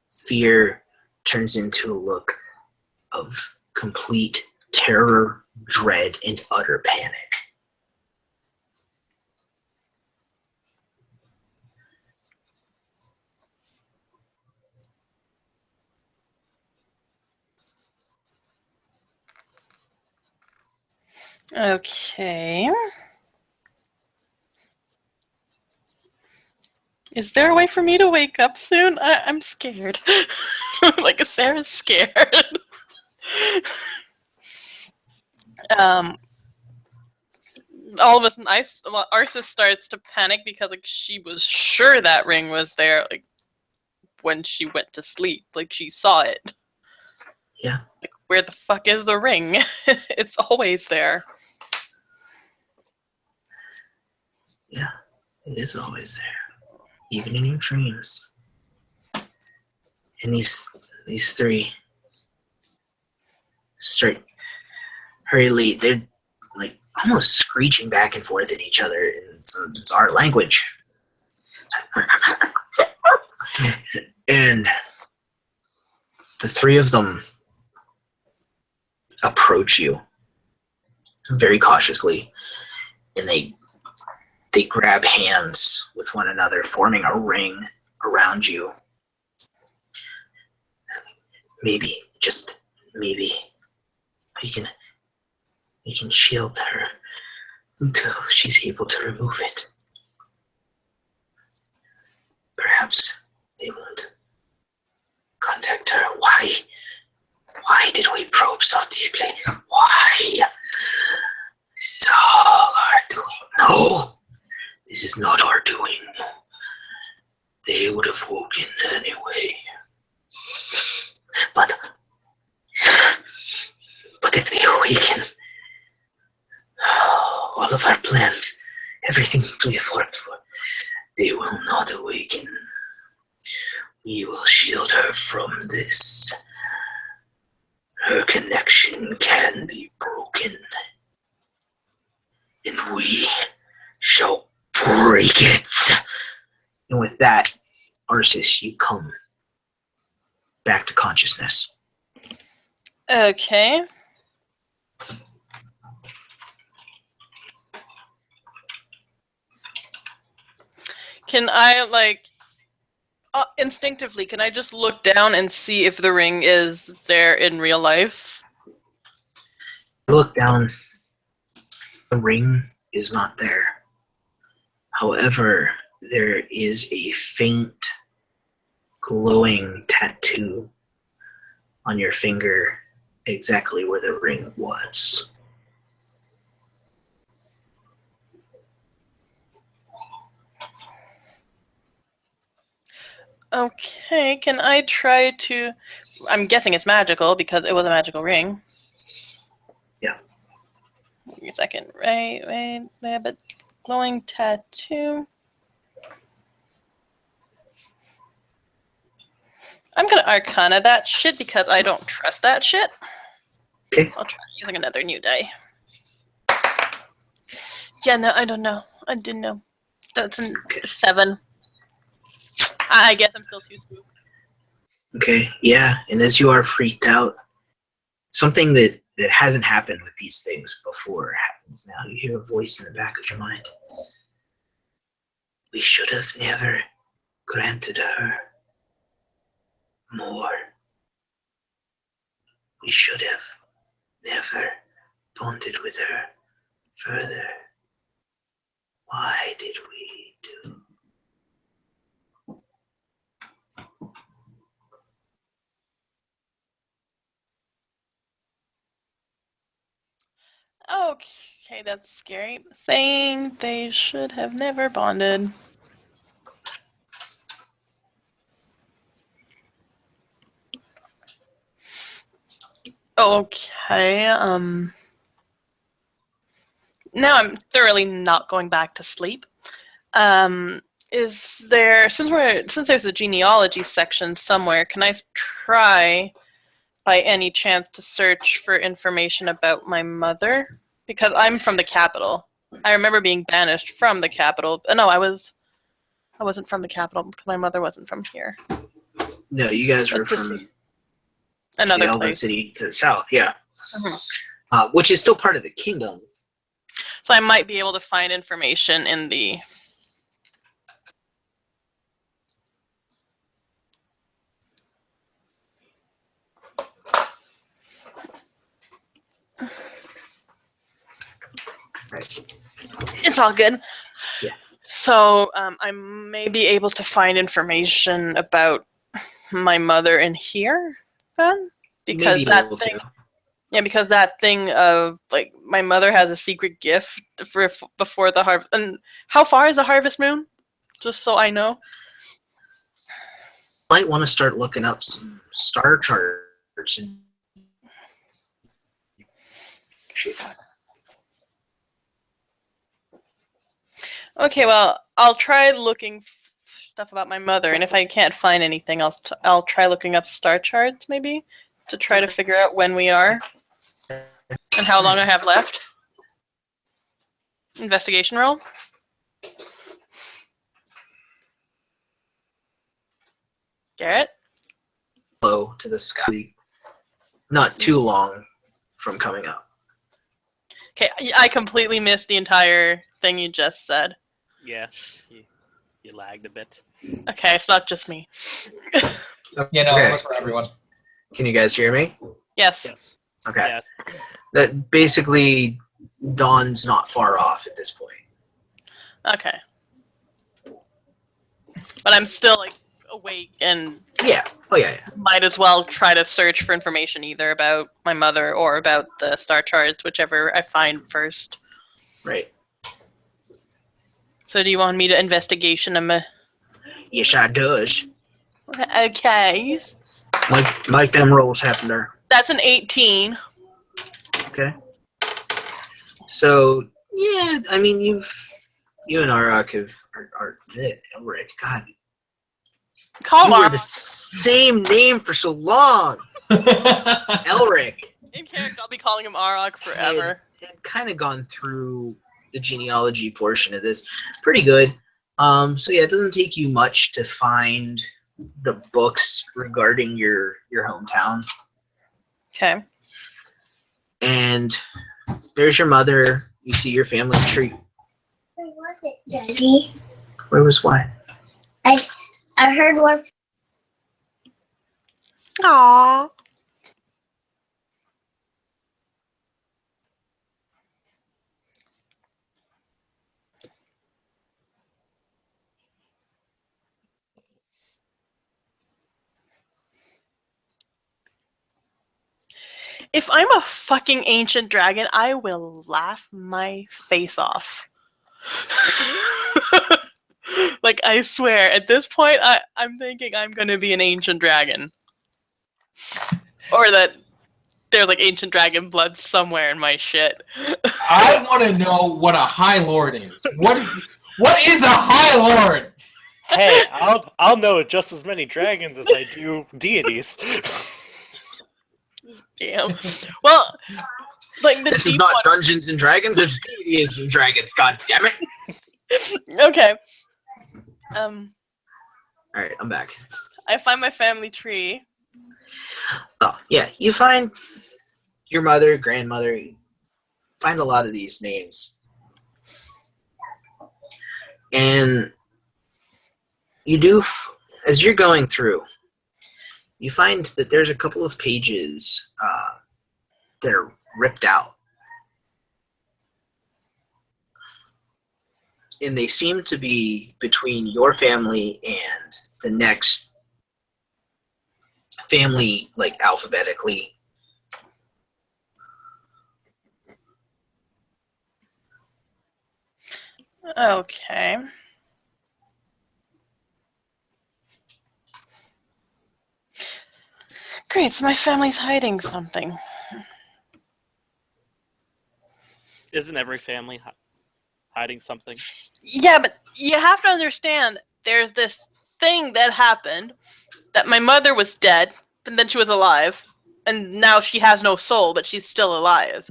fear turns into a look of complete terror, dread, and utter panic. Okay. Is there a way for me to wake up soon? I'm scared. Like Sarah's scared. All of a sudden, Arceus starts to panic because like she was sure that ring was there, like when she went to sleep, like she saw it. Yeah. Like, where the fuck is the ring? It's always there. Yeah, it is always there, even in your dreams. And these three start hurriedly. They're like almost screeching back and forth at each other in some bizarre language. And the three of them approach you very cautiously, and they grab hands with one another, forming a ring around you. Maybe, just maybe, we can shield her until she's able to remove it. Perhaps they won't contact her. Why did we probe so deeply? Why? This is all our doing. No! This is not our doing. They would have woken anyway. But if they awaken, all of our plans, everything we have worked for, they will not awaken. We will shield her from this. Her connection can be broken. And we shall break it. And with that, Arceus, you come back to consciousness. Okay. Can I, like, instinctively, can I just look down and see if the ring is there in real life? You look down, the ring is not there. However, there is a faint glowing tattoo on your finger exactly where the ring was. Okay, can I try to... I'm guessing it's magical because it was a magical ring. Yeah. Give me a second. Wait, but glowing tattoo. I'm gonna Arcana that shit because I don't trust that shit. Okay. I'll try using another new die. Yeah, no, I don't know. I didn't know. That's a 7. I guess I'm still too spooked. Okay, yeah, and as you are freaked out, something that hasn't happened with these things before happens now. You hear a voice in the back of your mind. We should have never granted her more. We should have never bonded with her further. Why did we do? Okay, that's scary. Saying they should have never bonded. Okay, now I'm thoroughly not going back to sleep. Is there, since there's a genealogy section somewhere, can I try by any chance to search for information about my mother? Because I'm from the capital. I remember being banished from the capital. No, I wasn't from the capital because my mother wasn't from here. No, you guys were But to from see another the Elven place. city to the south, yeah. Mhm. Which is still part of the kingdom. So I might be able to find information in the. It's all good. Yeah. So I may be able to find information about my mother in here then, You may because be that able thing. to. Yeah, because that thing of like my mother has a secret gift for before the harvest. And how far is the harvest moon? Just so I know. Might want to start looking up some star charts and shit. Okay, well, I'll try looking stuff about my mother, and if I can't find anything, I'll try looking up star charts maybe to try to figure out when we are and how long I have left. Investigation roll. Garrett? Low to the sky. Not too long from coming up. Okay, I completely missed the entire thing you just said. Yeah, you lagged a bit. Okay, it's not just me. Yeah, no, Okay. it was for everyone. Can you guys hear me? Yes. Yes. Okay. Yes. That basically dawn's not far off at this point. Okay. But I'm still like awake and Yeah. Oh yeah, yeah. might as well try to search for information either about my mother or about the star charts, whichever I find first. Right. So do you want me to investigation them? Yes, I does. Okay. Like them rolls happen there. That's an 18. Okay. So yeah, I mean you and Arak are Elric. God, Call you were Mark. the same name for so long. Elric In character, I'll be calling him Arok forever. had kind of gone through the genealogy portion of this pretty good. So yeah, it doesn't take you much to find the books regarding your hometown. Okay. And there's your mother. You see your family tree. Where was it, Daddy? Where was what? I heard one. Aww. If I'm a fucking ancient dragon, I will laugh my face off. Like, I swear, at this point, I'm thinking I'm gonna be an ancient dragon. Or that there's, like, ancient dragon blood somewhere in my shit. I want to know what a High Lord is. What is a High Lord? Hey, I'll know just as many dragons as I do deities. Damn. Well, Like the This is deep not one. Dungeons and Dragons, it's Dungeons and Dragons, god damn it. Okay. Alright, I'm back. I find my family tree. Oh, yeah, you find your mother, grandmother, you find a lot of these names. And you do, as you're going through, you find that there's a couple of pages that are ripped out. And they seem to be between your family and the next family, like alphabetically. Okay. Great, so my family's hiding something. Isn't every family hiding something? Yeah, but you have to understand, there's this thing that happened, that my mother was dead, and then she was alive, and now she has no soul, but she's still alive.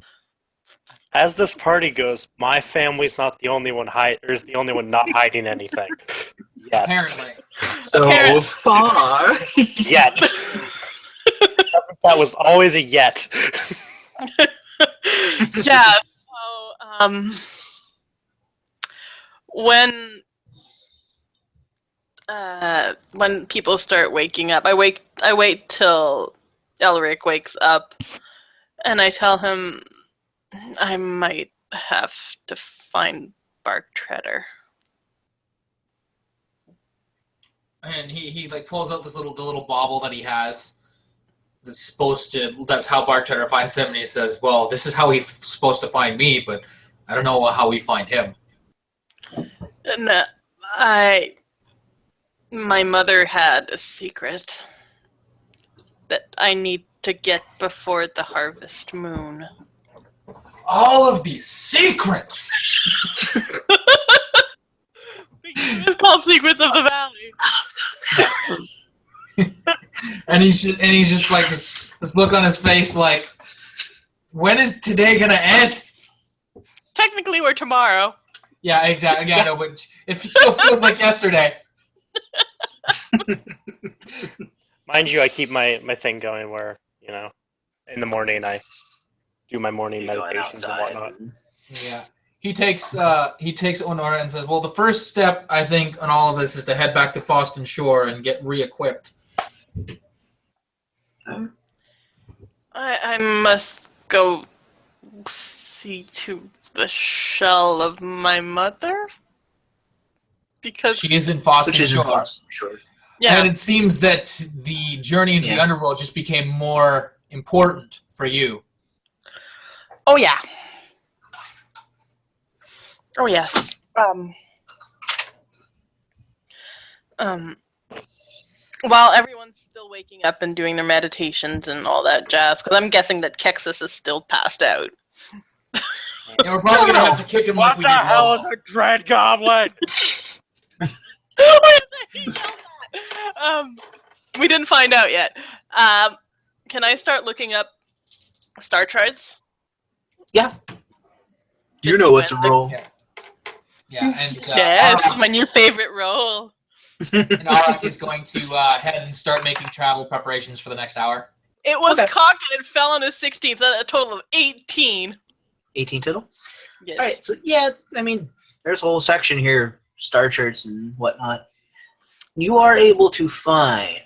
As this party goes, my family's not the only one is the only one not hiding anything. Yet. Apparently. So Apparently. far. Yet. That was always a yet. Yeah, so, when people start waking up, I wait till Elric wakes up, and I tell him I might have to find Bark Treader. And he like pulls out the little bauble that he has. That's how Bartender finds him, and he says, "Well, this is how he's supposed to find me, but I don't know how we find him." And my mother had a secret that I need to get before the harvest moon. All of these secrets. It's called Secrets of the Valley. And he's just like this look on his face, like, when is today gonna end? Technically, we're tomorrow. Yeah, exactly. Yeah, no, but it still feels like yesterday. Mind you, I keep my thing going where, in the morning I do my morning You're going meditations and outside. whatnot. Yeah. He takes Onora and says, "Well, the first step, I think, on all of this is to head back to Foston Shore and get re-equipped." I must go see to the shell of my mother? Because, She is in Foston Which is in Shore. Foston Shore. yeah. And it seems that the journey into the Yeah. underworld just became more important for you. Oh, yeah. Oh, yes. While everyone's still waking up and doing their meditations and all that jazz, because I'm guessing that Kexus is still passed out. And we're probably going to have to kick him like we did Lobo. a dread goblin? We didn't find out yet. Can I start looking up star charts? Yeah. You Just know what to when the- roll. Yeah, and Yes, my new favorite role. and Arak is going to head and start making travel preparations for the next hour. It was Okay. cocked and it fell on his 16th, a total of 18. 18 total? Yes. Alright, so yeah, I mean, there's a whole section here, star charts and whatnot. You are able to find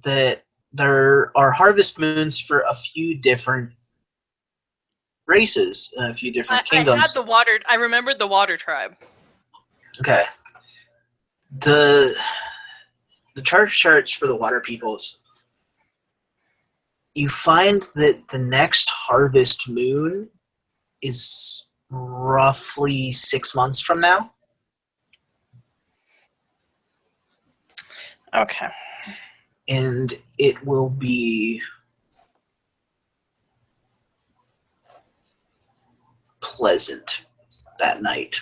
that there are harvest moons for a few different races, a few different kingdoms. I remembered the water tribe. Okay. The charts for the water peoples, you find that the next harvest moon is roughly 6 months from now. Okay. And it will be pleasant that night.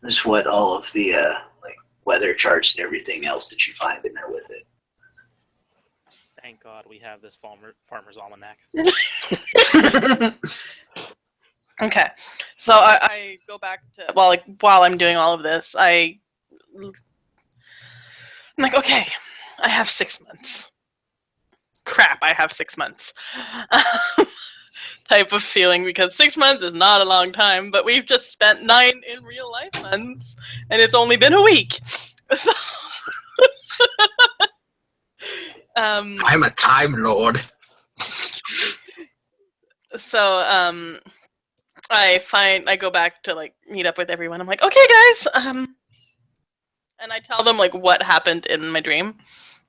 This is what all of the weather charts and everything else that you find in there with it. Thank God we have this farmer's almanac. Okay, so I go back to while I'm doing all of this, I'm like, okay, I have 6 months. Crap, I have 6 months. Type of feeling, because 6 months is not a long time, but we've just spent 9 in real life months, and it's only been a week. So, I'm a Time Lord. So, I go back to like meet up with everyone. I'm like, okay, guys, and I tell them like what happened in my dream,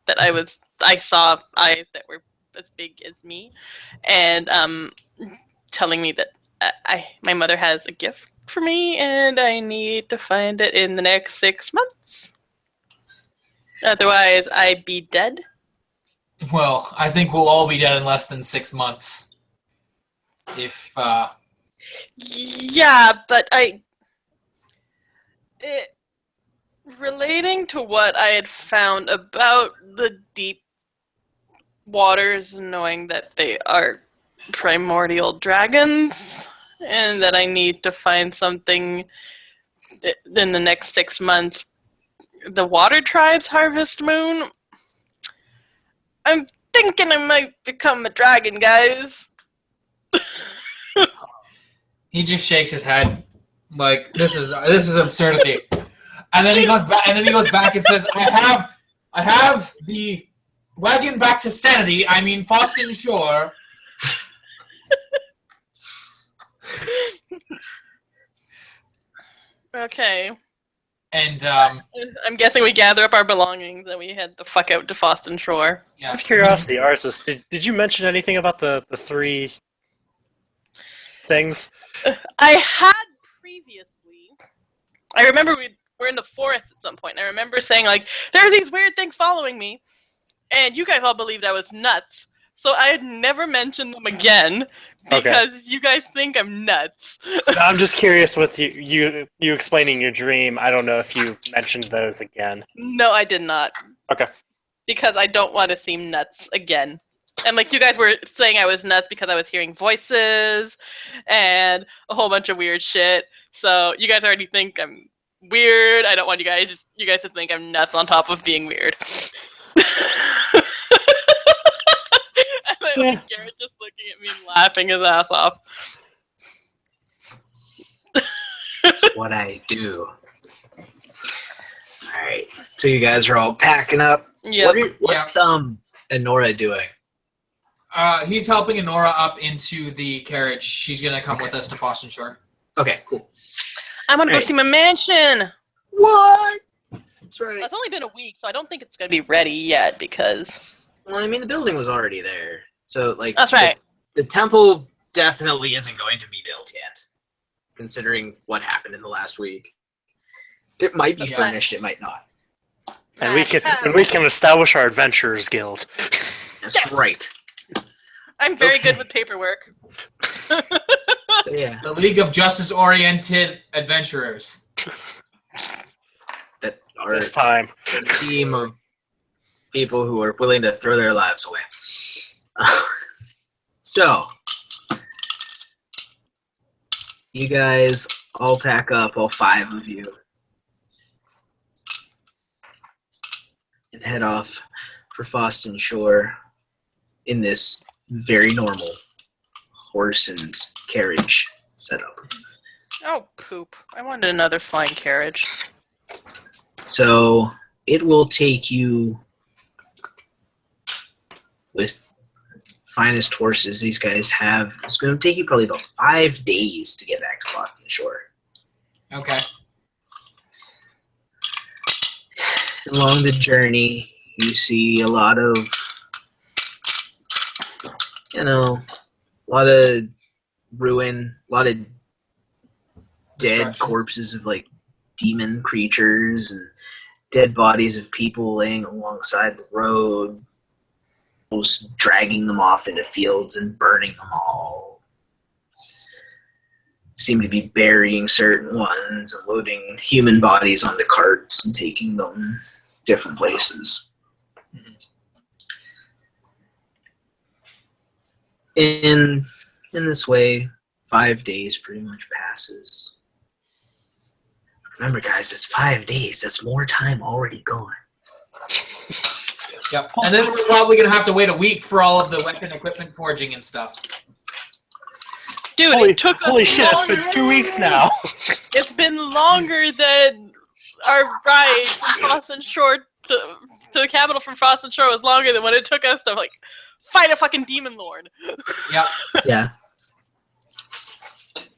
that I saw eyes that were as big as me, and telling me that my mother has a gift for me, and I need to find it in the next 6 months. Otherwise, I'd be dead. Well, I think we'll all be dead in less than 6 months. If, Yeah, but relating to what I had found about the deep waters, knowing that they are primordial dragons, and that I need to find something in the next 6 months, the Water Tribe's Harvest Moon, I'm thinking I might become a dragon, guys. he just shakes his head like this is absurdity. And then he goes back and says, I have the wagon back to sanity. I mean Foston Shore. Okay. And I'm guessing we gather up our belongings and we head the fuck out to Foston Shore. yeah. Out of curiosity, Arceus, did you mention anything about the 3 things? I had previously. I remember we were in the forest at some point, and I remember saying, like, there's these weird things following me, and you guys all believed I was nuts. So I had never mentioned them again because you guys think I'm nuts. I'm just curious with you explaining your dream. I don't know if you mentioned those again. No, I did not. Okay. Because I don't want to seem nuts again. And like you guys were saying I was nuts because I was hearing voices and a whole bunch of weird shit. So you guys already think I'm weird. I don't want you guys to think I'm nuts on top of being weird. And then like, Garrett just looking at me and laughing his ass off. That's what I do. Alright, so you guys are all packing up. Yeah. What's Enora doing? He's helping Enora up into the carriage. She's gonna come with us to Foston Shore. Okay, cool. I'm gonna go Right. see my mansion. What? That's right. It's only been a week, so I don't think it's gonna be ready yet because. Well, I mean, the building was already there. So, like, That's right. The temple definitely isn't going to be built yet, considering what happened in the last week. It might be Yeah. furnished, it might not. And we can establish our adventurers guild. That's Yes. right. I'm very Okay. good with paperwork. So, yeah, The League of Justice-Oriented Adventurers. that are This time. a team of people who are willing to throw their lives away. So, you guys all pack up, all 5 of you, and head off for Foston Shore in this very normal horse and carriage setup. Oh, poop. I wanted another flying carriage. So it will take you, with finest horses these guys have, it's going to take you probably about 5 days to get back to Foston Shore. Okay. Along the journey, you see a lot of, a lot of ruin, a lot of dead Destruction. corpses of like demon creatures and dead bodies of people laying alongside the road, just dragging them off into fields and burning them all. Seem to be burying certain ones and loading human bodies onto carts and taking them different places. In this way, 5 days pretty much passes. Remember, guys, it's 5 days. That's more time already gone. Yep. And then we're probably gonna have to wait a week for all of the weapon equipment forging and stuff. Dude, it took us Holy shit, it's longer. been 2 weeks now. It's been longer than our ride from Frost and Shore to the capital from Frost and Shore was longer than when it took us to like fight a fucking demon lord. Yep. Yeah.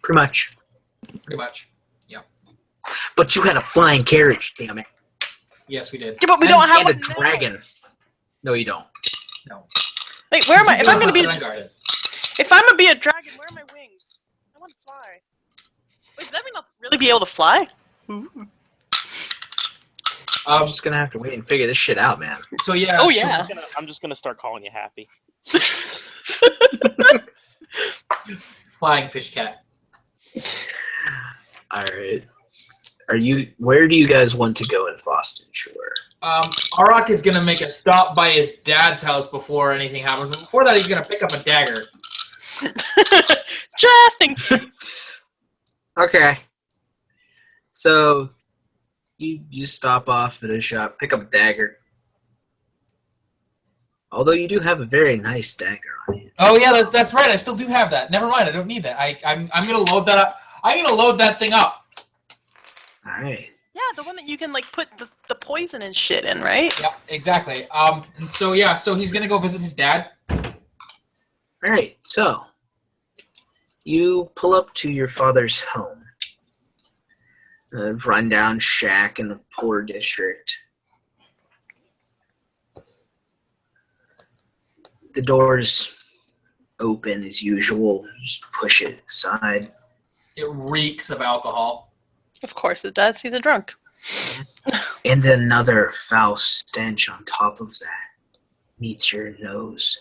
Pretty much. Pretty much. But you had a flying carriage, damn it. Yes, we did. Yeah, but we don't have And a one now. dragon. No, you don't. No. Wait, where am I? If I'm gonna be, unguarded. if I'm gonna be a dragon, where are my wings? I want to fly. Wait, does that mean I'll really be able to fly? I'm just gonna have to wait and figure this shit out, man. So yeah. Oh, so- yeah. I'm just gonna start calling you Happy. Flying fish cat. Alright. Where do you guys want to go in Frost and Shore? Arak is gonna make a stop by his dad's house before anything happens. But before that, he's gonna pick up a dagger. Just in case. Okay. So you stop off at a shop, pick up a dagger. Although you do have a very nice dagger on you. Oh yeah, that's right. I still do have that. Never mind. I don't need that. I'm gonna load that up. I'm gonna load that thing up. Alright. Yeah, the one that you can like put the poison and shit in, right? Yep, exactly. And so yeah, so he's gonna go visit his dad. Alright, so you pull up to your father's home. A rundown shack in the poor district. The door's open as usual. Just push it aside. It reeks of alcohol. Of course it does. He's a drunk. And another foul stench on top of that meets your nose.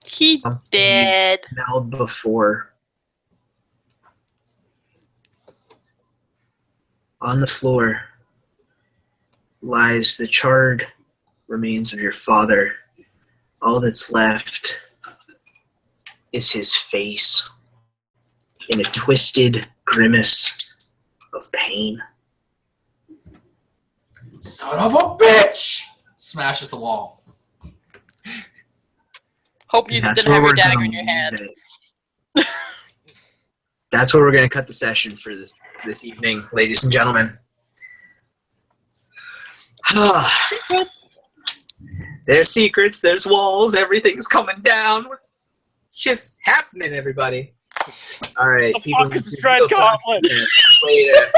He Something dead. you smelled before. On the floor lies the charred remains of your father. All that's left is his face in a twisted grimace of pain. Son of a bitch! Smashes the wall. Hope you And didn't have your we're dagger gonna in your hand. leave it. That's where we're going to cut the session for this evening, ladies and gentlemen. There's secrets, there's walls, everything's coming down. Shit's happening, everybody. All right, The people fuck is need to Dread go talk Goblin? to you later.